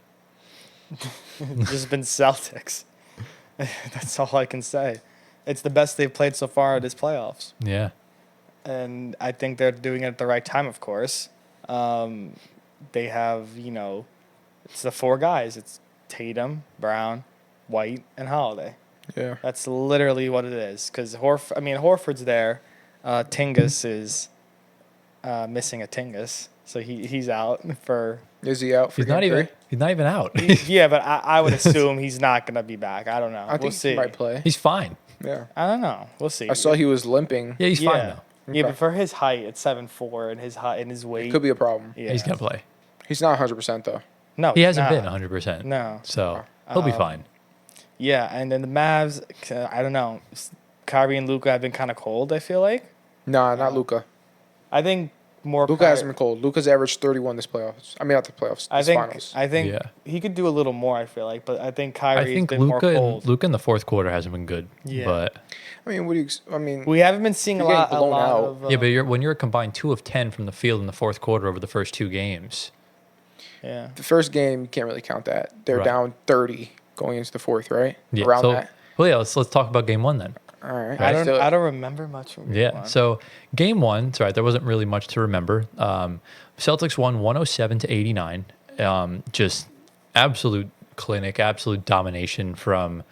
Just been Celtics. That's all I can say. It's the best they've played so far this playoffs. Yeah. And I think they're doing it at the right time, of course. They have, it's the four guys. It's Tatum, Brown, White, and Holiday. Yeah. That's literally what it is. Because Horford's there. Tingus is missing a Tingus. So he's out for... Is he out for He's not game even three? he's not even out. Yeah, but I would assume he's not going to be back. I don't know. I think We'll see. he might play. He's fine. Yeah. I don't know. We'll see. I saw he was limping. Yeah, he's fine Yeah. though. Yeah, Okay. but for his height, it's 7'4", and his height and his weight. Could be a problem. Yeah. He's gonna play. He's not 100% though. No, He he's hasn't not. been 100%. No. So he'll be fine. Yeah, and then the Mavs, I don't know. Kyrie and Luka have been kind of cold, I feel like. Nah, not Luka. I think more Luka hasn't been cold. Luka's averaged 31 this playoffs. I mean, not the playoffs. I This think finals. yeah. He could do a little more, I feel like, but I think I Kyrie's think been more cold. Luka in the fourth quarter hasn't been good. Yeah. But I mean, what do you? I mean, We haven't been seeing a You're lot, getting blown out. of yeah, but when you're a combined 2 of 10 from the field in the fourth quarter over the first 2 games. yeah. the first game you can't really count that. They're Right. down 30 going into the fourth, right? Yeah. Around so, that. well, yeah. Let's talk about game 1 then. All right. I Right. don't remember much from Yeah. one. So game 1, it's all right. There wasn't really much to remember. Celtics won 107-89. Just absolute clinic, absolute domination from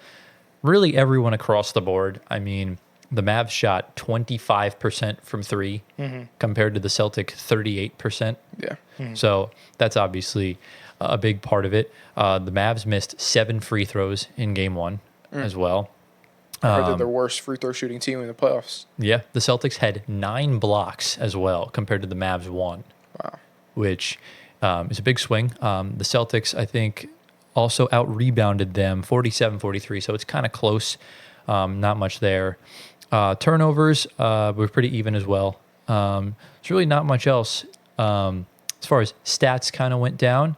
really everyone across the board. I mean, the Mavs shot 25% from 3 compared to the Celtic 38%. Yeah. So that's obviously a big part of it. The Mavs missed 7 free throws in game 1 as well. I heard they're the worst free throw shooting team in the playoffs. Yeah, the Celtics had 9 blocks as well compared to the Mavs 1. Wow. Which is a big swing. The Celtics, I think, also out-rebounded them 47-43, so it's kind of close. Not much there. Turnovers were pretty even as well. There's really not much else as far as stats kind of went down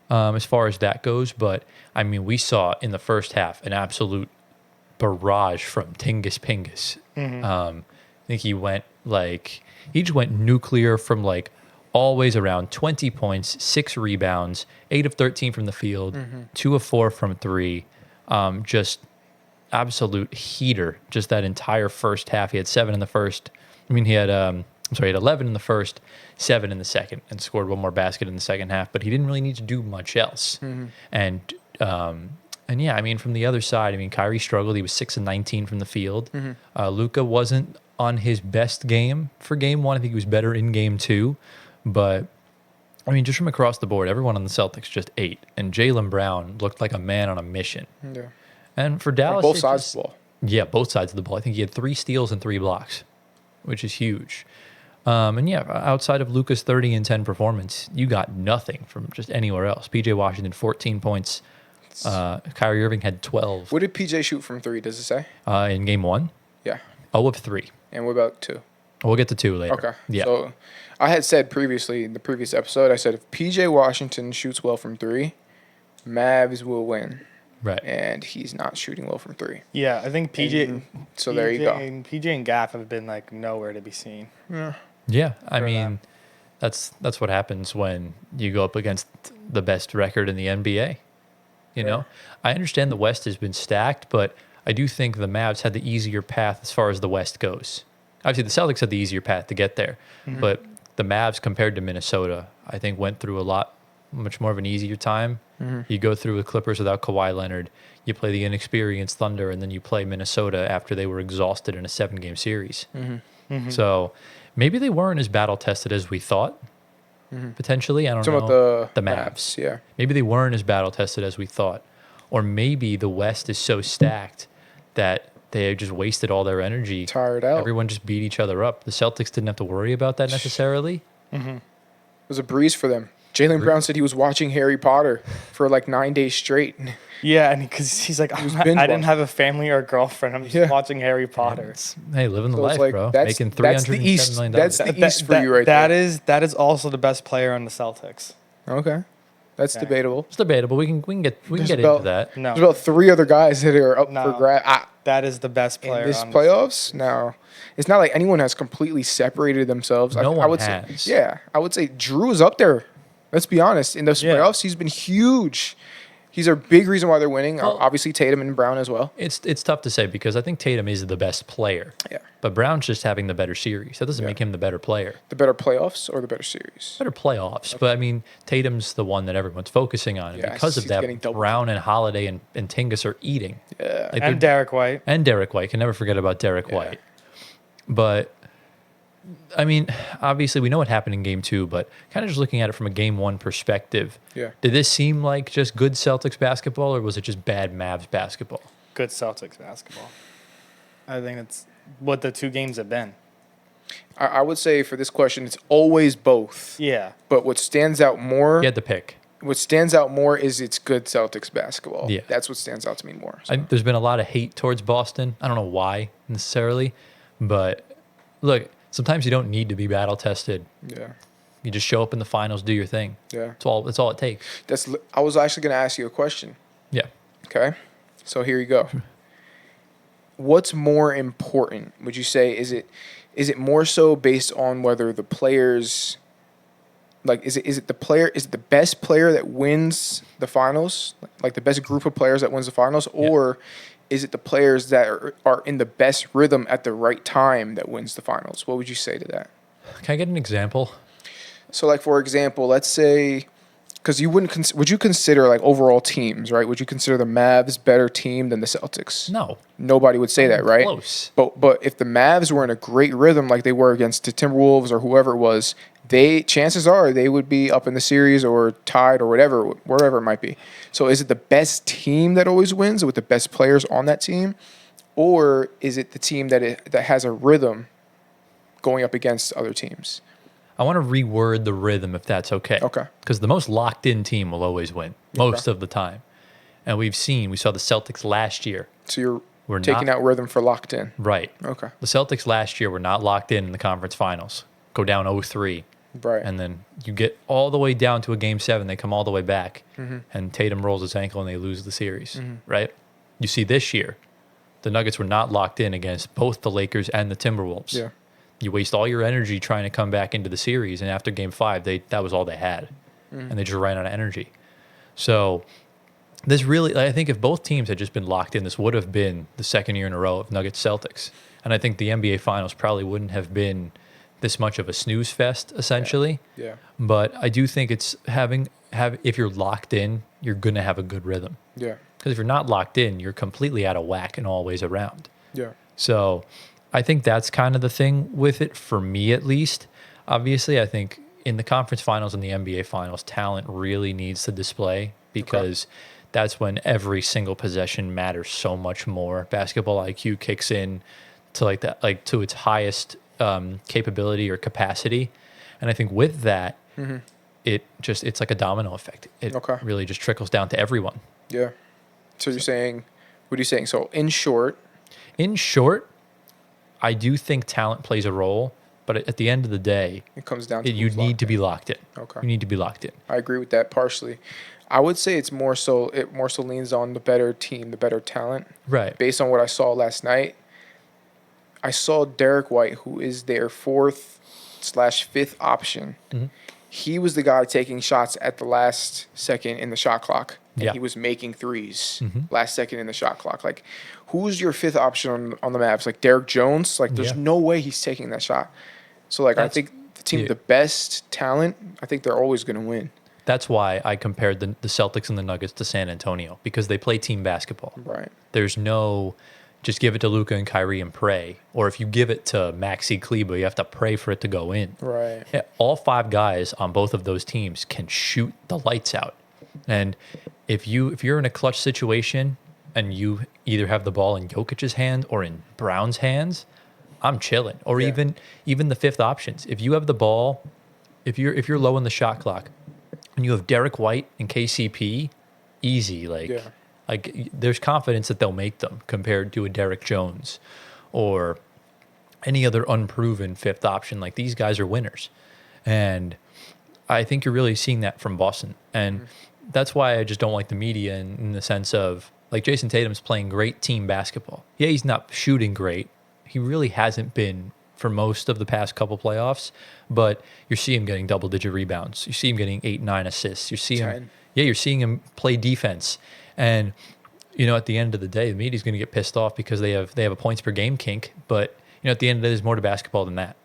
as far as that goes. But, I mean, we saw in the first half an absolute barrage from Tingus Pingus. I think he just went nuclear from always around 20 points, 6 rebounds, 8 of 13 from the field, 2 of 4 from 3. Just absolute heater, just that entire first half. He had 7 in the first. I mean, he had 11 in the first, 7 in the second, and scored 1 more basket in the second half. But he didn't really need to do much else. And yeah, I mean, from the other side, I mean, Kyrie struggled. He was 6 and 19 from the field. Luka wasn't on his best game for game 1. I think he was better in game 2. But, I mean, just from across the board, everyone on the Celtics just ate. And Jaylen Brown looked like a man on a mission. Yeah. And for On Dallas, both sides of the ball. Yeah, both sides of the ball. I think he had 3 steals and 3 blocks, which is huge. And yeah, outside of Luka's 30 and 10 performance, you got nothing from just anywhere else. PJ Washington, 14 points. Kyrie Irving had 12 What did PJ shoot from 3? Does it say? in game 1. Yeah. 0 of 3. And what about 2? We'll get to 2 later. Okay. Yeah. So I had said previously in the previous episode, I said if PJ Washington shoots well from 3, Mavs will win. Right. and he's not shooting well from three. Yeah, I think So there you go. PJ and Gaff have been like nowhere to be seen. Yeah, I For mean, them. that's what happens when you go up against the best record in the NBA. You know, I understand the West has been stacked, but I do think the Mavs had the easier path as far as the West goes. Obviously, the Celtics had the easier path to get there, but the Mavs compared to Minnesota, I think went through much more of an easier time. You go through the Clippers without Kawhi Leonard, you play the inexperienced Thunder, and then you play Minnesota after they were exhausted in a 7-game series. So maybe they weren't as battle tested as we thought. Potentially, I don't Talking know. about The Mavs. yeah. Maybe they weren't as battle tested as we thought, or maybe the West is so stacked that they just wasted all their energy. Tired out. Everyone just beat each other up. The Celtics didn't have to worry about that necessarily. It was a breeze for them. Jaylen Brown said he was watching Harry Potter for like 9 days straight. Yeah, and because he's like, was I binge didn't watching. have a family or a girlfriend. I'm just Yeah. watching Harry Potter. Hey, living the So it's life, like, bro. that's- Making that's the $307 East. million. That's the East for you right that there. that is also the best player on the Celtics. Okay. That's Okay. debatable. It's debatable. We can get There's into about- that. No, There's about 3 other guys that are up No. for grab. that is the best player In this on the playoffs, no. It's not like anyone has completely separated themselves. No I one would has. Say, yeah, I would say Drew is up there. Let's be honest. In those Yeah. playoffs, he's been huge. He's a big reason why they're winning. Well- Obviously, Tatum and Brown as well. It's tough to say because I think Tatum is the best player. Yeah. But Brown's just having the better series. That doesn't Yeah. make him the better player. The better playoffs or the better series? Better playoffs. But I mean, Tatum's the one that everyone's focusing on. And Yeah, because of he's that, getting double. Brown and Holiday and Tingus are eating. Yeah. Like and they're- Derek White. and Derek White. Can never forget about Derek Yeah. White. But I mean, obviously we know what happened in game 2, but kind of just looking at it from a game 1 perspective. Yeah. Did this seem like just good Celtics basketball or was it just bad Mavs basketball? Good Celtics basketball. I think that's what the 2 games have been. I would say for this question, it's always both. Yeah. But what stands out more, You had to pick. what stands out more is it's good Celtics basketball. Yeah. That's what stands out to me more. So. There's been a lot of hate towards Boston. I don't know why necessarily, but look, sometimes you don't need to be battle tested. Yeah. You just show up in the finals, do your thing. Yeah. That's all it takes. I was actually going to ask you a question. Yeah. Okay. So here you go. What's more important? Would you say is it more so based on whether the players is it the best player that wins the finals? Like the best group of players that wins the finals, or is it the players that are in the best rhythm at the right time that wins the finals? What would you say to that? Can I get an example? So, like for example, let's say, because you wouldn't would you consider like overall teams, right? Would you consider the Mavs better team than the Celtics? No. Nobody would say that, right? Close. But if the Mavs were in a great rhythm like they were against the Timberwolves or whoever it was, chances are they would be up in the series or tied or wherever it might be. So is it the best team that always wins with the best players on that team, or is it the team that has a rhythm going up against other teams? I want to reword the rhythm if that's okay. Okay. Because the most locked in team will always win most of the time. And we saw the Celtics last year. So We're taking not- out rhythm for locked in. Right. Okay. The Celtics last year were not locked in the conference finals. Go down 0-3. Right. And then you get all the way down to a game 7. They come all the way back. And Tatum rolls his ankle and they lose the series. Right? You see this year, the Nuggets were not locked in against both the Lakers and the Timberwolves. Yeah. You waste all your energy trying to come back into the series, and after game 5, that was all they had. And they just ran out of energy. So this really, I think if both teams had just been locked in, this would have been the second year in a row of Nuggets Celtics. And I think the NBA Finals probably wouldn't have been this much of a snooze fest, essentially. Yeah. But I do think it's if you're locked in, you're going to have a good rhythm. Yeah. Because if you're not locked in, you're completely out of whack in all ways around. Yeah. So I think that's kind of the thing with it, for me at least. Obviously, I think in the conference finals and the NBA finals, talent really needs to display because that's when every single possession matters so much more. Basketball IQ kicks in to to its highest capability or capacity. And I think with that, it's like a domino effect. It really just trickles down to everyone. Yeah. So you're saying, what are you saying? So in short, I do think talent plays a role, but at the end of the day, it comes down to you who's need locked to be in. locked in. Okay. You need to be locked in. I agree with that partially. I would say it more so leans on the better team, the better talent. Right. Based on what I saw last night, I saw Derek White, who is their 4th/5th option. Mm-hmm. He was the guy taking shots at the last second in the shot clock. And Yeah. he was making threes Mm-hmm. last second in the shot clock. Like, who's your 5th option on the Mavs? Like, Derek Jones? Like, there's Yeah. no way he's taking that shot. So, like, I That's- think the team with yeah. the best talent, I think they're always going to win. That's why I compared the Celtics and the Nuggets to San Antonio, because they play team basketball. Right. There's no just give it to Luka and Kyrie and pray. Or if you give it to Maxi Kleba, you have to pray for it to go in. Right. Yeah, all 5 guys on both of those teams can shoot the lights out. And if you're in a clutch situation and you either have the ball in Jokic's hand or in Brown's hands, I'm chilling. Or Yeah. even the 5th options. If you have the ball, if you're low in the shot clock and you have Derek White and KCP, easy. Like there's confidence that they'll make them compared to a Derek Jones or any other unproven 5th option. Like, these guys are winners. And I think you're really seeing that from Boston. And that's why I just don't like the media in the sense of, like, Jason Tatum's playing great team basketball. Yeah, he's not shooting great. He really hasn't been for most of the past couple playoffs, but you see him getting double-digit rebounds. You see him getting 8, 9 assists. You see him, 10. you're seeing him play defense. And, at the end of the day, the media's going to get pissed off because they have a points per game kink. But, at the end of the day, there's more to basketball than that.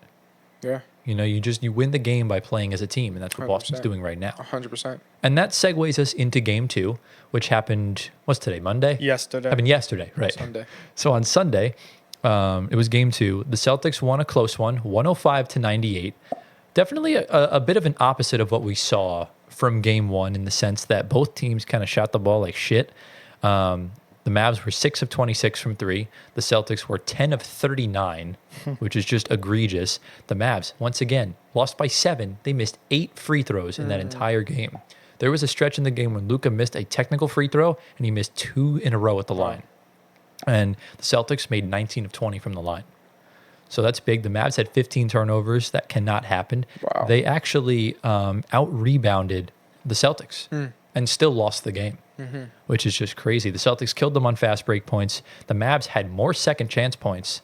Yeah. You win the game by playing as a team, and that's what 100%. Boston's doing right now. 100%. And that segues us into game 2, which happened, what's today, Monday? Yesterday. Happened yesterday, right. Sunday. So on Sunday, it was game 2. The Celtics won a close one, 105-98. Definitely a bit of an opposite of what we saw from game 1 in the sense that both teams kind of shot the ball like shit. The Mavs were 6 of 26 from 3. The Celtics were 10 of 39, which is just egregious. The Mavs, once again, lost by 7. They missed 8 free throws in that entire game. There was a stretch in the game when Luka missed a technical free throw, and he missed 2 in a row at the line. And the Celtics made 19 of 20 from the line. So that's big. The Mavs had 15 turnovers. That cannot happen. Wow. They actually out-rebounded the Celtics and still lost the game, which is just crazy. The Celtics killed them on fast break points. The Mavs had more second chance points.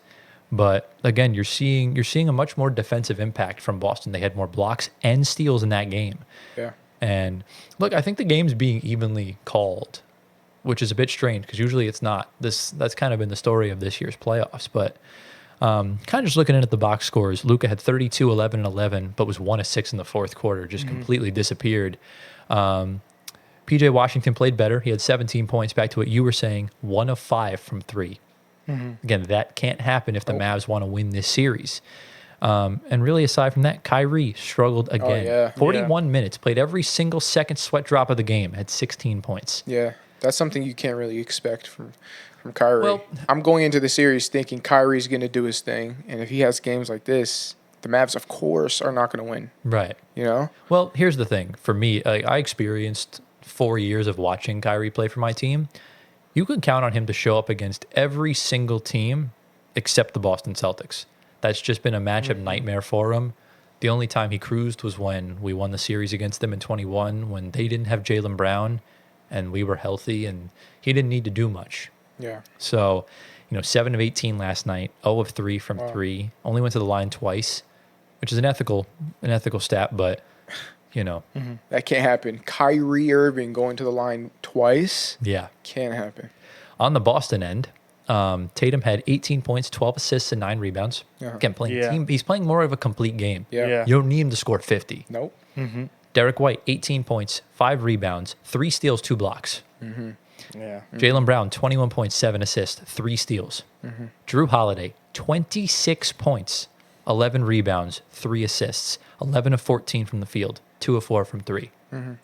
But again, you're seeing a much more defensive impact from Boston. They had more blocks and steals in that game. Yeah. And look, I think the game's being evenly called, which is a bit strange because usually it's not. That's kind of been the story of this year's playoffs. But kind of just looking at the box scores, Luka had 32, 11, and 11, but was 1 of 6 in the fourth quarter, just completely disappeared. PJ Washington played better. He had 17 points, back to what you were saying, 1 of 5 from 3. Again, that can't happen if the Mavs want to win this series. And really, aside from that, Kyrie struggled again. yeah. 41 minutes, played every single second sweat drop of the game, had 16 points. Yeah. That's something you can't really expect from Kyrie. Well- I'm going into the series thinking Kyrie's going to do his thing. And if he has games like this, the Mavs, of course, are not going to win. Right. You know? Well, here's the thing. For me, I experienced 4 years of watching Kyrie play for my team. You can count on him to show up against every single team except the Boston Celtics. That's just been a matchup nightmare for him. The only time he cruised was when we won the series against them in 21, when they didn't have Jaylen Brown and we were healthy, and he didn't need to do much. Yeah. So, 7 of 18 last night, 0 of 3 from 3, only went to the line twice, which is an ethical stat, but, That can't happen. Kyrie Irving going to the line twice yeah. can't happen. On the Boston end, Tatum had 18 points, 12 assists, and 9 rebounds. Uh-huh. Again, playing Yeah. team. He's playing more of a complete game. Yeah. Yeah. You don't need him to score 50. Nope. Derek White, 18 points, 5 rebounds, 3 steals, 2 blocks. Yeah. Jaylen Brown, 21 points, 7 assists, 3 steals. Drew Holiday, 26 points, 11 rebounds, 3 assists, 11 of 14 from the field, 2 of 4 from 3.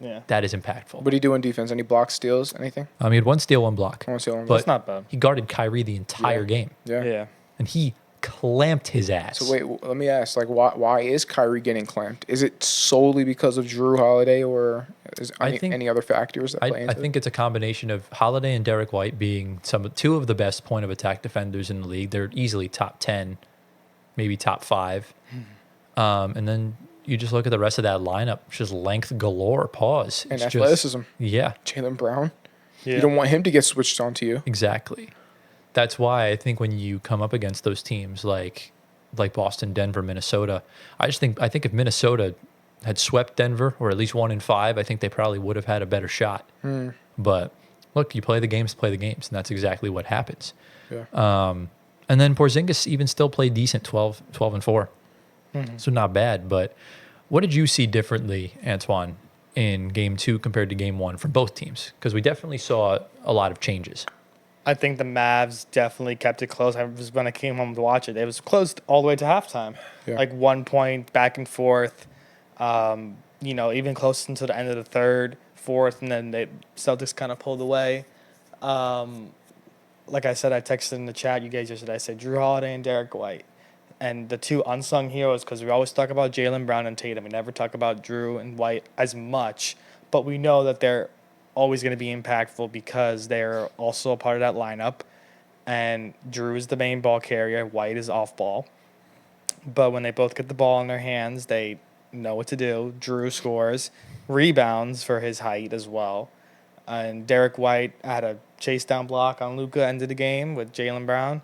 Yeah. That is impactful. What do you do in defense? Any blocks, steals, anything? He had 1 steal, 1 block. I want to see one. But That's not bad. he guarded Kyrie the entire game, Yeah. Yeah. and he clamped his ass. So wait, let me ask. Like, why is Kyrie getting clamped? Is it solely because of Drew Holiday, or is I think- any other factors that play I into think it's a combination of Holiday and Derek White being two of the best point of attack defenders in the league. They're easily top 10, maybe top 5. And then you just look at the rest of that lineup, just length galore. Pause. And It's athleticism. Yeah, Jaylen Brown. Yeah. You don't want him to get switched onto you. exactly. That's why I think when you come up against those teams like Boston, Denver, Minnesota, I think if Minnesota had swept Denver or at least 1 in 5, I think they probably would have had a better shot. But look, you play the games, and that's exactly what happens. Yeah. And then Porzingis even still played decent, 12 and 4. So not bad. But what did you see differently, Antoine, in game 2 compared to game 1 from both teams? Because we definitely saw a lot of changes. I think the Mavs definitely kept it close. When I came home to watch it, it was close all the way to halftime. Yeah. Like 1 point back and forth. Even close into the end of the third, fourth, and then the Celtics kind of pulled away. Like I said, I texted in the chat you guys yesterday. I said Drew Holiday and Derek White, and the two unsung heroes, because we always talk about Jaylen Brown and Tatum. We never talk about Drew and White as much, but we know that they're always going to be impactful because they're also a part of that lineup. And Drew is the main ball carrier. White is off ball. But when they both get the ball in their hands, they know what to do. Drew scores, rebounds for his height as well. And Derek White had a chase down block on Luka end of the game with Jaylen Brown,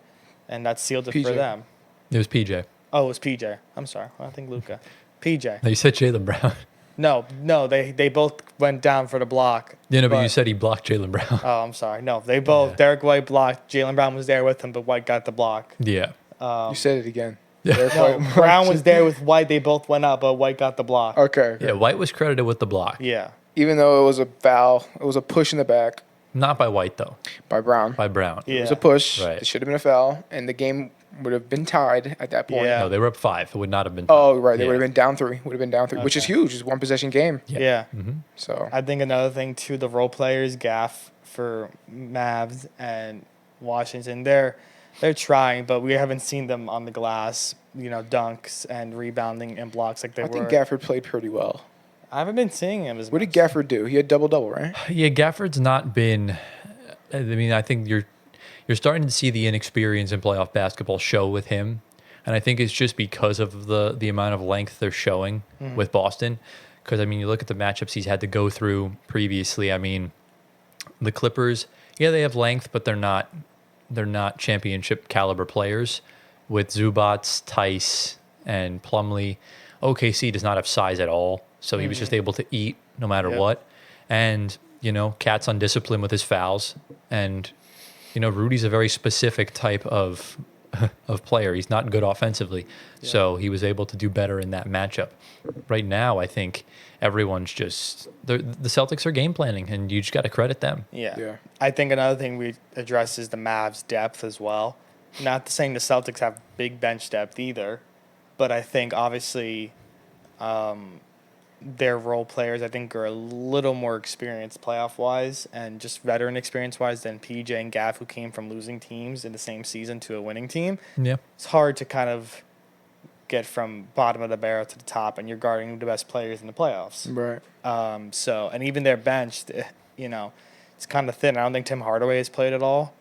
and that sealed it for PJ. them. It was PJ. Oh, it was PJ. I'm sorry. I think Luka. PJ. No, you said Jaylen Brown. No, they both went down for the block. Yeah, no, but you said he blocked Jaylen Brown. Oh, I'm sorry. No, they both. Yeah. Derek White blocked. Jaylen Brown was there with him, but White got the block. Yeah. You said it again. No, Brown was there with White. They both went up, but White got the block. Okay. Yeah, White was credited with the block. Yeah. Even though it was a foul, it was a push in the back Not by White, though. by Brown. By Brown. Yeah. It was a push. Right. It should have been a foul, and the game would have been tied at that point. Yeah. No, they were up 5. It would not have been. Oh, right. They Yeah. would have been down 3. Would have been down 3, which is Okay. huge. It's a 1-possession game. Yeah. So I think another thing too, the role players, Gaff for Mavs and Washington, they're trying, but we haven't seen them on the glass, dunks and rebounding and blocks like they I were. think Gafford played pretty well. I haven't been seeing him as What much. did Gafford do? He had double-double, right? Yeah, Gafford's not been. I mean, I think you're starting to see the inexperience in playoff basketball show with him, and I think it's just because of the amount of length they're showing with Boston. Because I mean, you look at the matchups he's had to go through previously. I mean, the Clippers, yeah, they have length, but they're not championship caliber players. With Zubats, Tice, and Plumlee, OKC does not have size at all, so he was just able to eat no matter Yep. what. And Cat's undisciplined with his fouls, and Rudy's a very specific type of player. He's not good offensively, so he was able to do better in that matchup. Right now, I think everyone's just the Celtics are game planning, and you just got to credit them. Yeah. I think another thing we address is the Mavs' depth as well. Not saying the Celtics have big bench depth either, but I think obviously their role players, I think, are a little more experienced playoff-wise and just veteran experience-wise than PJ and Gaff, who came from losing teams in the same season to a winning team. Yeah, It's hard to kind of get from bottom of the barrel to the top, and you're guarding the best players in the playoffs. Right. And even their bench, it's kind of thin. I don't think Tim Hardaway has played at all.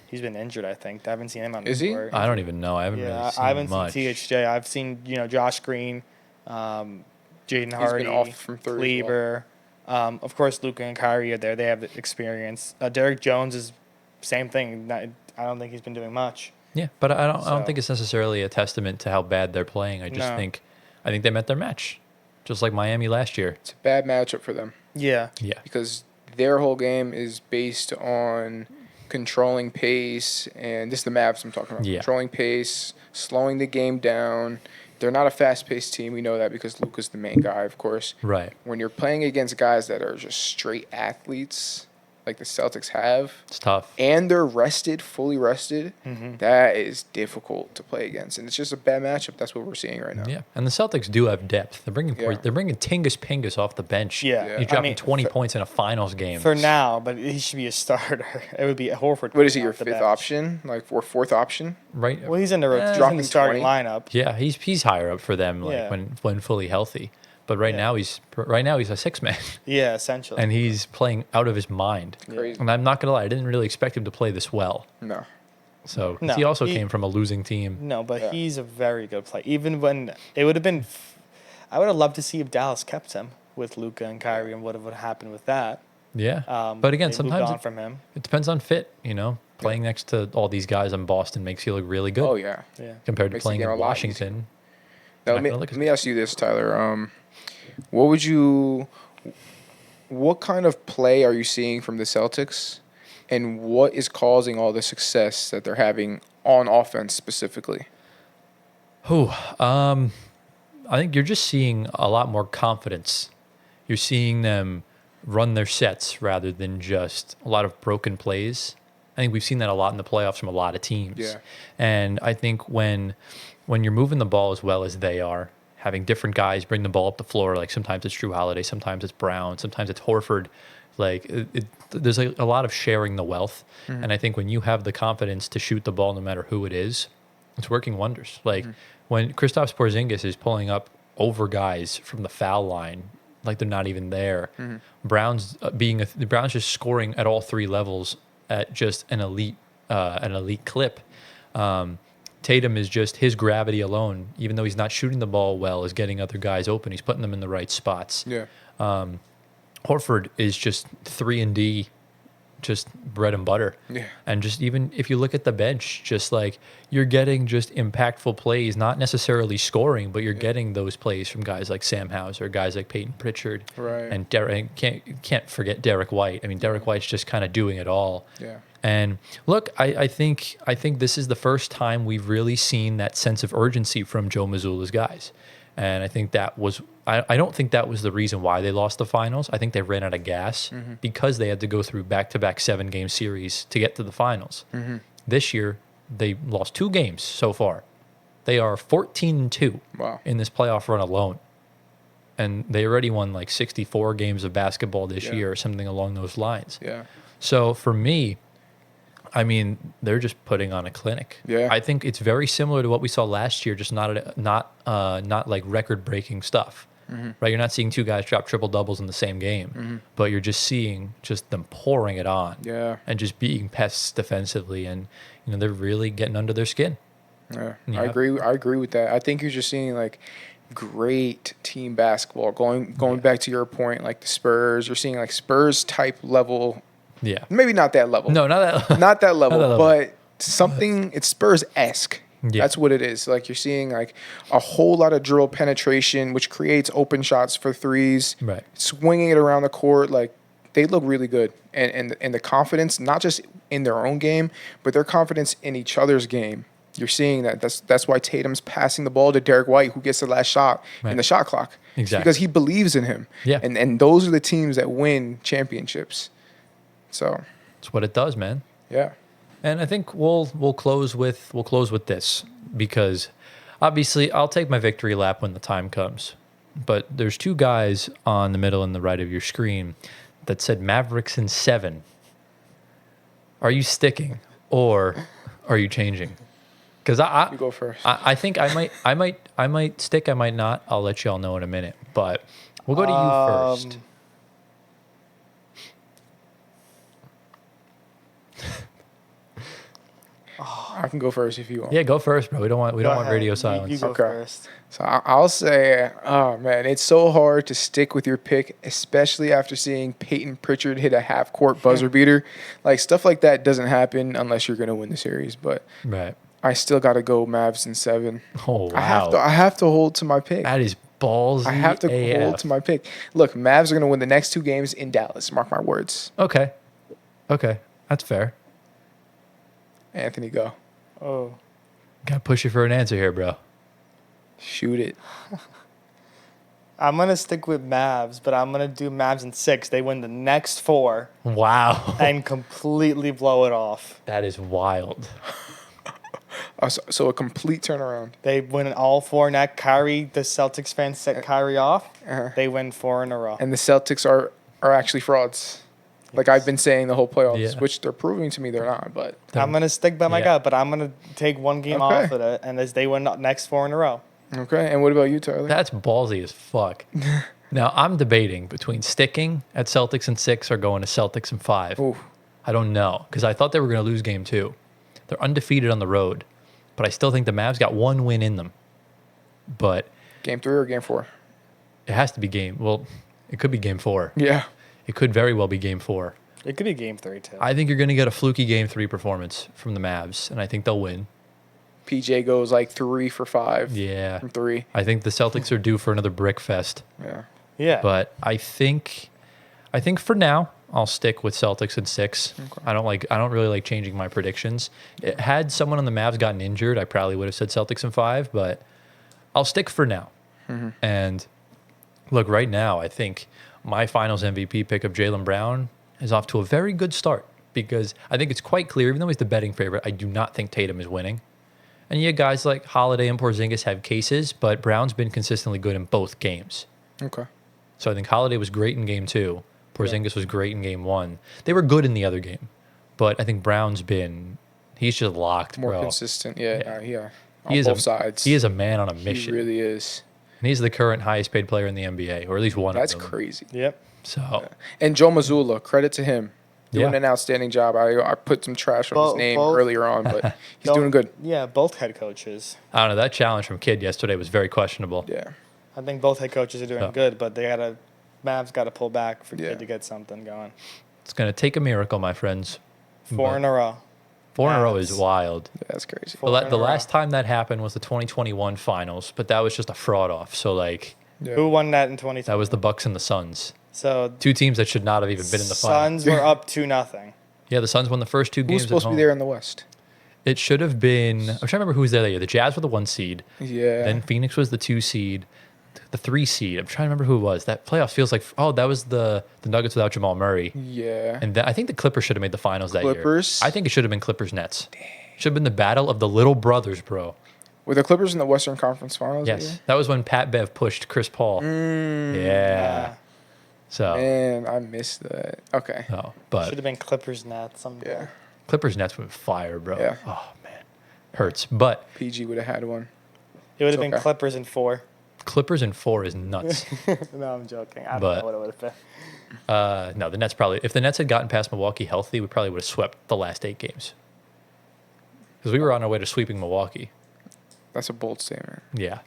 He's been injured, I think. I haven't seen him on the Is he? court. I don't even know. I haven't really seen I haven't much. seen THJ. I've seen, Josh Green, Jaden Hardy, been off from 30 as well. Kleber. Of course, Luka and Kyrie are there. They have the experience. Derek Jones is same thing. I don't think he's been doing much. Yeah, but I don't So- think it's necessarily a testament to how bad they're playing. I just No. think they met their match, just like Miami last year. It's a bad matchup for them Yeah. Yeah, because their whole game is based on controlling pace, and this is the Mavs I'm talking about. Yeah. Controlling pace, slowing the game down. They're not a fast-paced team. We know that because Luka's the main guy, of course. right. When you're playing against guys that are just straight athletes, like the Celtics have, It's tough. and they're rested, fully rested, Mm-hmm. that is difficult to play against, and it's just a bad matchup. That's what we're seeing right now. Yeah, and the Celtics do have depth. They're bringing Yeah. Tingus Pingus off the bench. Yeah. Yeah. He's dropping I mean, 20 points in a finals game. For now, but he should be a starter. It would be Horford. What is he, coming your off the fifth bench. option, or fourth option? Right. Well, he's in the dropping starting 20. lineup. Yeah, he's higher up for them like Yeah. when fully healthy. But right now he's a 6-man, Yeah, essentially. and he's playing out of his mind. Crazy. And I'm not gonna lie, I didn't really expect him to play this well. No. So 'cause No, he also he- came from a losing team. No, but Yeah. he's a very good player. Even when it would have been, I would have loved to see if Dallas kept him with Luka and Kyrie and what would have happened with that. Yeah. But again, They moved sometimes on from him. it depends on fit, Playing next to all these guys in Boston makes you look really good. Oh yeah. Yeah. Compared to Makes it playing get in a lot Washington. Now, Not gonna let look as me ask you this, Tyler. What kind of play are you seeing from the Celtics, and what is causing all the success that they're having on offense specifically? I think you're just seeing a lot more confidence. You're seeing them run their sets rather than just a lot of broken plays. I think we've seen that a lot in the playoffs from a lot of teams. Yeah. And I think when you're moving the ball as well as they are, having different guys bring the ball up the floor, like sometimes it's Drew Holiday, sometimes it's Brown, sometimes it's Horford. Like there's a lot of sharing the wealth. Mm-hmm. And I think when you have the confidence to shoot the ball no matter who it is, it's working wonders. Like when Kristaps Porzingis is pulling up over guys from the foul line, like they're not even there. Brown's Brown's just scoring at all three levels at just an elite clip. Tatum is just his gravity alone, even though he's not shooting the ball well, is getting other guys open. He's putting them in the right spots. Yeah. Horford is just 3-and-D, just bread and butter. Yeah. And just even if you look at the bench, just like you're getting just impactful plays, not necessarily scoring, but you're getting those plays from guys like Sam Hauser, guys like Peyton Pritchard, Right. and Derek. Can't forget Derek White. I mean, Derek White's just kind of doing it all. Yeah. And look, I think this is the first time we've really seen that sense of urgency from Joe Mazzulla's guys. And I think that was I don't think that was the reason why they lost the finals. I think they ran out of gas because they had to go through back-to-back 7-game series to get to the finals. This year, they lost 2 games so far. They are 14-2 Wow. in this playoff run alone. And they already won like 64 games of basketball this year or something along those lines. Yeah. So for me, I mean, they're just putting on a clinic. Yeah. I think it's very similar to what we saw last year, just not like record-breaking stuff. Right? You're not seeing 2 guys drop triple doubles in the same game, but you're just seeing just them pouring it on. Yeah. And just being pests defensively, and they're really getting under their skin. Yeah. Yeah. I agree with that. I think you're just seeing like great team basketball. Going back to your point, like the Spurs, you're seeing like Spurs type level. Yeah. Maybe not that level. No, not that. Not that level, Not that level. but something. It's Spurs-esque. Yeah. That's what it is. Like you're seeing like a whole lot of dribble penetration, which creates open shots for threes. Right. Swinging it around the court, like they look really good, and the confidence, not just in their own game, but their confidence in each other's game. You're seeing that. That's why Tatum's passing the ball to Derek White, who gets the last shot in the shot clock. Exactly. Because he believes in him. Yeah. And those are the teams that win championships. So That's what it does, man. yeah. And I think we'll close with this, because obviously I'll take my victory lap when the time comes. But there's 2 guys on the middle and the right of your screen that said Mavericks in 7. Are you sticking or are you changing? Because You go first. I think I might stick. I might not. I'll let y'all know in a minute. But we'll go to you first. I can go first if you want. Yeah, go first, bro. We don't want ahead. radio You silence. go Okay. first. So I'll say, oh man, it's so hard to stick with your pick, especially after seeing Peyton Pritchard hit a half-court buzzer beater. Like stuff like that doesn't happen unless you're going to win the series. But Right. I still got to go Mavs in 7. Oh wow. I have to hold to my pick. That is ballsy. I have to AF. hold to my pick. Look, Mavs are going to win the next 2 games in Dallas. Mark my words. Okay, that's fair. Anthony, go. Oh. Gotta push you for an answer here, bro. Shoot it. I'm going to stick with Mavs, but I'm going to do Mavs in 6. They win the next 4 Wow, and completely blow it off. that is wild. So a complete turnaround. They win all 4 net. Kyrie, the Celtics fans set Kyrie off. Uh-huh. They win 4 in a row. And the Celtics are actually frauds. Like I've been saying the whole playoffs, Yeah. which they're proving to me they're not. But I'm going to stick by my Yeah. gut, but I'm going to take 1 game Okay. off of it, and as they win the next 4 in a row. okay. And what about you, Tyler? That's ballsy as fuck. Now I'm debating between sticking at Celtics in 6 or going to Celtics in 5. Ooh. I don't know, because I thought they were going to lose game 2. They're undefeated on the road, but I still think the Mavs got 1 win in them. But Game 3 or game 4? It has to be game. Well, it could be game 4. Yeah. It could very well be game 4. It could be game 3 too. I think you're going to get a fluky game 3 performance from the Mavs, and I think they'll win. PJ goes like 3 for 5. Yeah. From 3. I think the Celtics are due for another brick fest. Yeah. Yeah. But I think for now I'll stick with Celtics in 6. Okay. I don't really like changing my predictions. Had someone on the Mavs gotten injured, I probably would have said Celtics in 5, but I'll stick for now. And look, right now I think my Finals MVP pick of Jaylen Brown is off to a very good start because I think it's quite clear, even though he's the betting favorite, I do not think Tatum is winning. And yeah, guys like Holiday and Porzingis have cases, but Brown's been consistently good in both games. Okay. So I think Holiday was great in game 2. Porzingis was great in game 1. They were good in the other game, but I think he's just locked, More bro. consistent. Yeah. Yeah. On He is both sides. He is a man on a He mission. really is. And he's the current highest paid player in the NBA, or at least one That's of them. crazy. Yep. So And Joe Mazzulla, credit to him. Doing Yeah. an outstanding job. I put some trash on his name Both- earlier on, but he's doing good. Yeah, both head coaches. I don't know. That challenge from Kidd yesterday was very questionable. Yeah. I think both head coaches are doing So- good, but Mavs got to pull back for Yeah. Kid to get something going. It's going to take a miracle, my friends. 4 in a row. 4 in a row is Mavs. wild. That's crazy. Four in a The row. last time that happened was the 2021 finals, but that was just a fraud off. So, like, Yeah. Who won that in 2020? that was the Bucks and the Suns. So 2 teams that should not have even been in the finals. Suns were up 2-0. Yeah, the Suns won the first 2 games Who's supposed at to be home. there in the West? It should have been. I'm trying to remember who was there that year. The Jazz were the 1 seed. Yeah. Then Phoenix was the 2 seed. The 3 seed. I'm trying to remember who it was. That playoff feels like that was the Nuggets without Jamal Murray. yeah. And I think the Clippers should have made the finals that Clippers? year. I think it should have been Clippers Nets. Should have been the battle of the little brothers, bro. Were the Clippers in the Western Conference Finals? that Yes, year? that was when Pat Bev pushed Chris Paul. Yeah. So, Man, I missed that. Okay. no, Should but have been Clippers Nets. Yeah. Clippers Nets went fire, bro. Yeah. Oh man, hurts. But PG would have had one. It would have It's been okay. Clippers in 4. Clippers in 4 is nuts. No, I'm joking. I don't But- know what it would have been. No, the Nets probably. If the Nets had gotten past Milwaukee healthy, we probably would have swept the last 8 games. Because we were on our way to sweeping Milwaukee. That's a bold statement. Yeah.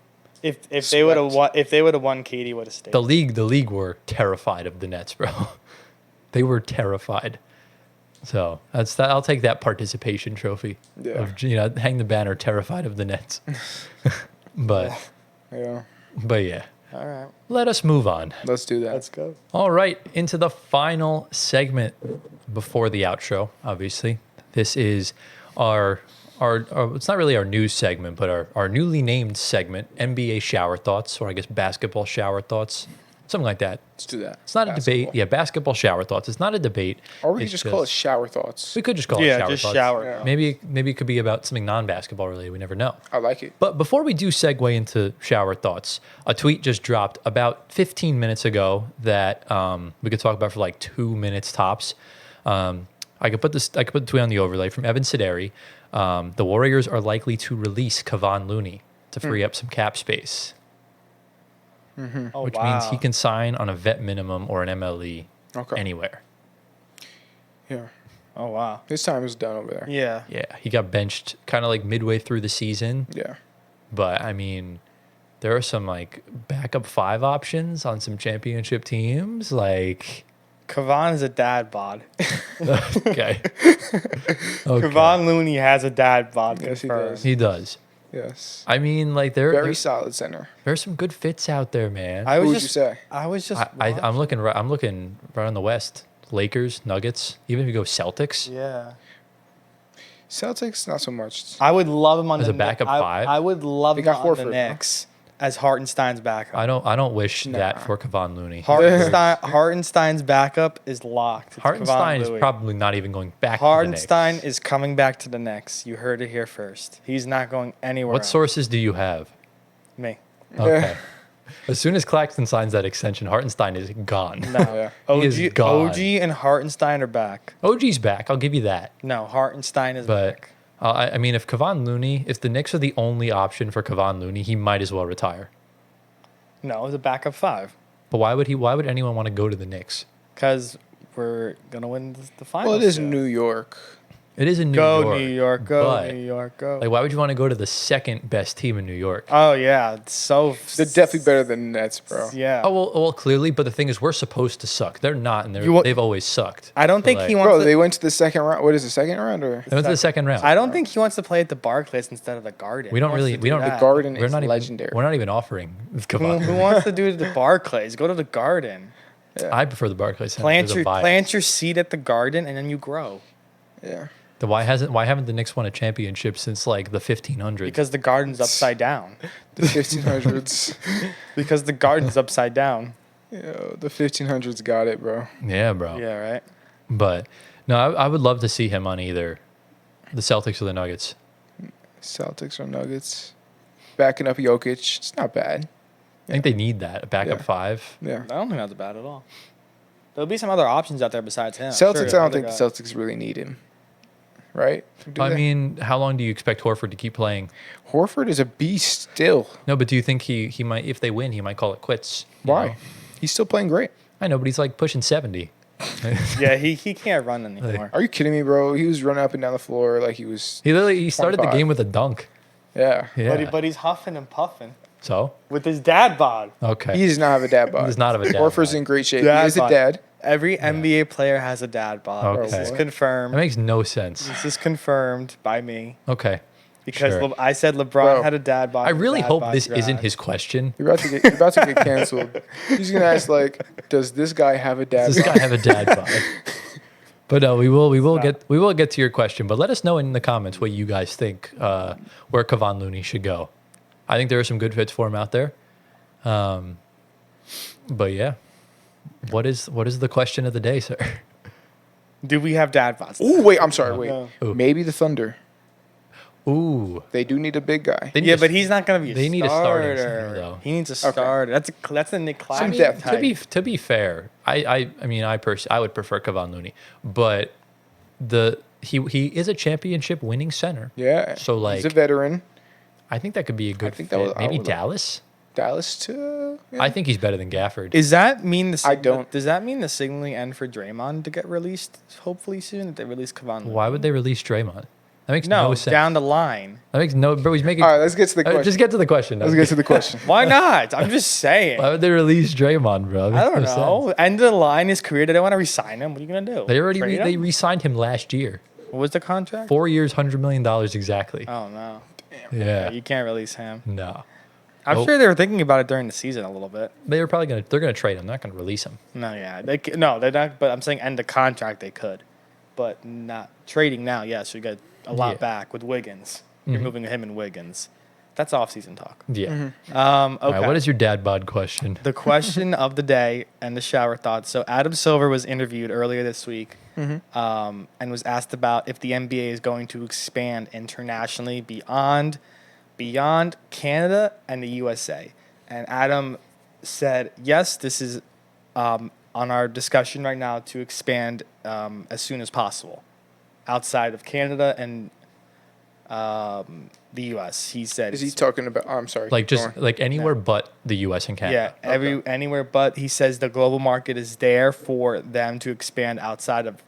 If they would have Swept. won, if they would have won, Katie would have stayed. The league were terrified of the Nets, bro. They were terrified. So that's that. I'll take that participation trophy. Yeah. Of, hang the banner, terrified of the Nets. but Yeah. yeah, All right, let us move on. Let's do that. let's go. All right, into the final segment before the outro. Obviously, this is our it's not really our news segment, but our newly named segment, NBA shower thoughts, or I guess basketball shower thoughts, something like that. Let's do that. It's not a Basketball. debate. Yeah, basketball shower thoughts. It's not a debate. Or we could It's just call it shower thoughts. We could just call it Yeah, shower just thoughts. shower. Yeah. Maybe it could be about something non-basketball related. We never know. I like it. But before we do segue into shower thoughts, a tweet just dropped about 15 minutes ago that we could talk about for like 2 minutes tops. I could put the tweet on the overlay from Evan Sideri. The Warriors are likely to release Kevon Looney to free up some cap space, Oh, which wow. means he can sign on a vet minimum or an MLE Okay. anywhere. Yeah. Oh wow. His time is done over there. Yeah. Yeah, he got benched kind of like midway through the season. Yeah. But I mean, there are some like backup 5 options on some championship teams. Like, Kevon is a dad bod. okay, Kevon Looney has a dad bod. Yes, he confirmed. does. he does. Yes. I mean, like Very solid center. there's some good fits out there, man. I Who was would you just. say? I was just. I'm looking right. I'm looking right on the West. Lakers, Nuggets. Even if you go Celtics, Yeah. Celtics, not so much. I would love him on As the a backup I, 5? I would love They him got on the Horford, huh? Knicks as Hartenstein's backup. I don't wish Nah. that for Kevon Looney. Hartenstein's backup is locked. It's Hartenstein Kevon is Looney. probably not even going back. Hartenstein to the Knicks. is coming back to the Knicks. You heard it here first. He's not going anywhere. What else. sources do you have? Me. Okay. As soon as Claxton signs that extension, Hartenstein is gone. No. Yeah. He is OG, gone. OG and Hartenstein are back. OG's back. I'll give you that. No, Hartenstein is But back. I mean, if Kevon Looney, if the Knicks are the only option for Kevon Looney, he might as well retire. No, it's a backup 5. But why would anyone want to go to the Knicks? Because we're going to win the finals. Well, it is soon. New York. It is in New Go York. New York, go but, New York, go. Like, why would you want to go to the second best team in New York? Oh yeah, it's so. They're definitely better than the Nets, bro. Yeah. Oh well, clearly. But the thing is, we're supposed to suck. They're not, and You they've always sucked. I don't So, think like, he wants. Bro, to, they went to the second round. What is the second round or They went to the second round. I don't think he wants to play at the Barclays instead of the Garden. We don't Who wants really- to we do don't- that? the Garden We're is not even. legendary. We're not even offering. Come Who, on. who wants to do the Barclays? Go to the Garden. I prefer the Barclays Center. Plant There's a your vibe. plant your seed at the Garden, and then you grow. Yeah. Why haven't the Knicks won a championship since like the 1500s? Because the Garden's upside down. The 1500s. Because the Garden's upside down. Yo, the 1500s got it, bro. Yeah, bro. Yeah, right. But no, I would love to see him on either the Celtics or the Nuggets. Celtics or Nuggets. Backing up Jokic. It's not bad. I think they need that a backup Yeah. five. Yeah. I don't think that's bad at all. There'll be some other options out there besides him. Celtics, Sure, I don't think other the guys. Celtics really need him. Right? Do I they? mean, how long do you expect Horford to keep playing? Horford is a beast still. No, but do you think he might, if they win, he might call it quits? you Why? know? He's still playing great. I know, but he's like pushing 70. Yeah, he can't run anymore. Are you kidding me, bro? He was running up and down the floor like he was. He started the 25. game with a dunk. Yeah. Yeah. But he's huffing and puffing So with his dad bod. okay. He does not have a dad bod. He does not have a dad Horford's bod. in great shape. Dad he is a bod. dad. Every NBA player has a dad bod. Okay. This is What? confirmed. That makes no sense. This is confirmed by me Okay. because Sure. I said LeBron Bro, had a dad bod. I really dad hope bod this grad. isn't his question. You're about to get canceled. He's gonna ask like, does this guy have a dad Does this bod? guy have a dad bod? But no, we will get to your question. But let us know in the comments what you guys think where Kevon Looney should go. I think there are some good fits for him out there. But yeah, what is the question of the day, sir? Do we have dad bods? Ooh, wait. I'm sorry. Wait. No. Ooh. Maybe the Thunder. Ooh, They do need a big guy. They need Yeah, a- but he's not gonna be. they need a starting center, though. He needs a starter. That's a Nick Some Claxton depth. type. to be fair, I mean I would prefer Kevon Looney, but he is a championship winning center. Yeah. So, like, he's a veteran. I think that could be a good think fit. that was- I Maybe would- Dallas. Dallas too. Yeah. I think he's better than Gafford. Does that mean the? I don't. Does that mean the signaling end for Draymond to get released? Hopefully soon. That they release Kevon. Looney? Why would they release Draymond? That makes no, No, sense. down the line. That makes no. Bro, he's making. All right. Let's get to the question. Just get to the question. Let's get to the question. Why not? I'm just saying. Why would they release Draymond, bro? That I makes don't no know. sense. End of the line, his career. They don't want to resign him. What are you gonna do? They already Trade they him? re-signed him last year. What was the contract? 4 years, $100 million exactly. Oh no. Yeah. You can't release him. No. I'm Nope. sure they were thinking about it during the season a little bit. They're gonna trade him. They're not gonna release him. No, yeah, no, they're not. But I'm saying end the contract they could, but not trading now. Yes, you get a lot Yeah. back with Wiggins. You're moving him and Wiggins. That's off-season talk. Yeah. Okay. All right, what is your dad bod question? The question of the day and the shower thoughts. So Adam Silver was interviewed earlier this week and was asked about if the NBA is going to expand internationally beyond Canada and the USA. And Adam said, yes, this is on our discussion right now to expand as soon as possible outside of Canada and the U.S. He said, Is he talking about? I'm sorry. Like go just on. like anywhere but the U.S. and yeah, Canada. anywhere but he says the global market is there for them to expand outside of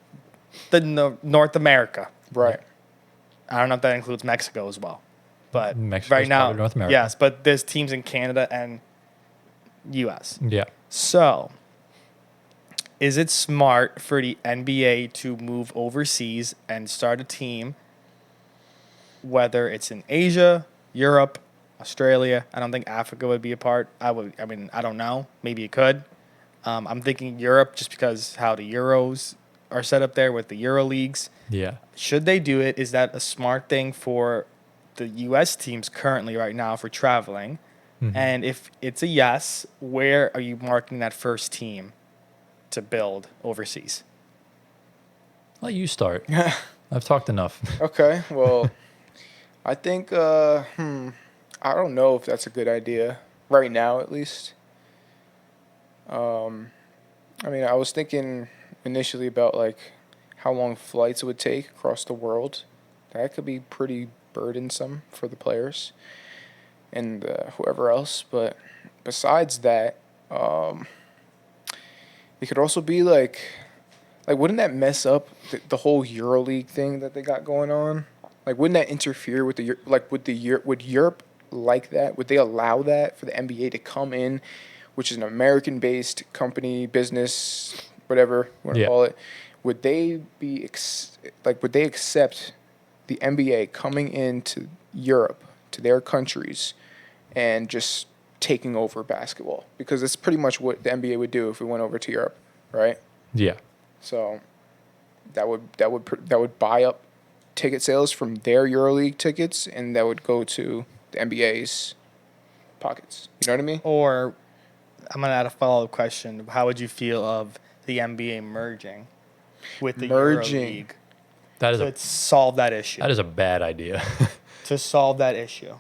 the North America. Right. I don't know if that includes Mexico as well, but Mexico's right now, part of North America. yes, but there's teams in Canada and U.S. Yeah. So, is it smart for the NBA to move overseas and start a team, whether it's in Asia, Europe, Australia? I don't think Africa would be a part. I mean, I don't know. Maybe it could. I'm thinking Europe just because how the Euros are set up there with the Euro leagues. Yeah. Should they do it? Is that a smart thing for the U.S. teams currently right now for traveling? And if it's a yes, where are you marking that first team to build overseas? Let you start. I've talked enough. Okay. Well, I think. I don't know if that's a good idea right now, at least. I mean, I was thinking initially about like how long flights would take across the world. That could be pretty burdensome for the players and whoever else. But besides that, it could also be like Like, wouldn't that mess up the whole EuroLeague thing that they got going on? Like, wouldn't that interfere with would Europe like that? Would they allow that for the NBA to come in, which is an American-based company, business, whatever you want to call it? Would they would they accept the NBA coming into Europe, to their countries, and just taking over basketball? Because it's pretty much what the NBA would do if we went over to Europe, right? Yeah. So that would buy up ticket sales from their EuroLeague tickets, and that would go to the NBA's pockets. You know what I mean? Or I'm gonna add a follow-up question. How would you feel of the NBA merging with the EuroLeague That is to solve that issue? that is a bad idea. To solve that issue.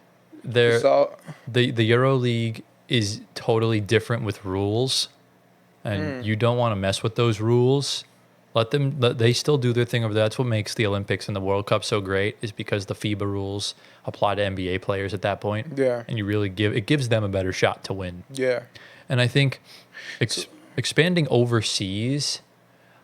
The So, EuroLeague is totally different with rules, and you don't want to mess with those rules. They still do their thing over there. That's what makes the Olympics and the World Cup so great, is because the FIBA rules apply to NBA players at that point. Yeah. And it gives them a better shot to win. yeah. And I think expanding overseas,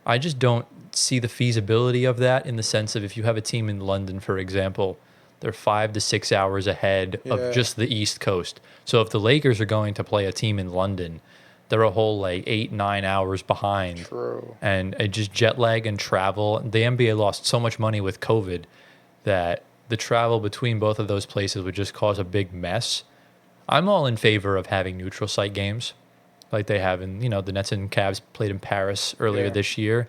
I just don't see the feasibility of that, in the sense of, if you have a team in London, for example, they're 5 to 6 hours ahead Yeah. of just the East Coast. So if the Lakers are going to play a team in London, they're a whole 8-9 hours behind. True. And it just jet lag and travel. The NBA lost so much money with COVID that the travel between both of those places would just cause a big mess. I'm all in favor of having neutral site games, like they have in, the Nets and Cavs played in Paris earlier this year.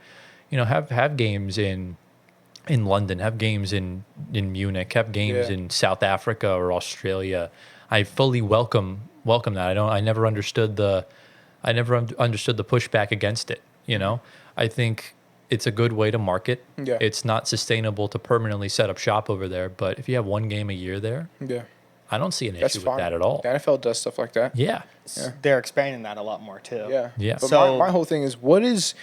Have games in London, have games in Munich, have games in South Africa or Australia. I fully welcome that. I never understood the pushback against it. I think it's a good way to market. Yeah. It's not sustainable to permanently set up shop over there, but if you have one game a year there, Yeah. I don't see an That's issue fine. with that at all. The NFL does stuff like that. Yeah. They're expanding that a lot more too. Yeah. Yeah. But So- my whole thing is, what is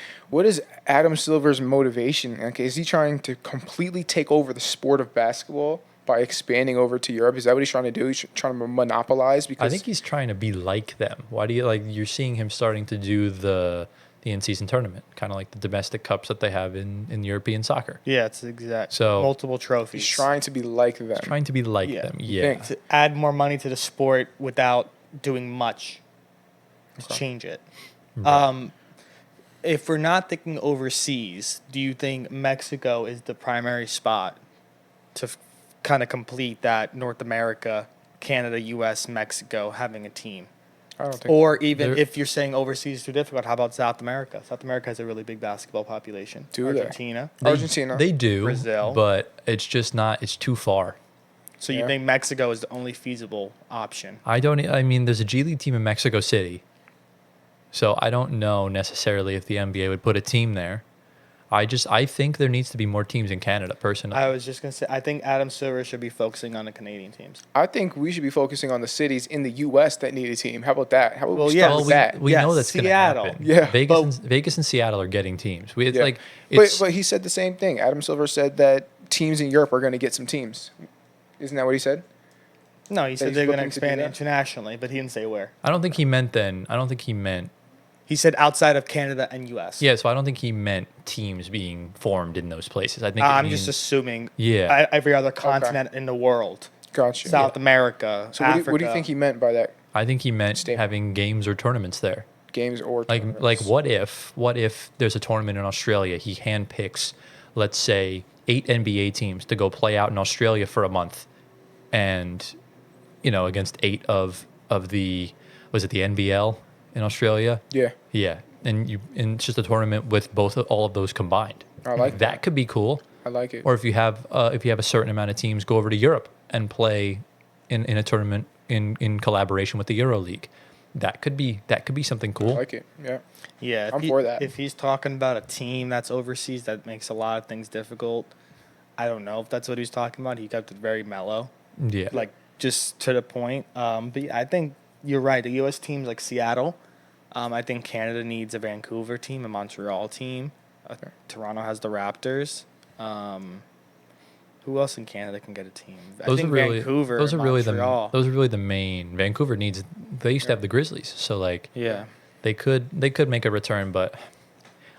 Adam Silver's motivation? Like, is he trying to completely take over the sport of basketball by expanding over to Europe? Is that what he's trying to do? He's trying to monopolize? Because I think he's trying to be like them. Why do you're seeing him starting to do the in-season tournament, kind of like the domestic cups that they have in European soccer. Yeah, it's exact. So- multiple trophies. he's trying to be like them. Trying to be like Yeah. them. You Yeah. think? to add more money to the sport without doing much to change it. If we're not thinking overseas, do you think Mexico is the primary spot to kind of complete that North America, Canada, U.S., Mexico having a team? I don't think. Or even There- if you're saying overseas is too difficult, how about South America? South America has a really big basketball population. Do they? Argentina. Argentina. They do, Brazil. but it's just not. It's too far. So you Yeah. think Mexico is the only feasible option? I mean, there's a G League team in Mexico City, so I don't know necessarily if the NBA would put a team there. I think there needs to be more teams in Canada, personally. I was just going to say, I think Adam Silver should be focusing on the Canadian teams. I think we should be focusing on the cities in the U.S. that need a team. How about that? How about Well, we yeah, start Well, with we, that? we Yes, know that's going to Seattle. happen. Yeah. Vegas and Seattle are getting teams. It's Yeah. like it's But he said the same thing. Adam Silver said that teams in Europe are going to get some teams. Isn't that what he said? No, he said he's they're going to looking to do expand that? internationally, but he didn't say where. I don't think he meant then. I don't think he meant. He said outside of Canada and U.S. Yeah, so I don't think he meant teams being formed in those places. I think it I'm means, just assuming Yeah. every other continent in the world. Gotcha. South America, So Africa. what do you think he meant by that? I think he meant Statement. having games or tournaments there. Games or Like tournaments? what if there's a tournament in Australia? He handpicks, let's say, 8 NBA teams to go play out in Australia for a month, and against 8 of the was it the NBL in Australia? Yeah. Yeah, and it's just a tournament with all of those combined. I like that. Could be cool. I like it. Or if you have a certain amount of teams, go over to Europe and play in a tournament in collaboration with the EuroLeague. That could be something I cool. like it. Yeah. Yeah, I'm for that. If he's talking about a team that's overseas, that makes a lot of things difficult. I don't know if that's what he's talking about. He kept it very mellow, Yeah, like just to the point. But yeah, I think you're right. The U.S. teams like Seattle. I think Canada needs a Vancouver team, a Montreal team. Toronto has the Raptors. Who else in Canada can get a team? I think Vancouver. Those are really Montreal. those are really the main. Vancouver needs. They used to have the Grizzlies, so Yeah. they could make a return, but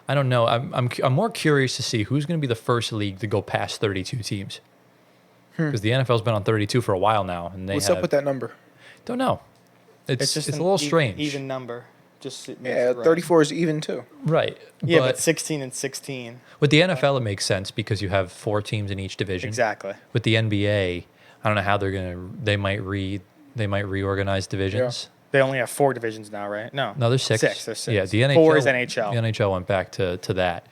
I don't know. I'm more curious to see who's going to be the first league to go past 32 teams. Because the NFL's been on 32 for a while now, and they What's up with that number? Don't know. It's just a an little strange. even number. Just it makes Yeah, it right. 34 is even too. Right. Yeah, but 16 and 16. With the NFL, it makes sense because you have 4 teams in each division. Exactly. With the NBA, I don't know how they might reorganize divisions. They only have 4 divisions now, right? No, There's 6. There's 6. Yeah, the NHL. 4 is NHL. The NHL went back to that,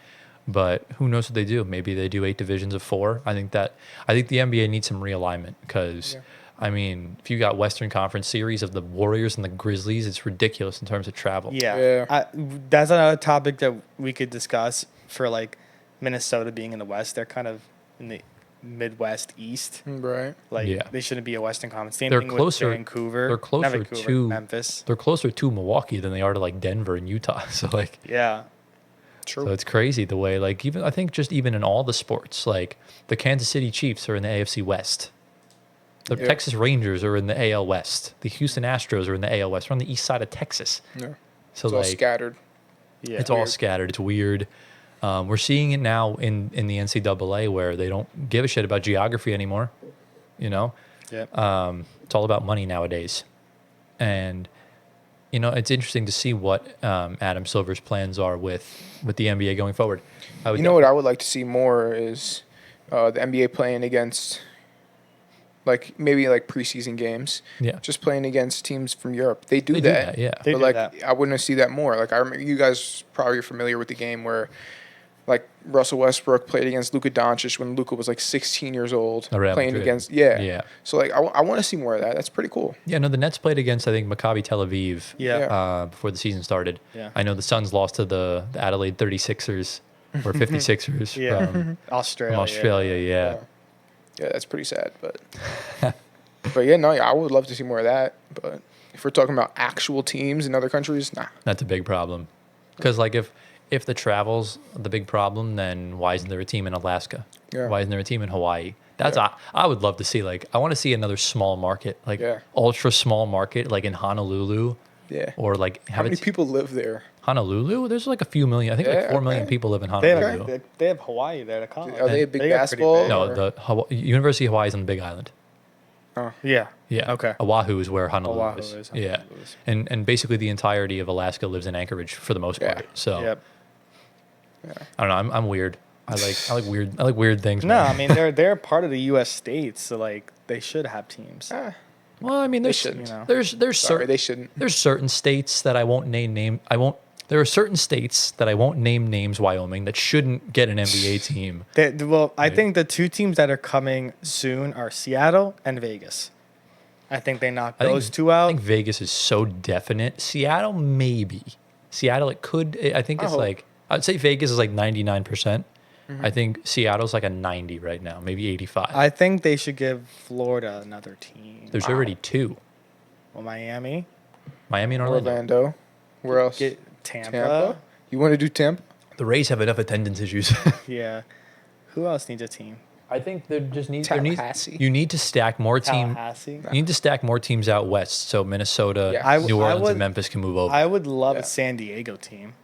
but who knows what they do? Maybe they do 8 divisions of 4. I think the NBA needs some realignment because. Yeah. I mean, if you got Western Conference series of the Warriors and the Grizzlies, it's ridiculous in terms of travel. Yeah. That's another topic that we could discuss for like Minnesota being in the West. They're kind of in the Midwest East. Right. Like they shouldn't be a Western Conference. Same They're thing closer. with Vancouver. They're closer to Memphis. They're closer to Milwaukee than they are to like Denver and Utah. So like True. So it's crazy the way like even in all the sports, like the Kansas City Chiefs are in the AFC West. The Texas Rangers are in the AL West. The Houston Astros are in the AL West. We're on the east side of Texas. Yeah. So it's all scattered. Yeah. It's all scattered. It's weird. We're seeing it now in the NCAA where they don't give a shit about geography anymore. You know? Yeah. It's all about money nowadays. And, it's interesting to see what Adam Silver's plans are with the NBA going forward. What I would like to see more is the NBA playing against... like maybe like preseason games, just playing against teams from Europe. They do that. They but do like that. I wouldn't see that more. Like I remember you guys probably are familiar with the game where like Russell Westbrook played against Luka Doncic when Luka was like 16 years old, playing against So like I want to see more of that. That's pretty cool. Yeah, no, the Nets played against I think Maccabi Tel Aviv. Before the season started. Yeah. I know the Suns lost to the Adelaide 36ers or 56ers from Australia. Yeah, that's pretty sad, but I would love to see more of that. But if we're talking about actual teams in other countries, nah. That's a big problem. Because like if the travel's the big problem, then why isn't there a team in Alaska? Yeah. Why isn't there a team in Hawaii? That's I would love to see. Like I want to see another small market, like ultra small market, like in Honolulu. Yeah. Or like how many people live there? Honolulu? There's like a few million. I think like 4 million people live in Honolulu. They have Hawaii there to call. Are they a big basketball? No, the University of Hawaii is on the Big Island. Oh. Yeah. Yeah. Okay. Oahu is where Honolulu Oahu is. is Yeah. Honolulu is. And basically the entirety of Alaska lives in Anchorage for the most part. So I don't know. I'm weird. I like weird things. No, man. I mean they're part of the U.S. states, so like they should have teams. Well, I mean, they shouldn't. They shouldn't. There's certain states that I won't name. There are certain states that I won't name names. Wyoming that shouldn't get an NBA team. I think the 2 teams that are coming soon are Seattle and Vegas. I think they knock those 2 out. I think Vegas is so definite. Seattle maybe. Seattle it could. I think it's like I'd say Vegas is like 99%. I think Seattle's like a 90 right now, maybe 85. I think they should give Florida another team. There's already 2. Well, Miami and Orlando. Where else? Tampa. You want to do Tampa? The Rays have enough attendance issues. Yeah. Who else needs a team? I think there just needs Tallahassee. You need to stack more teams. Tallahassee. You need to stack more teams out west, so Minnesota, New Orleans, and Memphis can move over. I would love a San Diego team.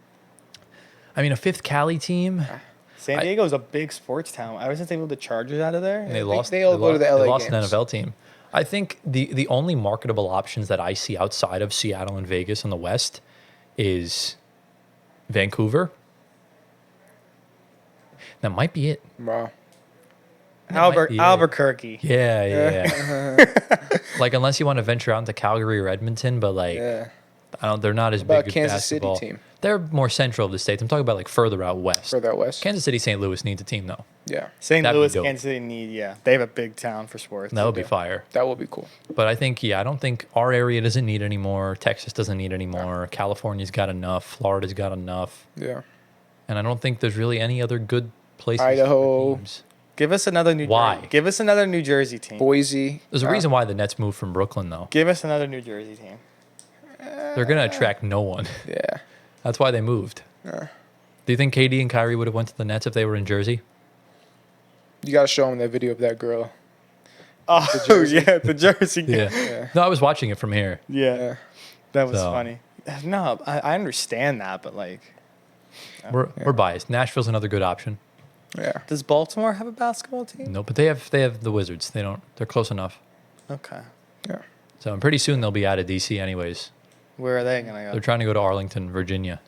I mean, a 5th Cali team. San Diego is a big sports town. Ever since they moved the Chargers out of there, They lost. They all go to the LA They lost games. an NFL team. I think the only marketable options that I see outside of Seattle and Vegas in the West is Vancouver. That might be it. Wow. Albuquerque. Yeah. Like unless you want to venture out into Calgary or Edmonton, but like they're not as About big as Kansas City basketball. team? They're more central of the states. I'm talking about like further out west. Further out west. Kansas City, St. Louis needs a team though. Yeah. St. That'd be Louis, dope. Kansas City they have a big town for sports. That would be fire. That would be cool. But I think, I don't think our area doesn't need any more. Texas doesn't need any more. California's got enough. Florida's got enough. Yeah. And I don't think there's really any other good places. Idaho. For teams. Give us another Give us another New Jersey team. Boise. There's a reason why the Nets moved from Brooklyn, though. Give us another New Jersey team. They're going to attract no one. Yeah. That's why they moved. Do you think KD and Kyrie would have went to the Nets if they were in Jersey? You got to show them that video of that girl. Oh, the Jersey. Yeah. No, I was watching it from here. Yeah. That was So. funny. No, I understand that, but like, We're biased. Nashville's another good option. Yeah. Does Baltimore have a basketball team? No, but they have the Wizards. They don't. They're close enough. Okay. Yeah. So pretty soon they'll be out of DC anyways. Where are they gonna go? They're trying to go to Arlington, Virginia.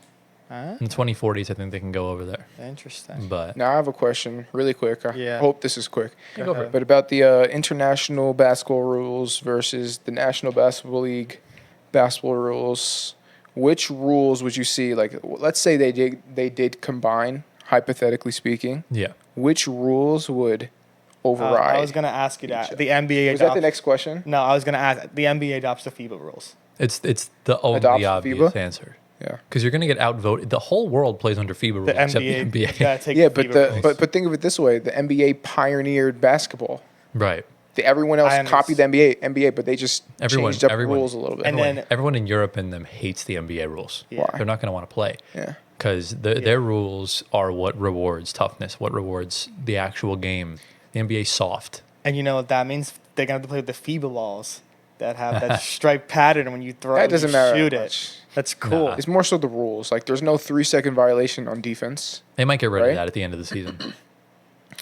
Huh? In the 2040s, I think they can go over there. Interesting. But Now I have a question, really quick. I Yeah. hope this is quick. Go for it. But about the international basketball rules versus the National Basketball League basketball rules, which rules would you see? Like, let's say they did combine, hypothetically speaking. yeah, Which rules would override? I was gonna ask you that. The NBA Was that the next question? No, I was gonna ask. The NBA adopts the FIBA rules. it's the only Adopts obvious FIBA? answer. Yeah. Because you're going to get outvoted. The whole world plays under FIBA rules The except the NBA. NBA. Gotta take Yeah, the but FIBA rules. but think of it this way: the NBA pioneered basketball. Right. Everyone else I copied the NBA, but they just changed up the everyone- rules a little bit. And then- Everyone in Europe and them hates the NBA rules. Yeah. Why? They're not going to want to play. Yeah. Because their rules are what rewards toughness, what rewards the actual game. The NBA soft. And you know what that means? They're gonna have to play with the FIBA balls that have that striped pattern when you throw That it, doesn't you matter shoot that it. much. That's cool. Nah. It's more so the rules. Like, there's no 3-second violation on defense, They might get rid Right? of that at the end of the season.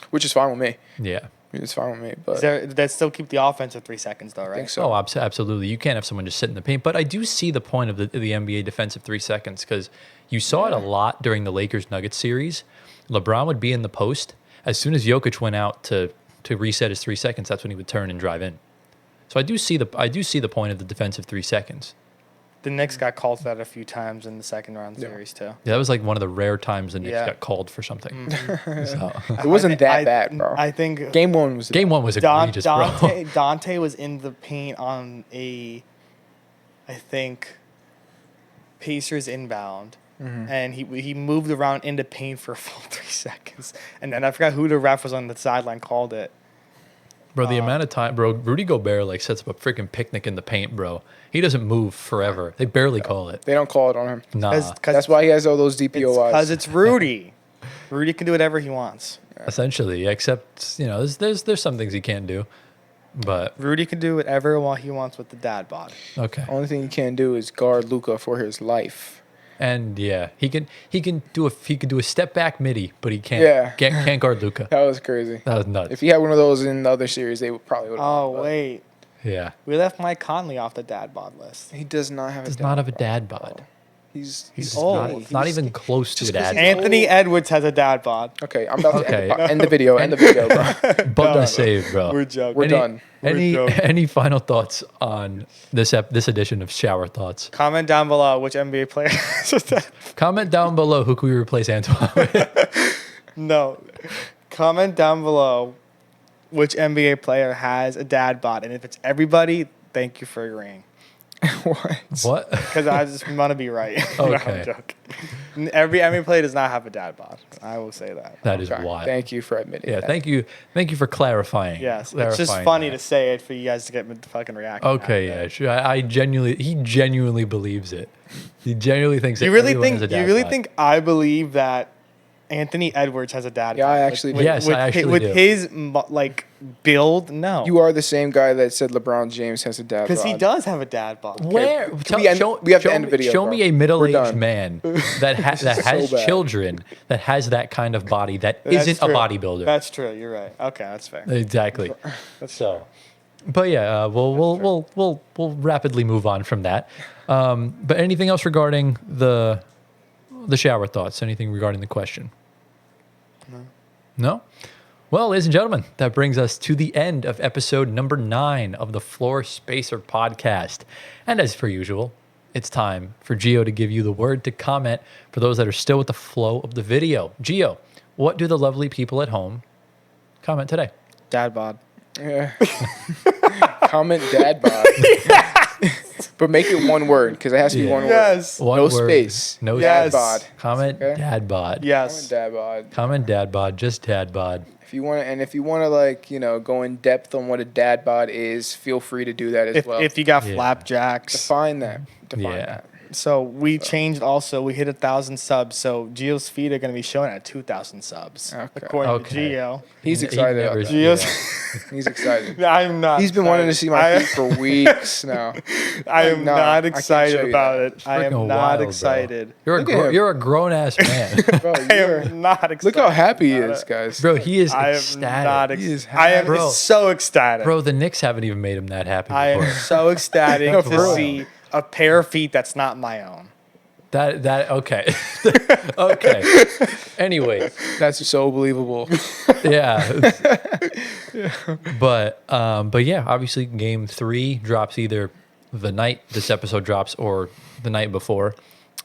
which is fine with me. Yeah. It's fine with me. But They still keep the offense at 3 seconds though, I right? think so. Oh, absolutely. You can't have someone just sit in the paint. But I do see the point of the NBA defensive 3 seconds because you saw it a lot during the Lakers-Nuggets series. LeBron would be in the post. As soon as Jokic went out to reset his 3 seconds, that's when he would turn and drive in. So I do see the point of the defensive 3 seconds. The Knicks got called for that a few times in the second round series too. Yeah, that was like one of the rare times the Knicks Yeah. got called for something. So, It wasn't that bad, bro. I think Game one was game one was egregious, bro. Dante was in the paint on I think, Pacers inbound, and he moved around into paint for a full 3 seconds, and then I forgot who the ref was on the sideline called it. Bro, the amount of time, bro, Rudy Gobert like sets up a freaking picnic in the paint, bro. He doesn't move forever. They barely call it. They don't call it on him. Nah, That's why he has all those DPOIs. Because it's Rudy. Rudy can do whatever he wants. essentially. Except there's some things he can't do, but Rudy can do whatever he wants with the dad bod. okay. Only thing he can do is guard Luka for his life. And yeah, he can do a step back midi, but he can't guard Luca. That was crazy. That was nuts. If he had one of those in the other series, they would probably would. Oh wait, Yeah, we left Mike Conley off the dad bod list. He does not have. does not have a dad bod. He's old. It's not even close to a just 'cause dad. he's- bod. Anthony Edwards has a dad bod. Okay, I'm about to Okay. end the video. End the video, bro. Bug us saved, bro. We're joking. We're done. Any final thoughts on this edition of Shower Thoughts? Comment down below which NBA player has a dad. Comment down below who can we replace Antoine with. No. Comment down below which NBA player has a dad bod, and if it's everybody, thank you for agreeing. What? What? Because I just want to be right. No, Okay. I'm joking. Every NBA player does not have a dad bod. I will say that. That is Okay, wild. Thank you for admitting. Yeah, that. thank you for clarifying. Yes, it's just Clarifying funny that. to say it for you guys to get me to fucking react. Okay, yeah, sure. He genuinely believes it. He genuinely thinks You that really everyone think has a dad you really bod. think I believe that Anthony Edwards has a dad? Yeah, bod? I actually do. Yes, I actually with do. his build, no. You are the same guy that said LeBron James has a dad. because he bod. does have a dad bod. Where? we have to end the video, Show bro. me a We're middle-aged done. man that has bad. children that has that kind of body that That's isn't a true. bodybuilder. That's true. You're right. Okay, that's fair. Exactly. So, but yeah, we'll rapidly move on from that. But anything else regarding the shower thoughts? Anything regarding the question? No? Well, ladies and gentlemen, that brings us to the end of episode number 9 of the Floor Spacer podcast. And as per usual, it's time for Gio to give you the word to comment for those that are still with the flow of the video. Gio, what do the lovely people at home comment today? Dad bod. Yeah. Comment dad bod. But make it one word because it has to be Yeah. one word. Yes. One No word, space. No Yes. Dad bod. Comment Okay. dad bod. Yes. Comment dad bod. Comment dad bod, just dad bod. If you want to, go in depth on what a dad bod is, feel free to do that as well. If you got Yeah. flapjacks, Define that. Yeah. That. So we changed also. We hit 1,000 subs. So Gio's feet are going to be showing at 2,000 subs. Okay. According to Gio. He's He excited never- about that. Gio's. He's excited. I'm not. He's been wanting to see my I- feet for weeks now. I am No, I not can't excited show you about that. it. I am Freaking not wild, bro. excited. Look at him. You're a grown ass man, Bro, I am not excited. look how happy he about is, it. guys. bro. He is I am ecstatic. not. He is I am Bro. so ecstatic. Bro, the Knicks haven't even made him that happy I before. am so ecstatic No, for to real. see a pair of feet that's not my own. That okay. Okay. Anyway, That's so believable. yeah. But yeah, obviously game 3 drops either the night this episode drops or the night before.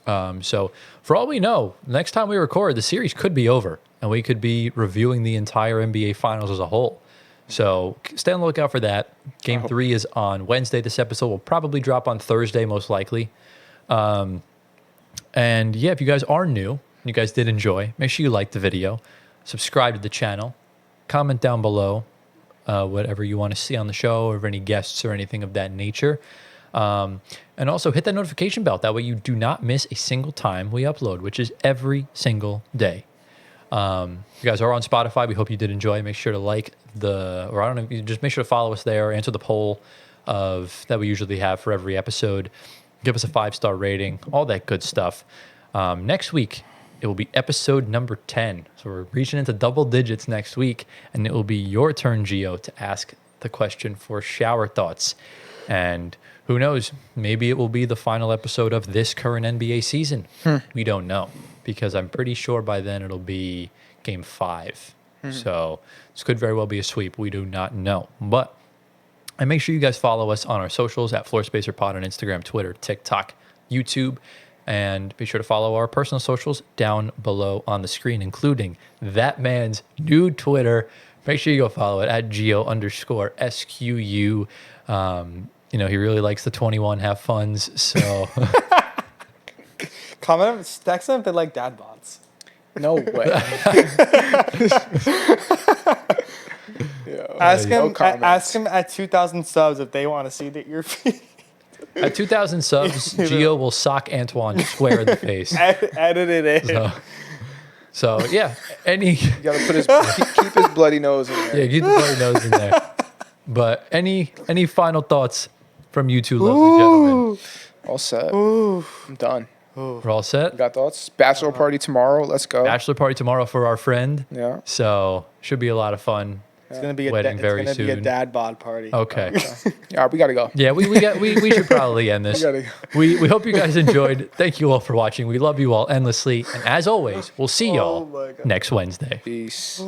So for all we know, next time we record, the series could be over and we could be reviewing the entire NBA Finals as a whole. So stay on the lookout for that. Game 3 is on Wednesday. This episode will probably drop on Thursday, most likely. And yeah, if you guys are new, you guys did enjoy, make sure you like the video, subscribe to the channel, comment down below whatever you want to see on the show or any guests or anything of that nature. And also hit that notification bell. That way you do not miss a single time we upload, which is every single day. You guys are on Spotify. We hope you did enjoy. Make sure to like or I don't know, you just make sure to follow us there, answer the poll that we usually have for every episode. Give us a 5-star rating, all that good stuff. Next week, it will be episode number 10. So we're reaching into double digits next week, and it will be your turn, Gio, to ask the question for shower thoughts. And who knows, maybe it will be the final episode of this current NBA season. We don't know, because I'm pretty sure by then it'll be game 5. So this could very well be a sweep. We do not know. But and make sure you guys follow us on our socials at FloorSpacerPod on Instagram, Twitter, TikTok, YouTube. And be sure to follow our personal socials down below on the screen, including that man's new Twitter. Make sure you go follow it at Gio_SQU. You know, he really likes the 21 have funs. So Comment, text them if they like dad bods. No way. Ask no him. comments. Ask him at 2,000 subs if they want to see that your feet. at 2,000 subs, Gio will sock Antoine square in the face. Edit it in. So yeah, any You gotta put keep his bloody nose in there. yeah, get the bloody nose in there. But any final thoughts from you two lovely gentlemen? All set. I'm done. We're all set. Got thoughts? Bachelor party tomorrow. Let's go. Bachelor party tomorrow for our friend. Yeah. So should be a lot of fun. It's gonna be Wedding very it's gonna be a soon. dad bod party. Okay. Yeah, we gotta go. Yeah, we should probably end this. gotta go. We hope you guys enjoyed. Thank you all for watching. We love you all endlessly. And as always, we'll see y'all my God. next Wednesday. Peace.